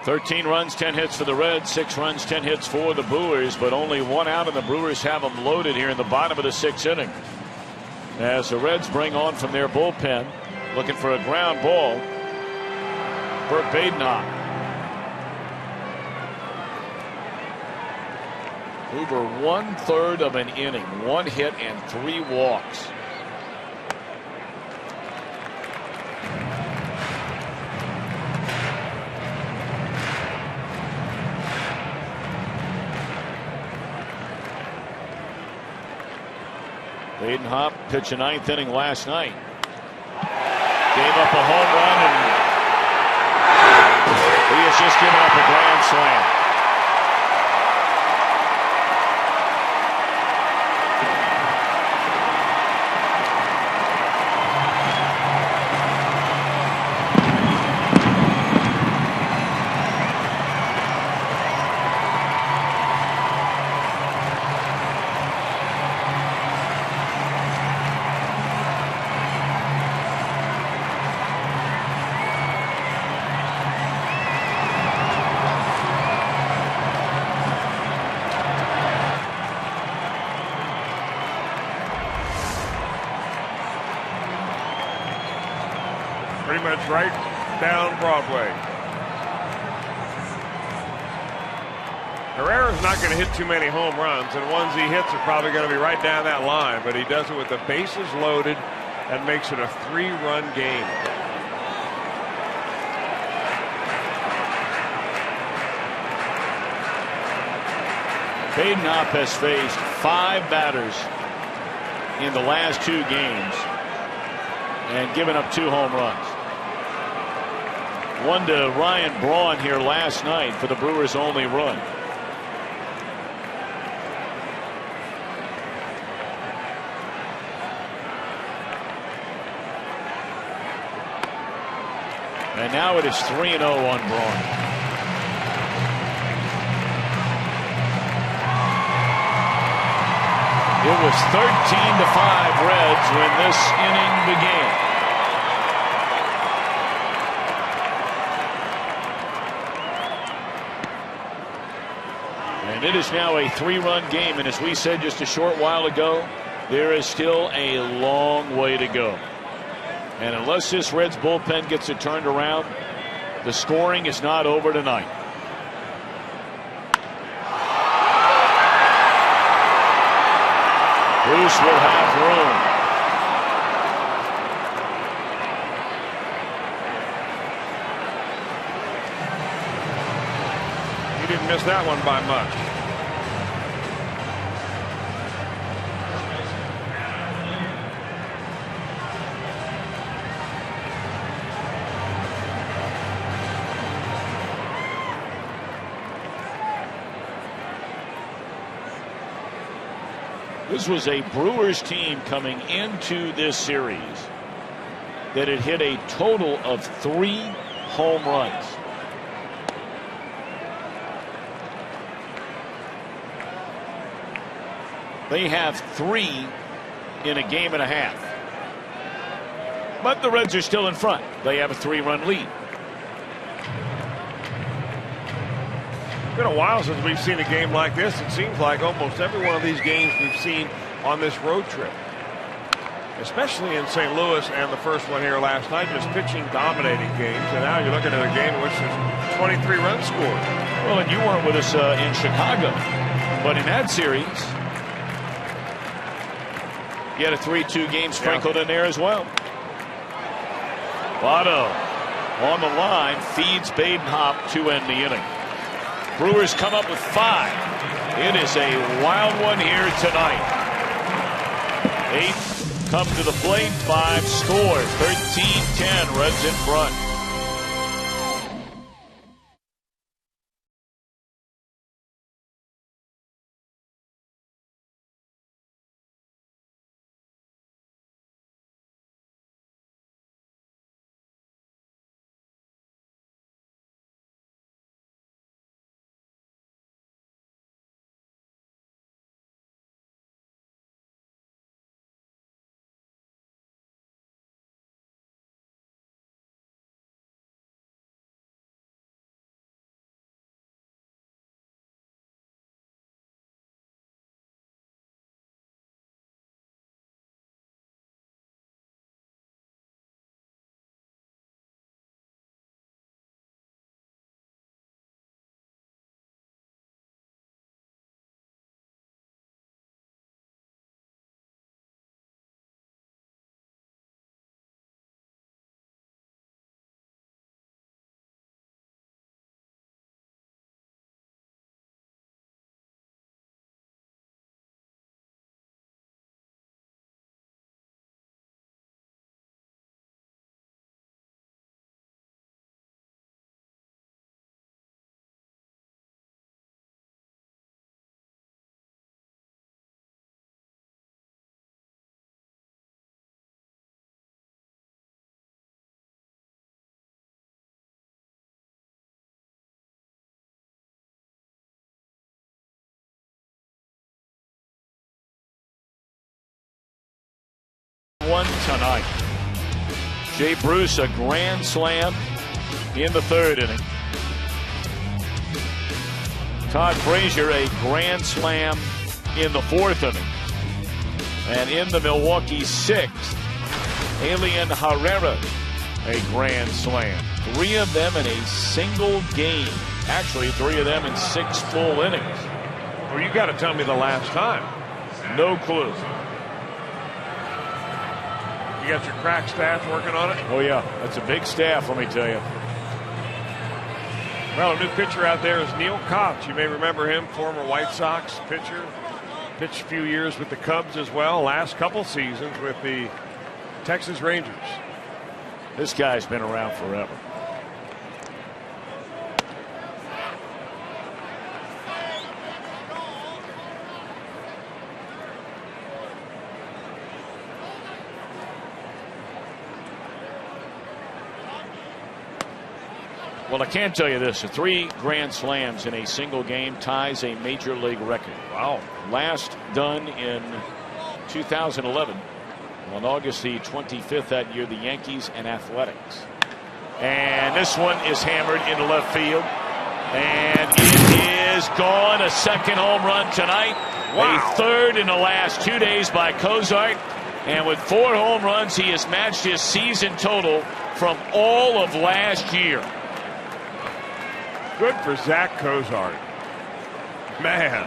13 runs, 10 hits for the Reds, 6 runs, 10 hits for the Brewers, but only 1 out, and the Brewers have them loaded here in the bottom of the 6th inning. As the Reds bring on from their bullpen, looking for a ground ball. Burt Badenhop. Over 1/3 of an inning, 1 hit and 3 walks. Badenhop pitched a 9th inning last night. Gave up a home run, and he has just given up a grand slam. Pretty much right down Broadway. Herrera's not going to hit too many home runs, and ones he hits are probably going to be right down that line, but he does it with the bases loaded and makes it a 3-run game. Badenhop has faced 5 batters in the last 2 games and given up 2 home runs. One to Ryan Braun here last night for the Brewers' only run. And now it is 3-0 on Braun. It was 13-5 Reds when this inning began. And it is now a 3-run game, and as we said just a short while ago, there is still a long way to go. And unless this Reds bullpen gets it turned around, the scoring is not over tonight. Bruce will have room. He didn't miss that one by much. This was a Brewers team coming into this series that had hit a total of 3 home runs. They have 3 in a game and a half. But the Reds are still in front. They have a 3-run lead. It's been a while since we've seen a game like this. It seems like almost every one of these games we've seen on this road trip, especially in St. Louis and the first one here last night, just pitching dominating games. And now you're looking at a game in which there's 23 runs scored. Well, and you weren't with us in Chicago, but in that series, you had a 3-2 game sprinkled in there as well. Votto on the line feeds Badenhop to end the inning. Brewers come up with 5. It is a wild one here tonight. 8 come to the plate, 5 score. 13-10, Reds in front. One tonight. Jay Bruce, a grand slam in the third inning. Todd Frazier, a grand slam in the fourth inning. And in the Milwaukee sixth, Alien Herrera, a grand slam. 3 of them in a single game. Actually, 3 of them in 6 full innings. Well, you got to tell me the last time. No clue. You got your crack staff working on it? Oh, yeah. That's a big staff, let me tell you. Well, a new pitcher out there is Neil Koch. You may remember him, former White Sox pitcher. Pitched a few years with the Cubs as well. Last couple seasons with the Texas Rangers. This guy's been around forever. Well, I can tell you this. 3 grand slams in a single game ties a major league record. Wow. Last done in 2011. On August the 25th that year, the Yankees and Athletics. And this one is hammered into left field. And it is gone. A second home run tonight. Wow. A third in the last 2 days by Cozart. And with 4 home runs, he has matched his season total from all of last year. Good for Zach Cozart. Man.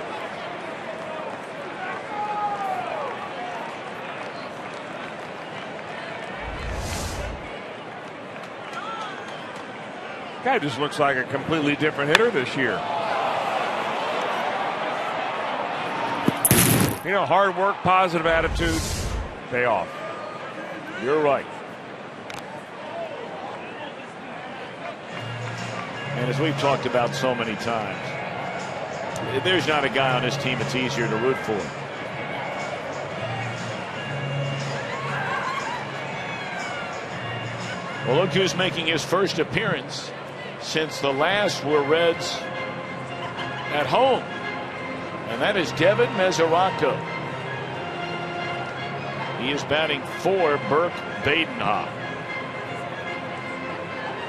Guy just looks like a completely different hitter this year. You know, hard work, positive attitude, pay off. You're right. And as we've talked about so many times, there's not a guy on this team it's easier to root for. Well, look who's making his first appearance since the last were Reds at home. And that is Devin Mesoraco. He is batting for Burke Badenhop.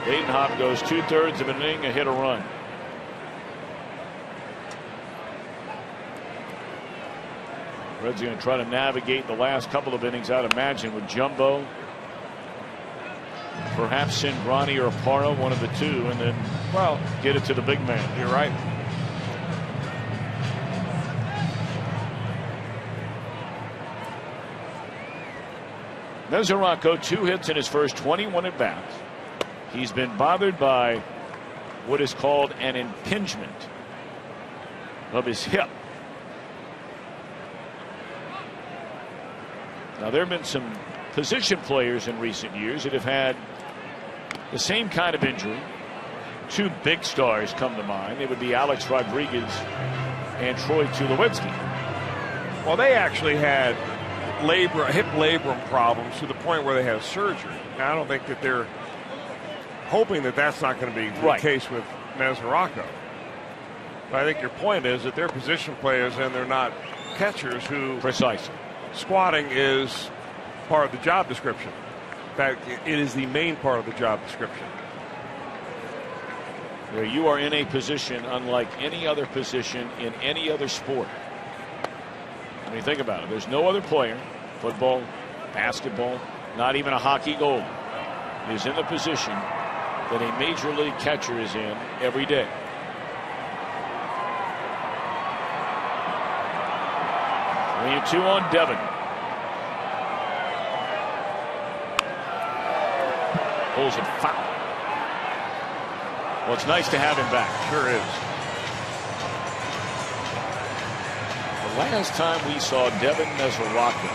Badenhop goes 2/3 of an inning, a hit, a run. Reds are going to try to navigate the last couple of innings, I'd imagine, with Jumbo. Perhaps Cingrani or Parra, one of the two, and then, well, get it to the big man. You're right. Mesoraco, 2 hits in his first 21 at-bats. He's been bothered by what is called an impingement of his hip. Now, there have been some position players in recent years that have had the same kind of injury. 2 big stars come to mind. They would be Alex Rodriguez and Troy Tulowitzki. Well, they actually had hip labrum problems to the point where they had surgery. Now, I don't think that they're hoping that that's not going to be the case with Mesoraco. But I think your point is that they're position players and they're not catchers who precisely squatting is part of the job description. In fact, it is the main part of the job description. Where you are in a position unlike any other position in any other sport. I mean, think about it. There's no other player, football, basketball, not even a hockey goalie, is in the position that a major league catcher is in every day. And 2 on Devin. Pulls it foul. Well, it's nice to have him back. Sure is. The last time we saw Devin Mesoraco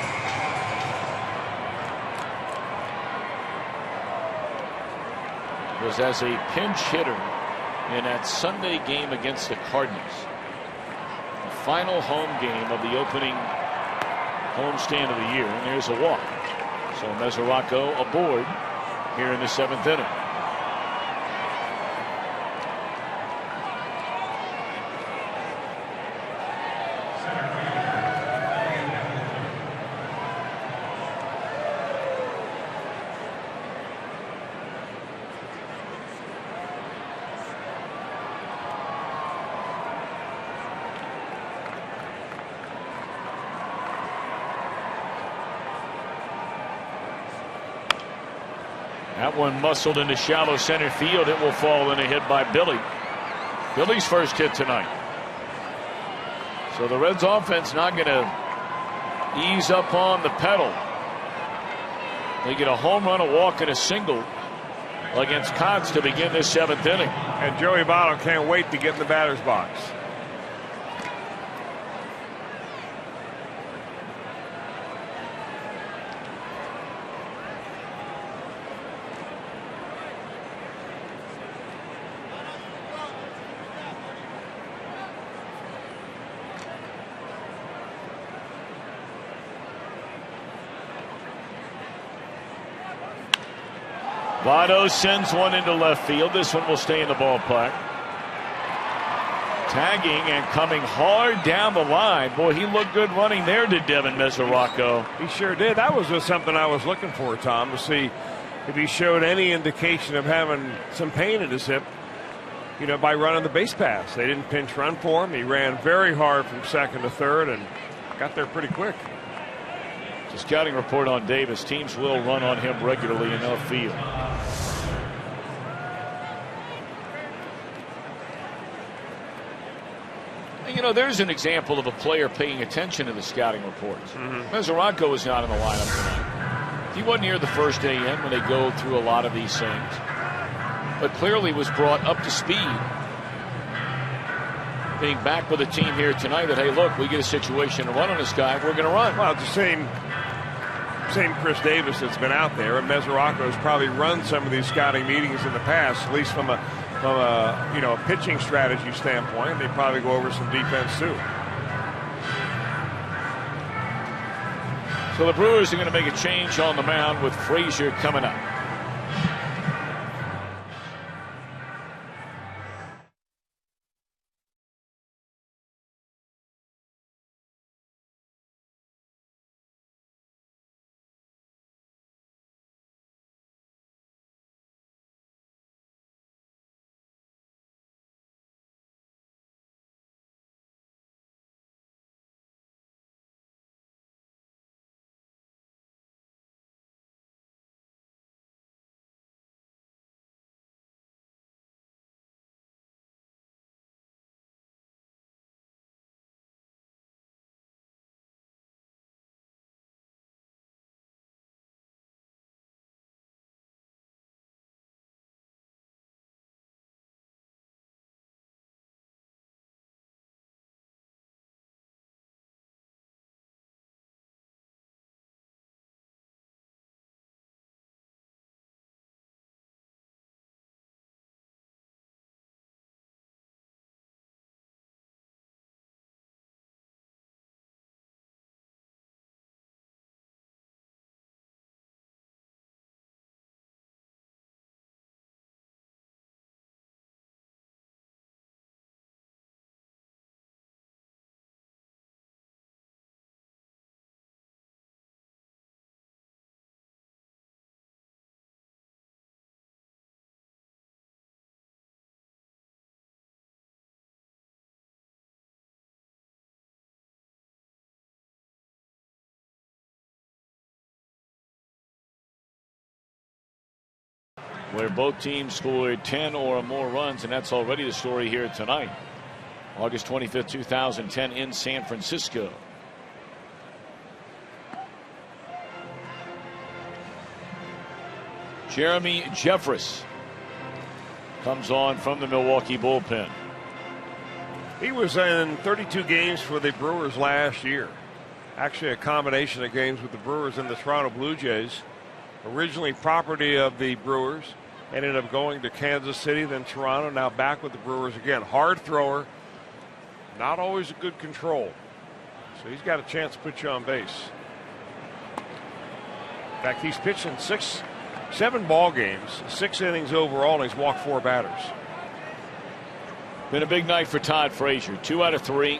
was as a pinch hitter in that Sunday game against the Cardinals. The final home game of the opening homestand of the year, and there's a walk. So Mesoraco aboard here in the 7th inning. That one muscled into shallow center field. It will fall in a hit by Billy. Billy's first hit tonight. So the Reds offense not going to ease up on the pedal. They get a home run, a walk, and a single against Cox to begin this 7th inning. And Joey Votto can't wait to get in the batter's box. Votto sends one into left field. This one will stay in the ballpark. Tagging and coming hard down the line. Boy, he looked good running there, did Devin Mesoraco. He sure did. That was just something I was looking for, Tom, to see if he showed any indication of having some pain in his hip, you know, by running the base pass. They didn't pinch run for him. He ran very hard from second to third and got there pretty quick. The scouting report on Davis. Teams will run on him regularly in left field. And, you know, there's an example of a player paying attention to the scouting reports. Mesoraco was not in the lineup tonight. He wasn't here the first day in when they go through a lot of these things, but clearly was brought up to speed. Being back with a team here tonight that, hey, look, we get a situation to run on this guy, we're going to run. Well, it's the same Chris Davis that's been out there, and Mesoraco's probably run some of these scouting meetings in the past, at least from a you know, a pitching strategy standpoint. They probably go over some defense too. So the Brewers are going to make a change on the mound with Frazier coming up. Where both teams scored 10 or more runs, and that's already the story here tonight. August 25th, 2010 in San Francisco. Jeremy Jeffress comes on from the Milwaukee bullpen. He was in 32 games for the Brewers last year. Actually a combination of games with the Brewers and the Toronto Blue Jays. Originally property of the Brewers. Ended up going to Kansas City, then Toronto, now back with the Brewers again. Hard thrower, not always a good control. So he's got a chance to put you on base. In fact, he's pitched in 7 ball games, 6 innings overall, and he's walked 4 batters. Been a big night for Todd Frazier. 2 out of 3.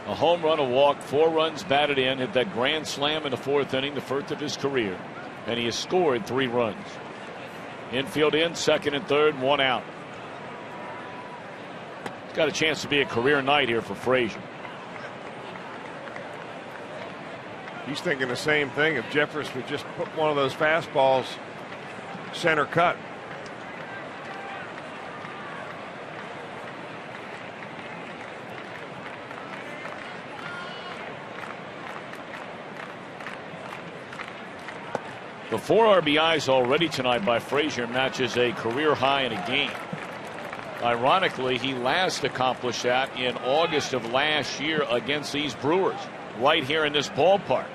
A home run, a walk, 4 runs batted in. Hit that grand slam in the 4th inning, the first of his career. And he has scored 3 runs. Infield in, 2nd and 3rd, 1 out. It's got a chance to be a career night here for Frazier. He's thinking the same thing. If Jeffress would just put one of those fastballs center cut. The 4 RBIs already tonight by Frazier matches a career high in a game. Ironically, he last accomplished that in August of last year against these Brewers, right here in this ballpark.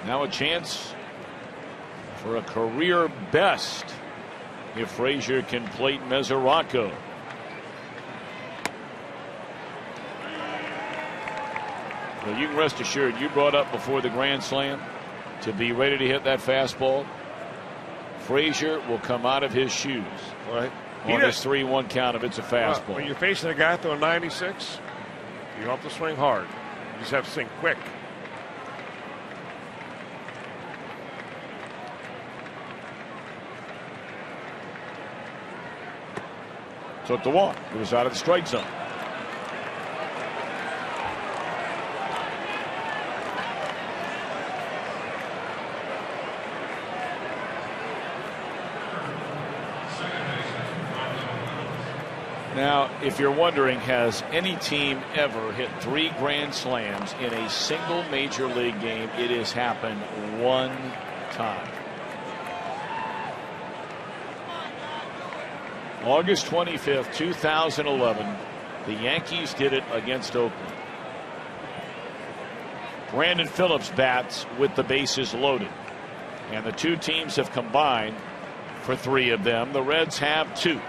Now a chance for a career best if Frazier can plate Mesoraco. Well, you can rest assured you brought up before the Grand Slam to be ready to hit that fastball. Frazier will come out of his shoes Right. on this 3-1 count if it's a fastball. When you're facing a guy throwing 96, you don't have to swing hard. You just have to swing quick. Took the walk. It was out of the strike zone. Now, if you're wondering, has any team ever hit 3 grand slams in a single major league game? It has happened one time. August 25th, 2011, the Yankees did it against Oakland. Brandon Phillips bats with the bases loaded, and the two teams have combined for 3 of them. The Reds have 2.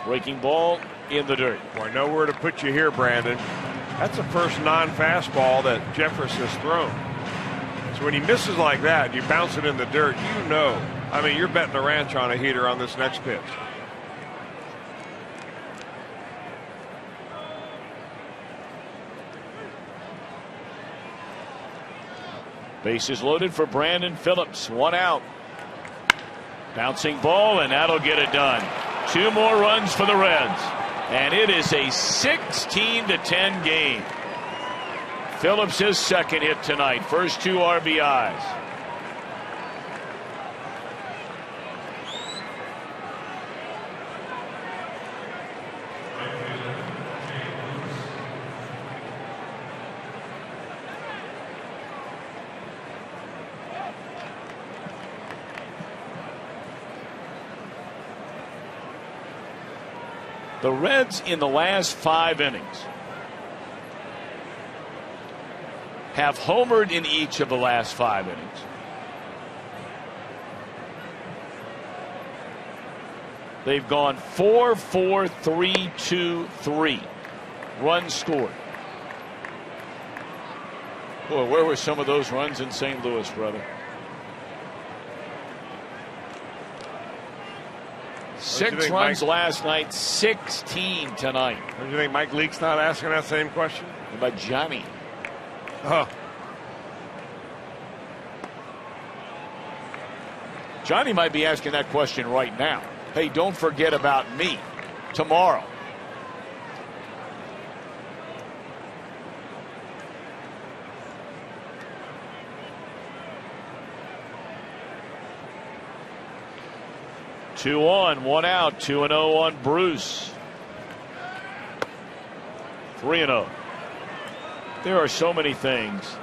Breaking ball in the dirt. Boy, nowhere to put you here, Brandon. That's the first non-fastball that Jeffress has thrown. So when he misses like that, you bounce it in the dirt, you know. I mean, you're betting the ranch on a heater on this next pitch. Bases loaded for Brandon Phillips. 1 out. Bouncing ball, and that'll get it done. 2 more runs for the Reds, and it is a 16-10 game. Phillips his second hit tonight. First 2 RBIs. The Reds in the last 5 innings have homered in each of the last 5 innings. They've gone 4-4-3-2-3 runs scored. Boy, where were some of those runs in St. Louis, brother? 6 runs last night, 16 tonight. Don't you think Mike Leake's not asking that same question? What about Johnny? Oh. Johnny might be asking that question right now. Hey, don't forget about me tomorrow. Two on, 1 out, 2-0 on Bruce. 3-0. There are so many things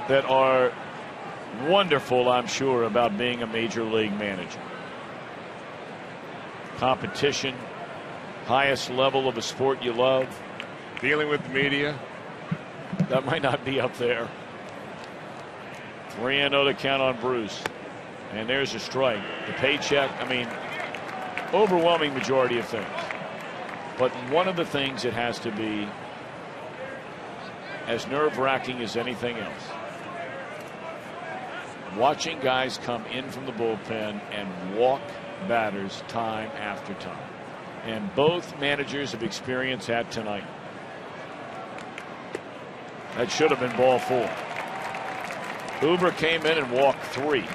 that are wonderful, I'm sure, about being a major league manager. Competition, highest level of a sport you love. Dealing with the media. That might not be up there. 3-0 to count on Bruce. And there's a strike. The paycheck, I mean, overwhelming majority of things. But one of the things that has to be as nerve-wracking as anything else, watching guys come in from the bullpen and walk batters time after time. And both managers have experienced that tonight. That should have been ball 4. Hoover came in and walked 3.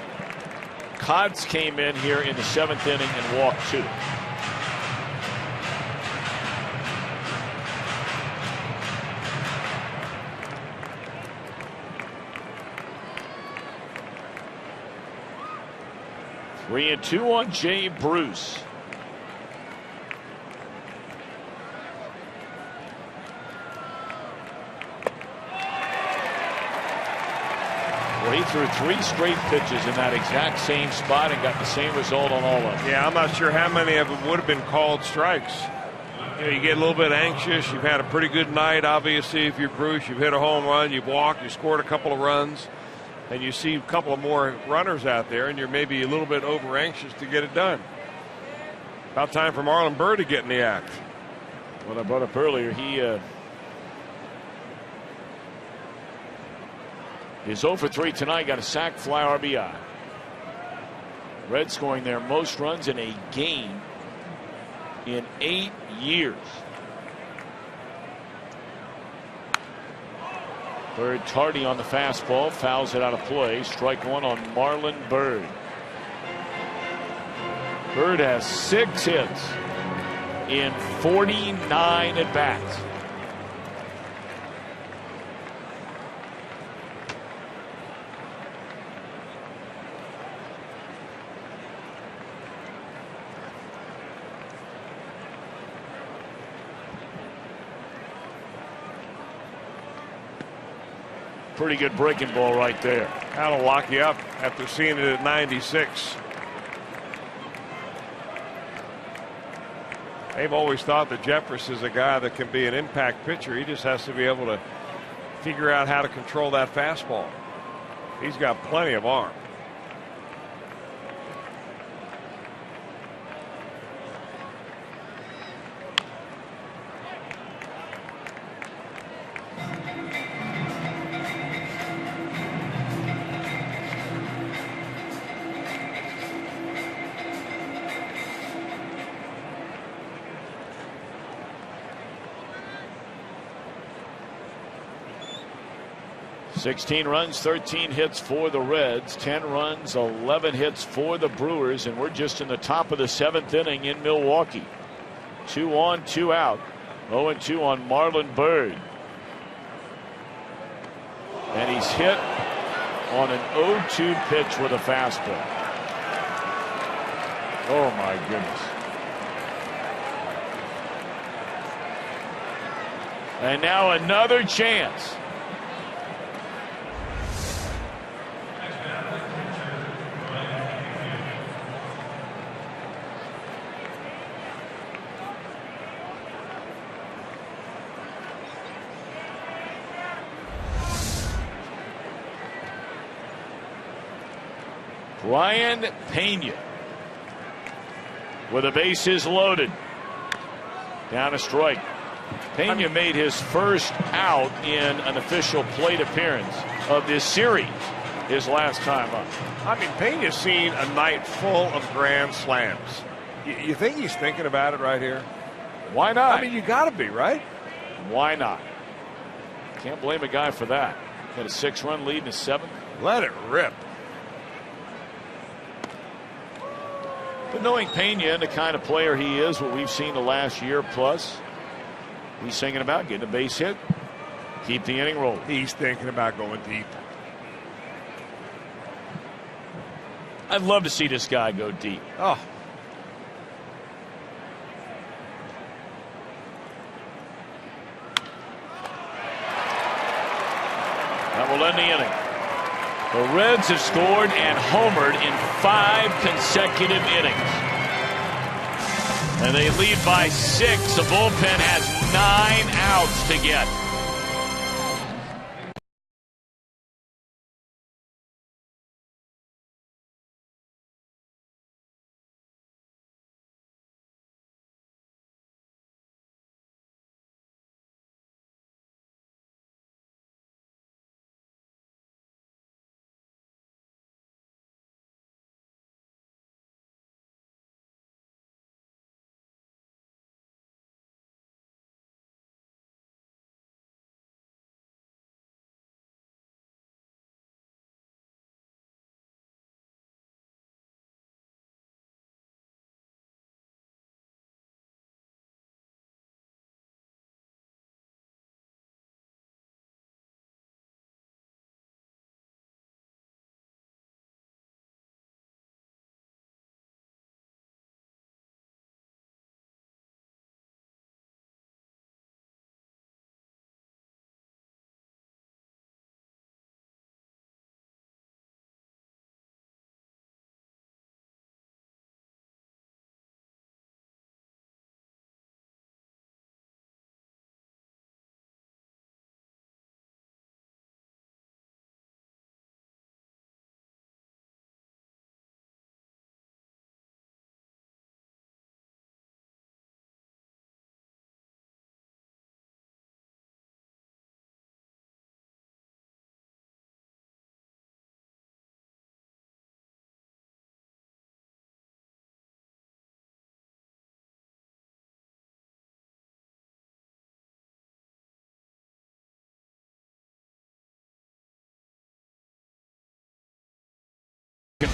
Kotz came in here in the 7th inning and walked 2. 3-2 on Jay Bruce. Well, he threw 3 straight pitches in that exact same spot and got the same result on all of them. Yeah, I'm not sure how many of them would have been called strikes. You know, you get a little bit anxious. You've had a pretty good night, obviously. If you're Bruce, you've hit a home run, you've walked, you scored a couple of runs, and you see a couple of more runners out there, and you're maybe a little bit over anxious to get it done. About time for Marlon Byrd to get in the act. Well, I brought up earlier, he is 0 for 3 tonight. Got a sac, fly, RBI. Reds scoring their most runs in a game in 8 years. Bird tardy on the fastball, fouls it out of play. Strike 1 on Marlon Byrd. Byrd has 6 hits in 49 at bats. Pretty good breaking ball right there. That'll lock you up after seeing it at 96. They've always thought that Jeffress is a guy that can be an impact pitcher. He just has to be able to figure out how to control that fastball. He's got plenty of arm. $16 runs, 13 hits for the Reds, 10 runs, 11 hits for the Brewers, and we're just in the top of the 7th inning in Milwaukee. 2 on, 2 out. 0-2 on Marlon Byrd. And he's hit on an 0-2 pitch with a fastball. Oh my goodness. And now another chance. Ryan Pena with the bases loaded. Down a strike. Pena made his first out in an official plate appearance of this series his last time up. I mean, Pena's seen a night full of grand slams. You think he's thinking about it right here? Why not? I mean, you got to be, right? Why not? Can't blame a guy for that. Got a 6-run lead in the 7th. Let it rip. But knowing Pena and the kind of player he is, what we've seen the last year plus, he's thinking about getting a base hit, keep the inning rolling. He's thinking about going deep. I'd love to see this guy go deep. Oh. That will end the inning. The Reds have scored and homered in 5 consecutive innings. And they lead by 6. The bullpen has 9 outs to get.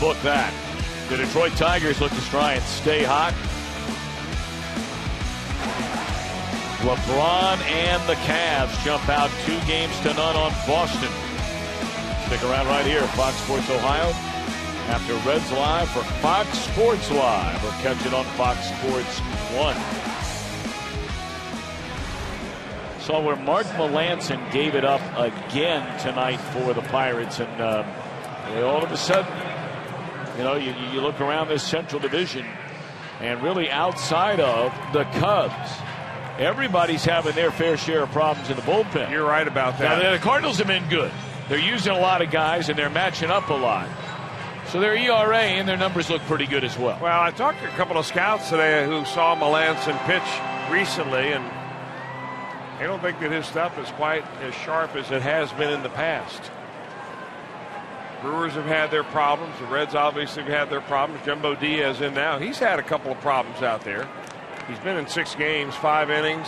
book that. The Detroit Tigers look to try and stay hot. LeBron and the Cavs jump out 2-0 on Boston. Stick around right here, Fox Sports Ohio. After Reds Live for Fox Sports Live, or catch it on Fox Sports 1. Saw where Mark Melancon gave it up again tonight for the Pirates, and all of a sudden, you look around this Central Division, and really outside of the Cubs, everybody's having their fair share of problems in the bullpen. You're right about that. Now, the Cardinals have been good. They're using a lot of guys, and they're matching up a lot. So their ERA and their numbers look pretty good as well. Well, I talked to a couple of scouts today who saw Melancon pitch recently, and they don't think that his stuff is quite as sharp as it has been in the past. Brewers have had their problems. The Reds obviously have had their problems. Jumbo Diaz in now. He's had a couple of problems out there. He's been in 6 games, 5 innings,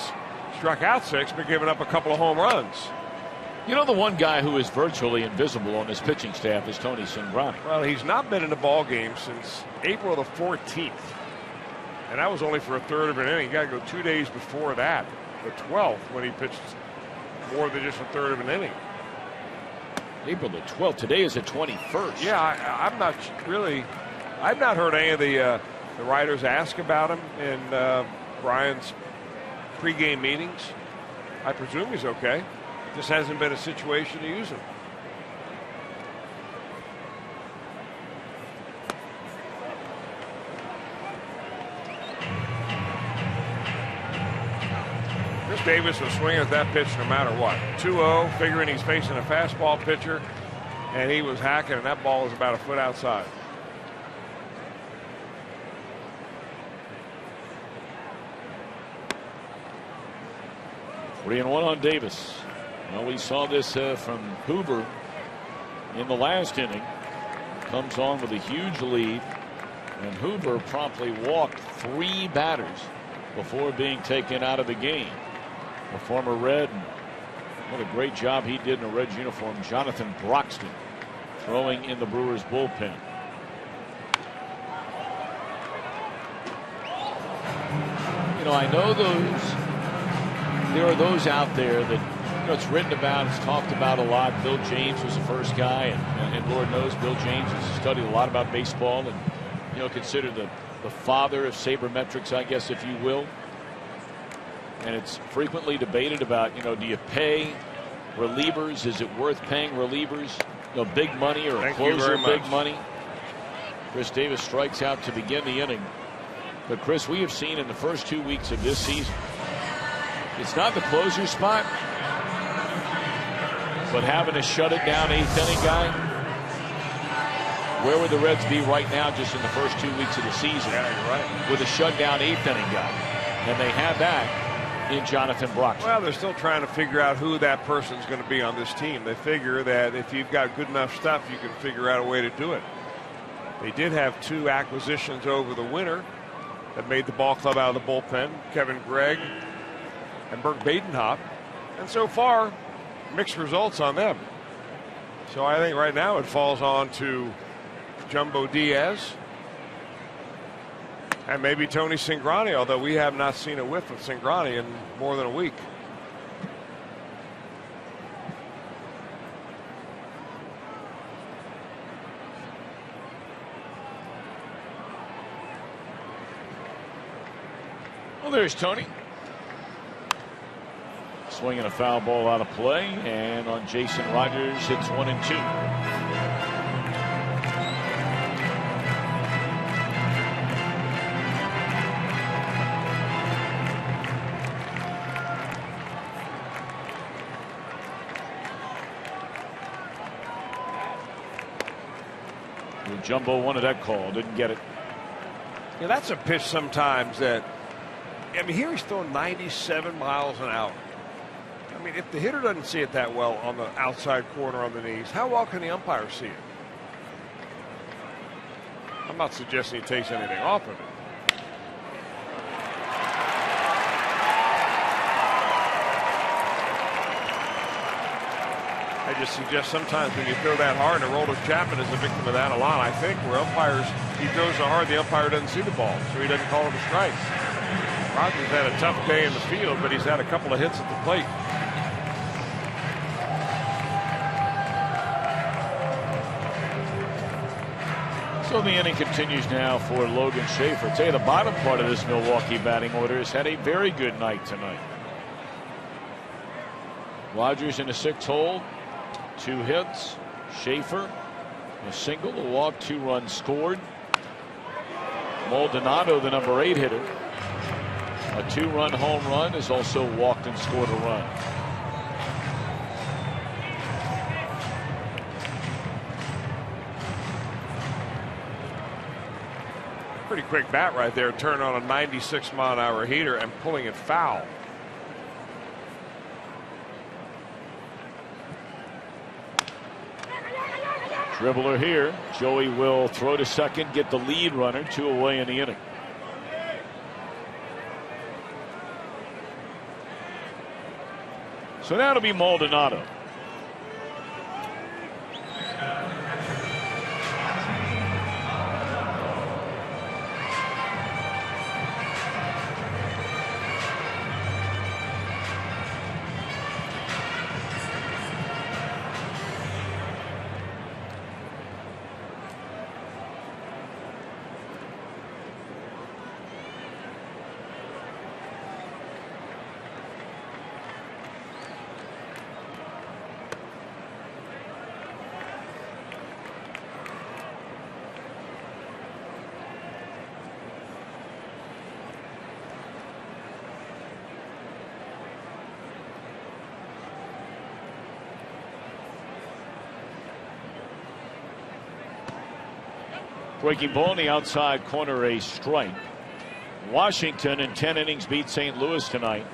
struck out 6, but given up a couple of home runs. The one guy who is virtually invisible on this pitching staff is Tony Cingrani. Well, he's not been in a ball game since April the 14th. And that was only for a third of an inning. You got to go 2 days before that, the 12th, when he pitched more than just a third of an inning. April the 12th. Today is the 21st. Yeah, I'm not really. I've not heard any of the writers ask about him in Brian's pregame meetings. I presume he's okay. Just hasn't been a situation to use him. Chris Davis was swinging at that pitch no matter what. 2-0, figuring he's facing a fastball pitcher, and he was hacking, and that ball was about a foot outside. Three and one on Davis. Well, we saw this from Hoover in the last inning. Comes on with a huge lead, and Hoover promptly walked 3 batters before being taken out of the game. The former Red, what a great job he did in a Reds uniform. Jonathan Broxton throwing in the Brewers bullpen. I know there are those out there that it's written about, it's talked about a lot. Bill James was the first guy, and Lord knows Bill James has studied a lot about baseball, and considered the father of sabermetrics, I guess, if you will. And it's frequently debated about, do you pay relievers? Is it worth paying relievers big money, or a closer big money? Chris Davis strikes out to begin the inning. But Chris, we have seen in the first 2 weeks of this season, it's not the closer spot, but having a shut it down 8th inning guy. Where would the Reds be right now just in the first 2 weeks of the season? Yeah, you're right. With a shutdown 8th inning guy. And they have that in Jonathan Broxton. Well, they're still trying to figure out who that person's going to be on this team. They figure that if you've got good enough stuff, you can figure out a way to do it. They did have 2 acquisitions over the winter that made the ball club out of the bullpen. Kevin Gregg and Burke Badenhop. And so far, mixed results on them. So I think right now it falls on to Jumbo Diaz and maybe Tony Cingrani, although we have not seen a whiff of Cingrani in more than a week. Well, there's Tony. Swinging a foul ball out of play, and on Jason Rogers, hits 1 and 2. Jumbo wanted that call, didn't get it. Yeah, that's a pitch sometimes that, here he's throwing 97 miles an hour. If the hitter doesn't see it that well on the outside corner on the knees, how well can the umpire see it? I'm not suggesting he takes anything off of it. I just suggest sometimes when you throw that hard, and Aroldis Chapman is a victim of that a lot. I think where umpires, he throws so hard, the umpire doesn't see the ball, so he doesn't call it a strike. Rogers had a tough day in the field, but he's had a couple of hits at the plate. So the inning continues now for Logan Schaefer. I'd say the bottom part of this Milwaukee batting order has had a very good night tonight. Rogers in a 6-hole, 2 hits. Schaefer, a single, a walk, 2 runs scored. Maldonado, the number 8 hitter, a 2-run home run, has also walked and scored a run. Pretty quick bat right there, turn on a 96-mile-an-hour heater and pulling it foul. Dribbler here. Joey will throw to second, get the lead runner, 2 away in the inning. So now it'll be Maldonado. Breaking ball in the outside corner, a strike. Washington in 10 innings beat St. Louis tonight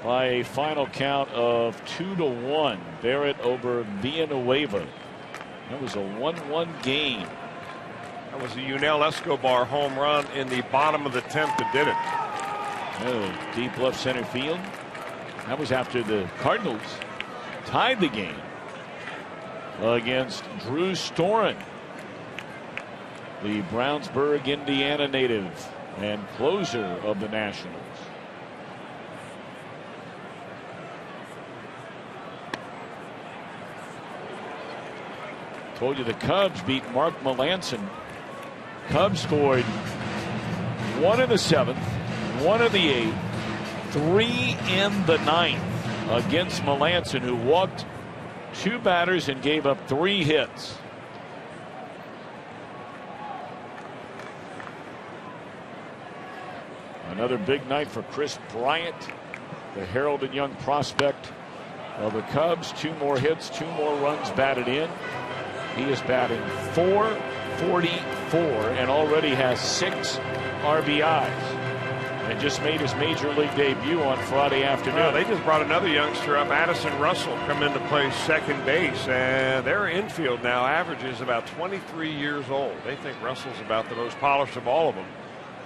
by a final count of 2-1. Barrett over Villanueva. That was a 1-1 game. That was a Yunel Escobar home run in the bottom of the 10th that did it. Oh, deep left center field. That was after the Cardinals tied the game against Drew Storen, the Brownsburg, Indiana native and closer of the Nationals. Told you the Cubs beat Mark Melancon. Cubs scored 1 in the 7th, 1 in the 8th, 3 in the 9th against Melancon, who walked 2 batters and gave up 3 hits. Another big night for Chris Bryant, the heralded young prospect of the Cubs. 2 more hits, 2 more runs batted in. He is batting .444 and already has 6 RBIs. And just made his major league debut on Friday afternoon. Well, they just brought another youngster up, Addison Russell, come in to play second base, and their infield now averages about 23 years old. They think Russell's about the most polished of all of them.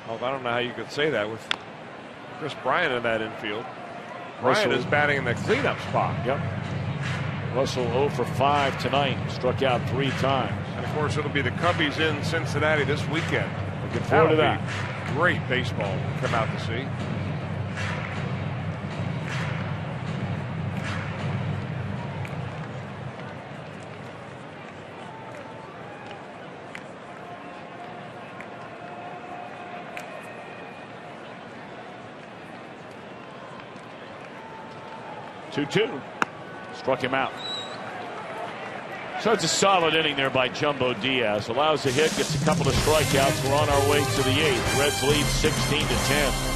Well, I don't know how you could say that with Chris Bryant in that infield. Bryant is batting in the cleanup spot. Yep. Russell 0 for 5 tonight. Struck out 3 times. And of course, it'll be the Cubbies in Cincinnati this weekend. Looking forward to that. Great baseball to come out to see. Two. Struck him out. So it's a solid inning there by Jumbo Diaz. Allows a hit, gets a couple of strikeouts. We're on our way to the 8th. Reds lead 16-10.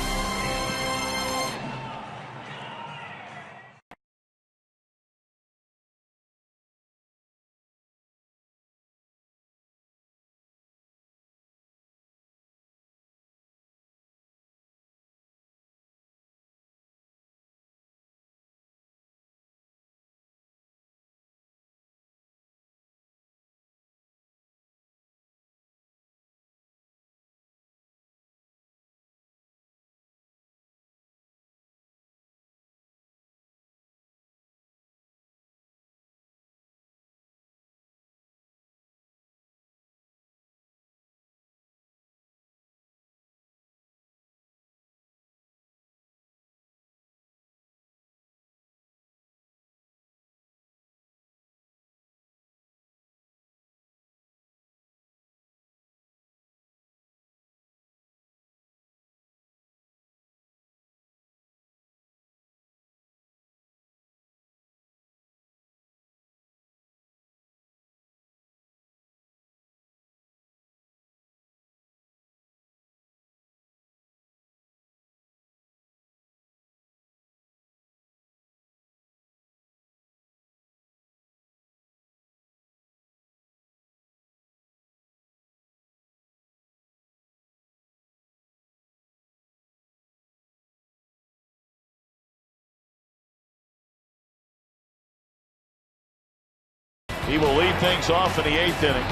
He will lead things off in the 8th inning.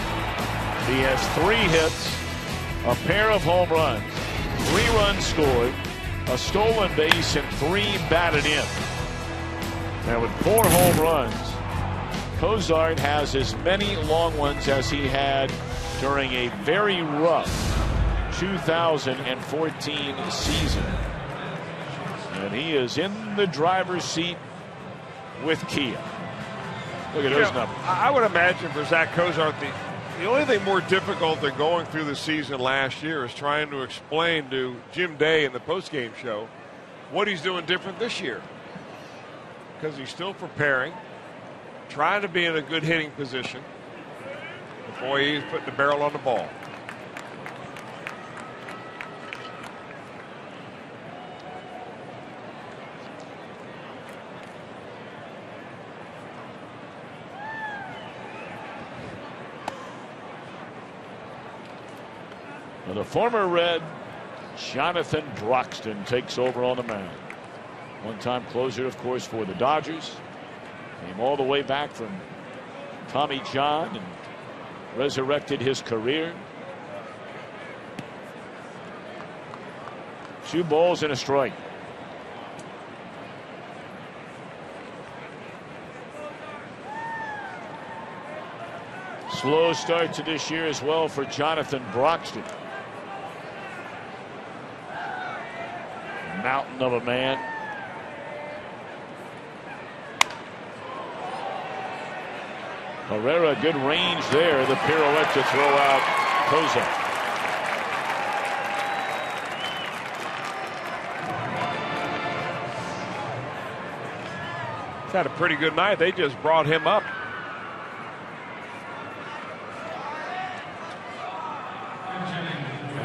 He has 3 hits, a pair of home runs, 3 runs scored, a stolen base, and 3 batted in. Now with 4 home runs, Cozart has as many long ones as he had during a very rough 2014 season. And he is in the driver's seat with Kia. Look at those numbers. I would imagine for Zach Cozart, the only thing more difficult than going through the season last year is trying to explain to Jim Day in the postgame show what he's doing different this year. Because he's still preparing, trying to be in a good hitting position before he's putting the barrel on the ball. The former Red, Jonathan Broxton, takes over on the mound. One-time closer, of course, for the Dodgers. Came all the way back from Tommy John and resurrected his career. 2 balls and a strike. Slow start to this year as well for Jonathan Broxton. Mountain of a man. Herrera, good range there. The pirouette to throw out Cozart. He's had a pretty good night. They just brought him up.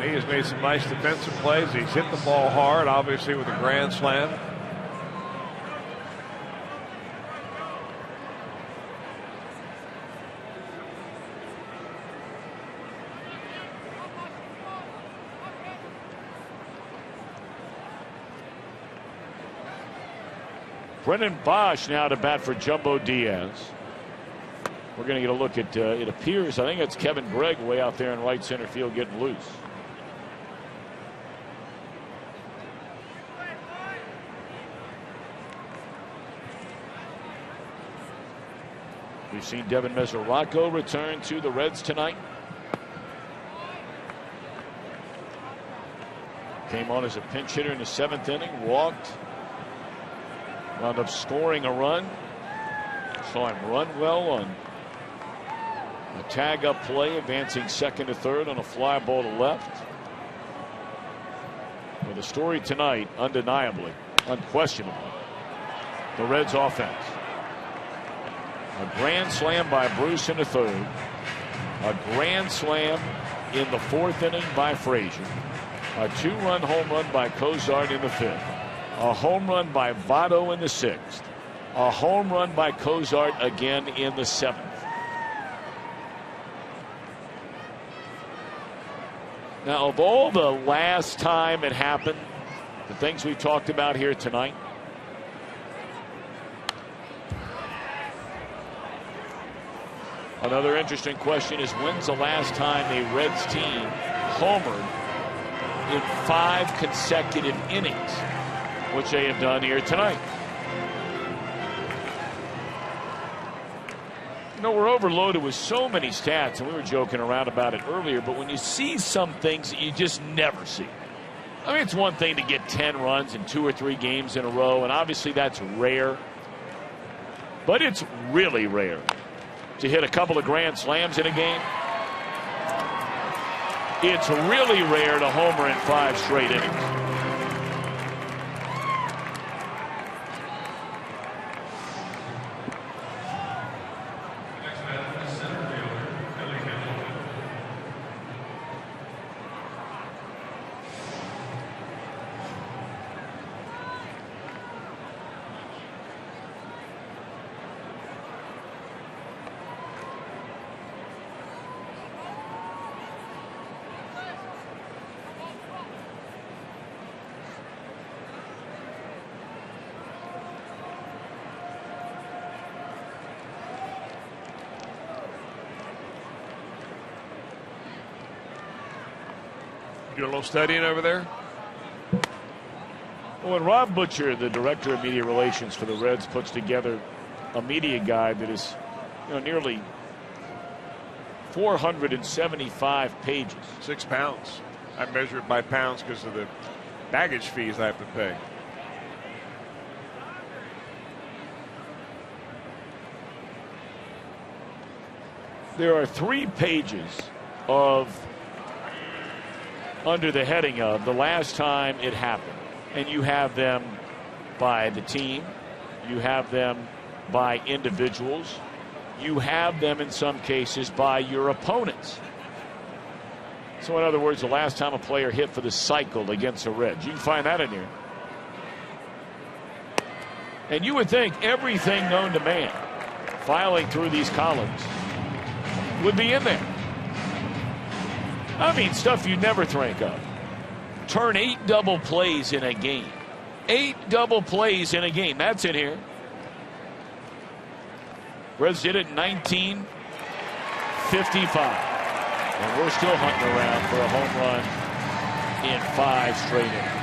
He has made some nice defensive plays. He's hit the ball hard, obviously, with a grand slam. Brennan Bosch now to bat for Jumbo Diaz. We're going to get a look at, it appears, I think it's Kevin Gregg way out there in right center field getting loose. We've seen Devin Mesoraco return to the Reds tonight. Came on as a pinch hitter in the 7th inning, walked, wound up scoring a run. Saw him run well on a tag up play, advancing 2nd to 3rd on a fly ball to left. But the story tonight, undeniably, unquestionably, the Reds offense. A grand slam by Bruce in the 3rd. A grand slam in the 4th inning by Frazier. A 2-run home run by Cozart in the 5th. A home run by Votto in the 6th. A home run by Cozart again in the 7th. Now, of all the last time it happened, the things we talked about here tonight, another interesting question is, when's the last time a Reds team homered in 5 consecutive innings, which they have done here tonight? You know, we're overloaded with so many stats, and we were joking around about it earlier, but when you see some things that you just never see. I mean, it's one thing to get 10 runs in 2 or 3 games in a row, and obviously that's rare. But it's really rare to hit a couple of grand slams in a game. It's really rare to homer in 5 straight innings. doing a little studying over there? Well, when Rob Butcher, the director of media relations for the Reds, puts together a media guide that is, nearly 475 pages. 6 pounds. I measure it by pounds because of the baggage fees I have to pay. There are 3 pages of, under the heading of, the last time it happened. And you have them by the team. You have them by individuals. You have them, in some cases, by your opponents. So, in other words, the last time a player hit for the cycle against the Reds. You can find that in here. And you would think everything known to man filing through these columns would be in there. I mean, stuff you'd never think of. Turn 8 double plays in a game. 8 double plays in a game. That's in here. Reds did it in 1955. And we're still hunting around for a home run in 5 straight innings.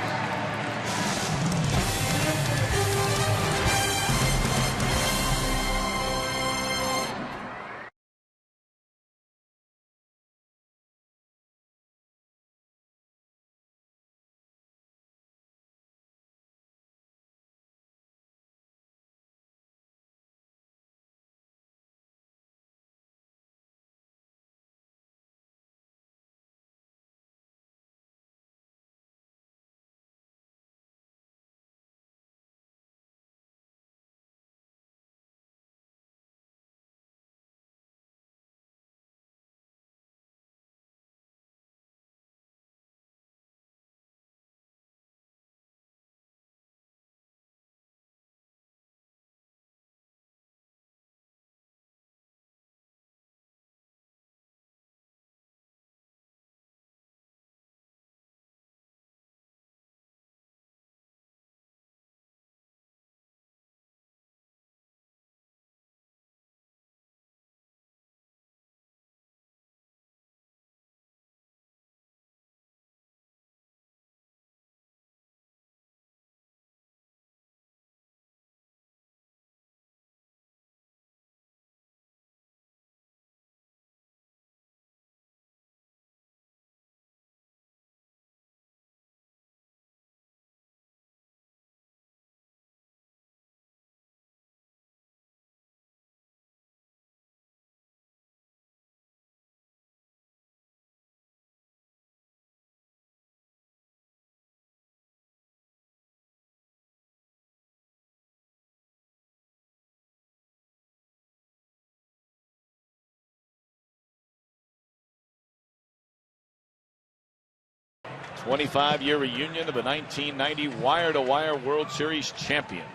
'25-year reunion of the 1990 wire-to-wire World Series champions.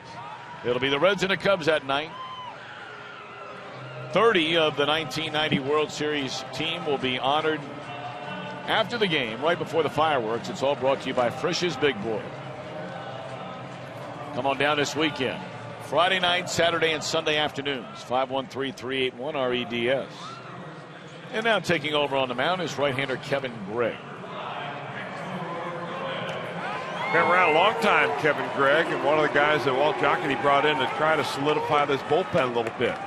It'll be the Reds and the Cubs that night. 30 of the 1990 World Series team will be honored after the game, right before the fireworks. It's all brought to you by Frisch's Big Boy. Come on down this weekend. Friday night, Saturday, and Sunday afternoons. 513-381-REDS. And now taking over on the mound is right-hander Kevin Gregg. Been around a long time, Kevin Gregg, and one of the guys that Walt Jocketty brought in to try to solidify this bullpen a little bit.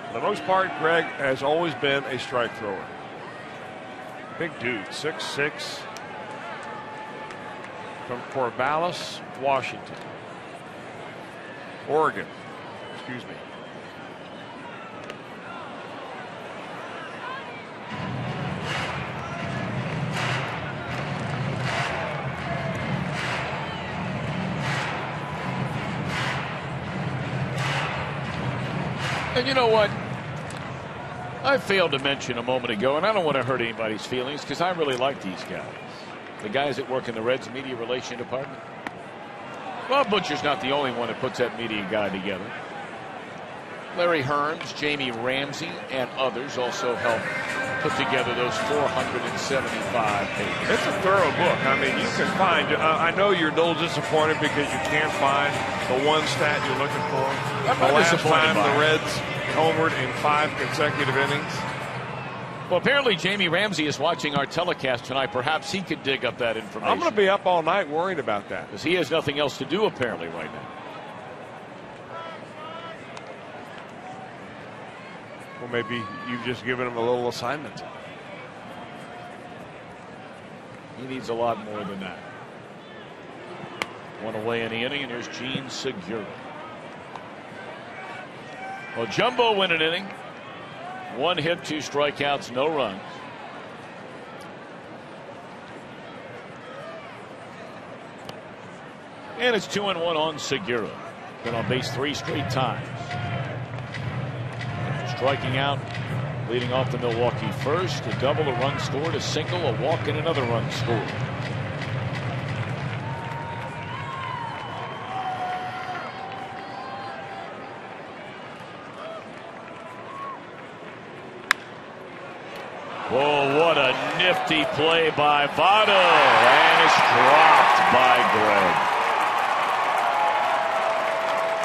For the most part, Gregg has always been a strike thrower. Big dude, 6'6", from Corvallis, Washington. Oregon, excuse me. And you know what? I failed to mention a moment ago, and I don't want to hurt anybody's feelings because I really like these guys. The guys that work in the Reds media relation department. Well, Butcher's not the only one that puts that media guide together. Larry Hearns, Jamie Ramsey, and others also help put together those 475 pages. It's a thorough book. I mean, you can find, I know you're a little disappointed because you can't find the one stat you're looking for. I'm the not last disappointed time by the it. Reds homered in 5 consecutive innings. Well, apparently Jamie Ramsey is watching our telecast tonight. Perhaps he could dig up that information. I'm going to be up all night worrying about that. Because he has nothing else to do apparently right now. Well, maybe you've just given him a little assignment. He needs a lot more than that. One away in the inning, and here's Gene Segura. Well, Jumbo win an inning. 1 hit, 2 strikeouts, no runs. And it's 2-1 on Segura. Been on base 3 straight times. Striking out, leading off the Milwaukee first. A double, a run scored, a single, a walk, and another run scored. Oh, what a nifty play by Votto, and it's dropped by Greg.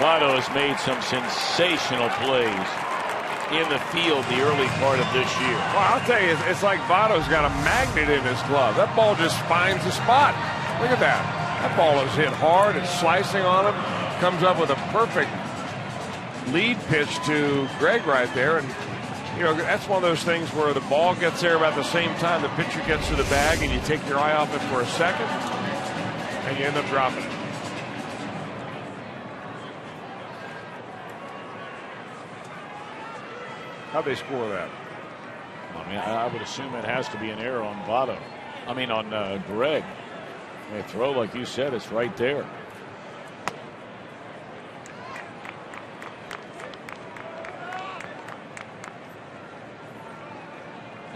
Votto has made some sensational plays in the field the early part of this year. Well, I'll tell you, it's like Votto's got a magnet in his glove. That ball just finds the spot. Look at that. That ball is hit hard. It's slicing on him. Comes up with a perfect lead pitch to Greg right there. And, you know, that's one of those things where the ball gets there about the same time the pitcher gets to the bag, and you take your eye off it for a second, and you end up dropping it. How'd they score that? I mean, I would assume it has to be an error on Votto. I mean, on Greg. They throw, like you said, it's right there.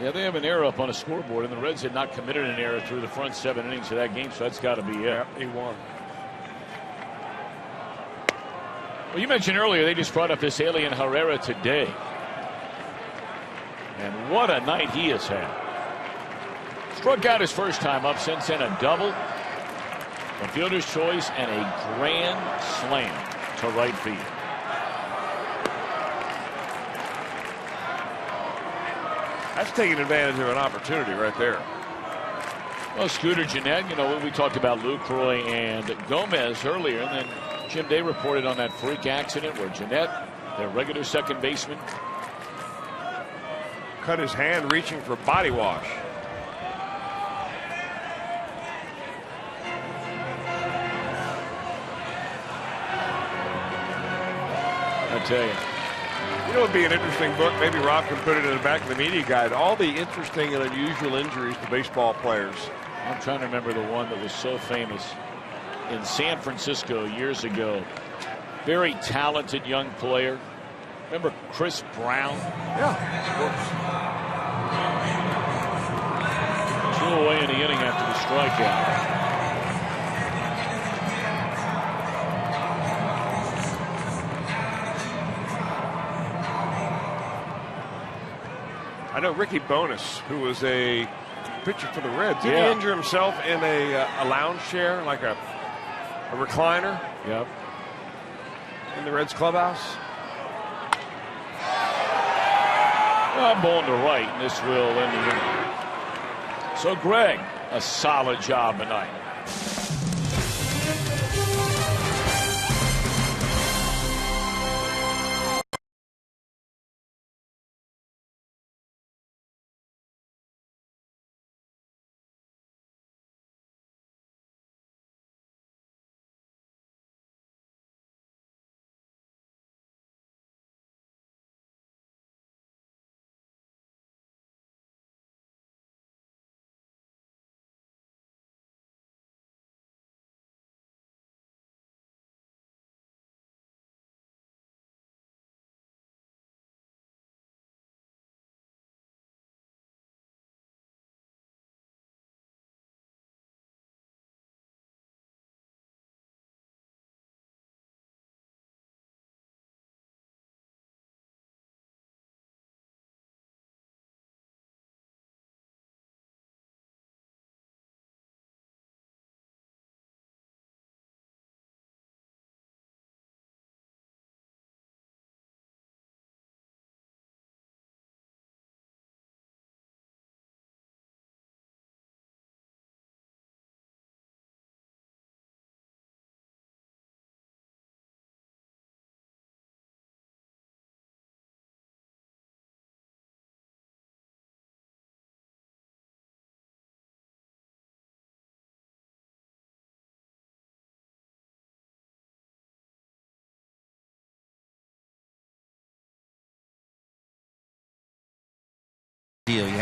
Yeah, they have an error up on a scoreboard, and the Reds had not committed an error through the front 7 innings of that game, so that's got to be it. Yeah, he won. Well, you mentioned earlier they just brought up this Alien Herrera today. And what a night he has had. Struck out his first time up since then, a double, a fielder's choice, and a grand slam to right field. That's taking advantage of an opportunity right there. Well, Scooter Gennett, you know, we talked about Lucroy and Gomez earlier, and then Jim Day reported on that freak accident where Gennett, their regular second baseman, cut his hand reaching for body wash. I tell you. You know, it would be an interesting book. Maybe Rob can put it in the back of the media guide. All the interesting and unusual injuries to baseball players. I'm trying to remember the one that was so famous in San Francisco years ago. Very talented young player. Remember Chris Brown? Yeah, of course. 2 away in the inning after the strikeout. I know Ricky Bonas, who was a pitcher for the Reds. Did Yeah. he injure himself in a lounge chair, like a recliner? Yep. In the Reds clubhouse? I'm bowling to right, and this will end the inning. So, Greg, a solid job tonight.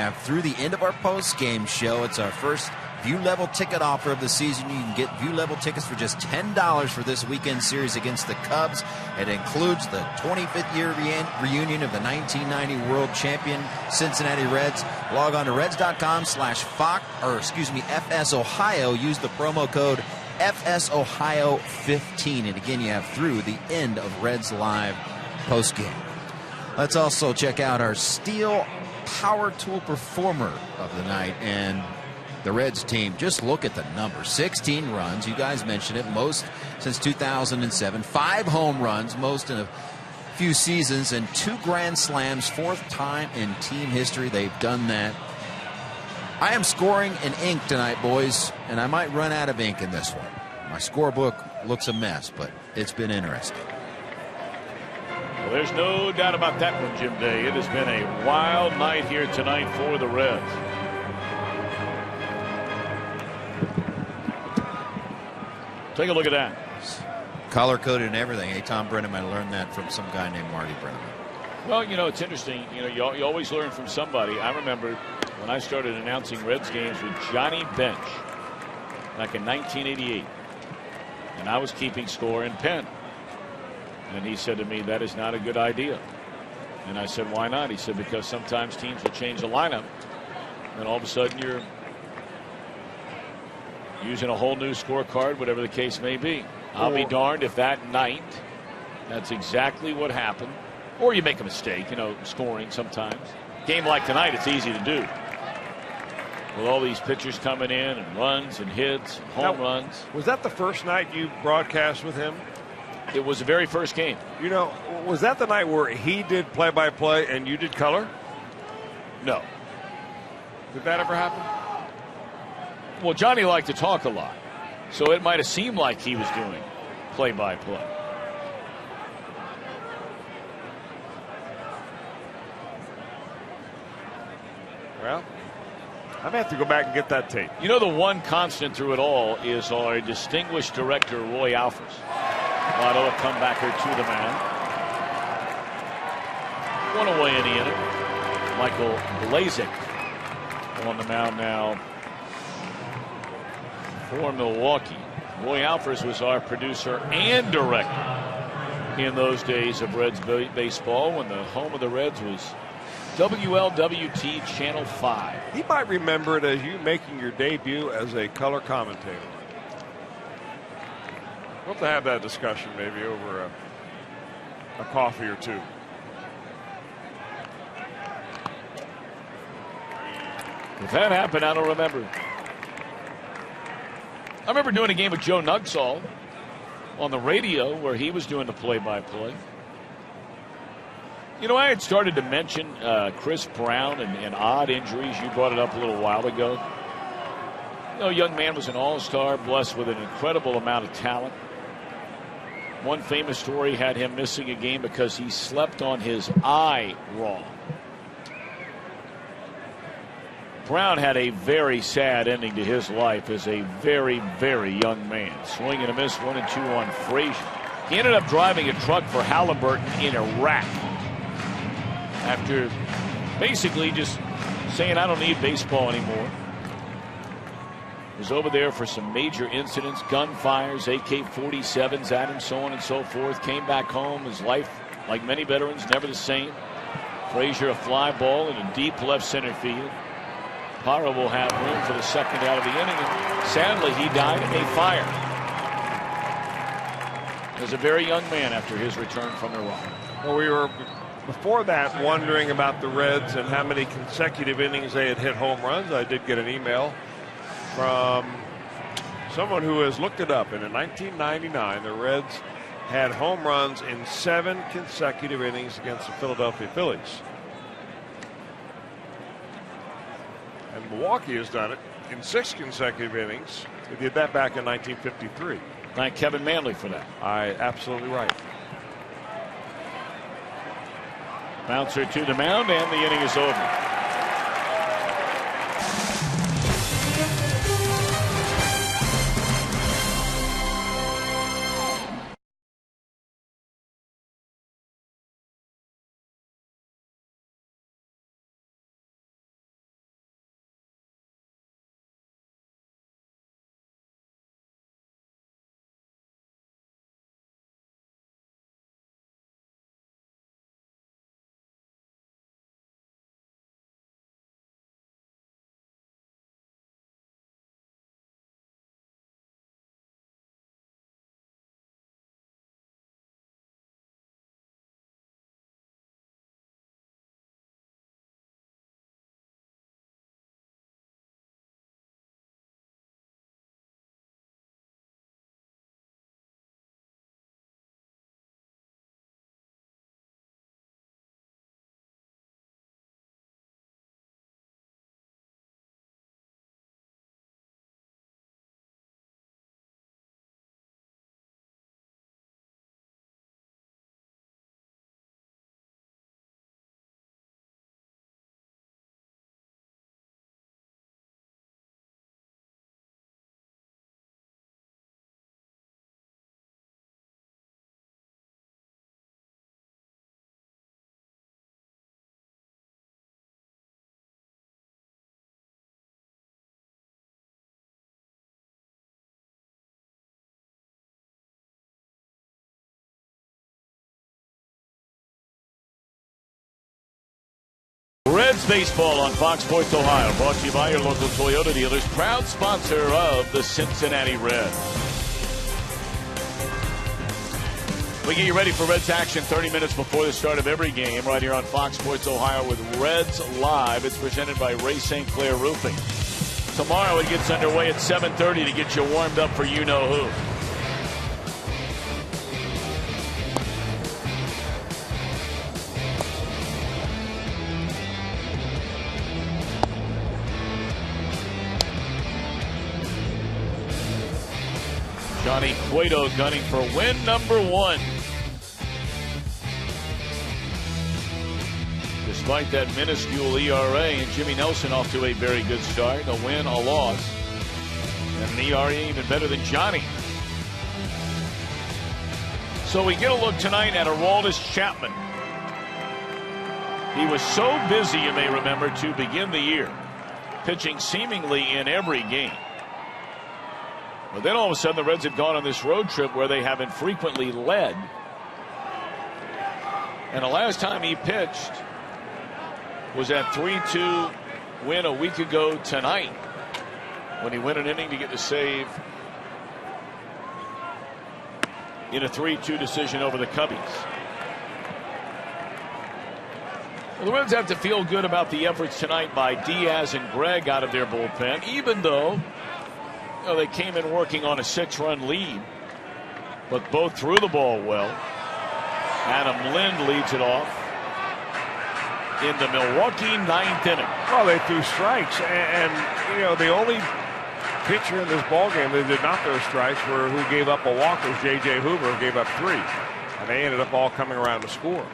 have through the end of our post-game show. It's our first view-level ticket offer of the season. You can get view-level tickets for just $10 for this weekend series against the Cubs. It includes the 25th year reunion of the 1990 World Champion Cincinnati Reds. Log on to Reds.com/FS Ohio. Use the promo code FSOhio15. And again, you have through the end of Reds Live postgame. Let's also check out our Steel Power Tool Performer of the night. And the Reds team, just look at the numbers. 16 runs, you guys mentioned it, most since 2007. 5 home runs, most in a few seasons, and 2 grand slams, 4th time in team history they've done that. I am scoring in ink tonight, boys, and I might run out of ink in this one. My scorebook looks a mess, but it's been interesting. Well, there's no doubt about that one, Jim Day. It has been a wild night here tonight for the Reds. Take a look at that. Color-coded and everything. Hey, Tom Brennan, I learned that from some guy named Marty Brennan. Well, you know, it's interesting. You know, you always learn from somebody. I remember when I started announcing Reds games with Johnny Bench back in 1988. And I was keeping score in pen. And he said to me, that is not a good idea. And I said, why not? He said, because sometimes teams will change the lineup. And all of a sudden you're using a whole new scorecard, whatever the case may be. I'll be darned if that night that's exactly what happened. Or you make a mistake, you know, scoring sometimes. Game like tonight, it's easy to do. With all these pitchers coming in and runs and hits, and home runs. Was that the first night you broadcast with him? It was the very first game. You know, was that the night where he did play-by-play and you did color? No. Did that ever happen? Well, Johnny liked to talk a lot, so it might have seemed like he was doing play-by-play. Well, I'm going to have to go back and get that tape. You know, the one constant through it all is our distinguished director, Roy Alfers. Votto, a comebacker to the mound. 1 away in the inning. Michael Blazek on the mound now for Milwaukee. Roy Alfers was our producer and director in those days of Reds baseball when the home of the Reds was WLWT Channel 5. He might remember it as you making your debut as a color commentator. We'll have to have that discussion maybe over a coffee or two. If that happened, I don't remember. I remember doing a game with Joe Nugsall on the radio where he was doing the play-by-play. You know, I had started to mention Chris Brown and odd injuries. You brought it up a little while ago. You know, young man was an all-star, blessed with an incredible amount of talent. One famous story had him missing a game because he slept on his eye wrong. Brown had a very sad ending to his life as a very, very young man. Swing and a miss, 1-2 on Frazier. He ended up driving a truck for Halliburton in Iraq after basically just saying, I don't need baseball anymore. Was over there for some major incidents, gunfires, AK-47s at him, so on and so forth. Came back home. His life, like many veterans, never the same. Frazier, a fly ball in a deep left center field. Parra will have room for the second out of the inning. And sadly, he died in a fire. As a very young man after his return from Iraq. Well, we were before that wondering about the Reds and how many consecutive innings they had hit home runs. I did get an email from someone who has looked it up, and in 1999 the Reds had home runs in 7 consecutive innings against the Philadelphia Phillies. And Milwaukee has done it in 6 consecutive innings. They did that back in 1953. Thank Kevin Manley for that. Absolutely right. Bouncer to the mound, and the inning is over. Reds baseball on Fox Sports Ohio, brought to you by your local Toyota dealers, proud sponsor of the Cincinnati Reds. We get you ready for Reds action 30 minutes before the start of every game right here on Fox Sports Ohio with Reds Live. It's presented by Ray St. Clair Roofing. Tomorrow it gets underway at 7:30 to get you warmed up for you-know-who. Johnny Cueto gunning for win number 1. Despite that minuscule ERA, and Jimmy Nelson off to a very good start. A win, a loss, and an ERA even better than Johnny. So we get a look tonight at Aroldis Chapman. He was so busy, you may remember, to begin the year, pitching seemingly in every game. But then all of a sudden the Reds had gone on this road trip where they have infrequently led. And the last time he pitched was that 3-2 win a week ago tonight, when he went an inning to get the save in a 3-2 decision over the Cubbies. Well, the Reds have to feel good about the efforts tonight by Diaz and Gregg out of their bullpen, even though they came in working on a 6-run lead, but both threw the ball well. Adam Lind leads it off in the Milwaukee 9th inning. Well, they threw strikes, and the only pitcher in this ballgame that did not throw strikes who gave up a walk was J.J. Hoover, who gave up 3, and they ended up all coming around to score.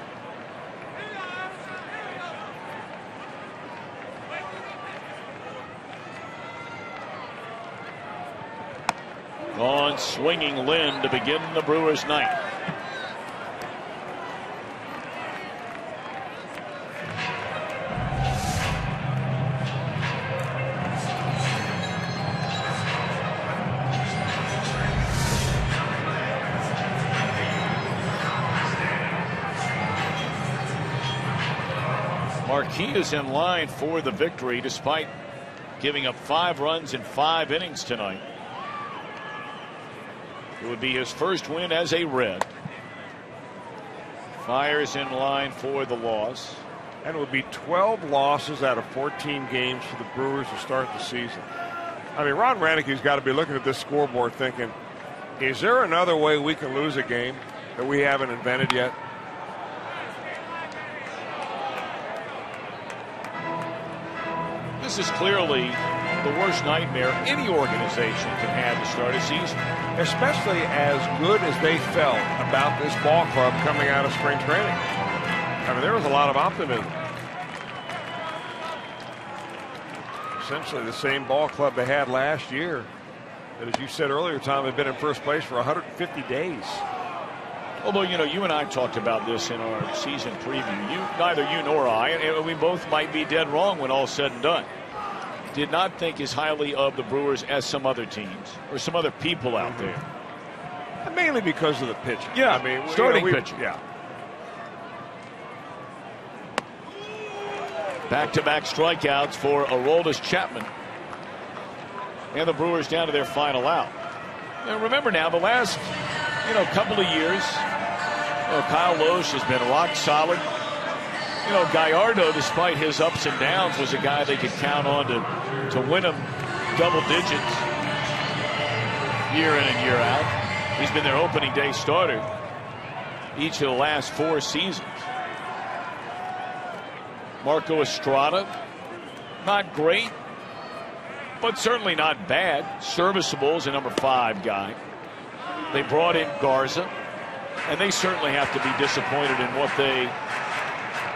On swinging Lind to begin the Brewers' ninth. Marquis is in line for the victory despite giving up 5 runs in 5 innings tonight. It would be his first win as a Red. Fires in line for the loss. And it would be 12 losses out of 14 games for the Brewers to start the season. I mean, Ron Ranick's got to be looking at this scoreboard thinking, is there another way we can lose a game that we haven't invented yet? This is clearly the worst nightmare any organization can have to start a season. Especially as good as they felt about this ball club coming out of spring training. I mean, there was a lot of optimism. Essentially the same ball club they had last year that, as you said earlier, Tom, had been in first place for 150 days. Although, you and I talked about this in our season preview. Neither you nor I, and we both might be dead wrong when all's said and done, did not think as highly of the Brewers as some other teams or some other people out there. And mainly because of the pitching. Yeah, I mean, starting pitching. Yeah. Back-to-back strikeouts for Aroldis Chapman. And the Brewers down to their final out. And remember now, the last couple of years, Kyle Loesch has been rock solid. Gallardo, despite his ups and downs, was a guy they could count on to win them double digits year in and year out. He's been their opening day starter each of the last 4 seasons. Marco Estrada, not great, but certainly not bad. Serviceable as a number 5 guy. They brought in Garza, and they certainly have to be disappointed in what they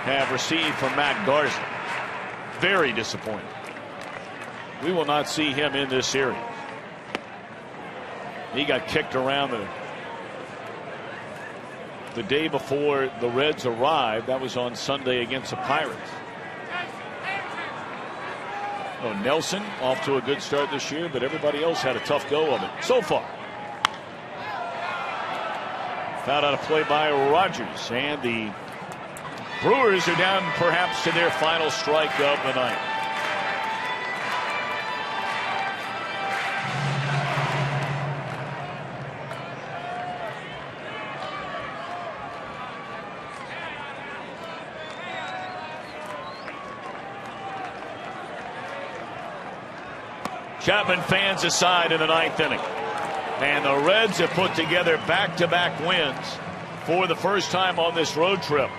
have received from Matt Garza. Very disappointed. We will not see him in this series. He got kicked around the day before the Reds arrived. That was on Sunday against the Pirates. Nelson off to a good start this year, but everybody else had a tough go of it so far. Found out a play by Rogers, and the Brewers are down perhaps to their final strike of the night. Chapman fans aside in the ninth inning. And the Reds have put together back-to-back wins for the first time on this road trip.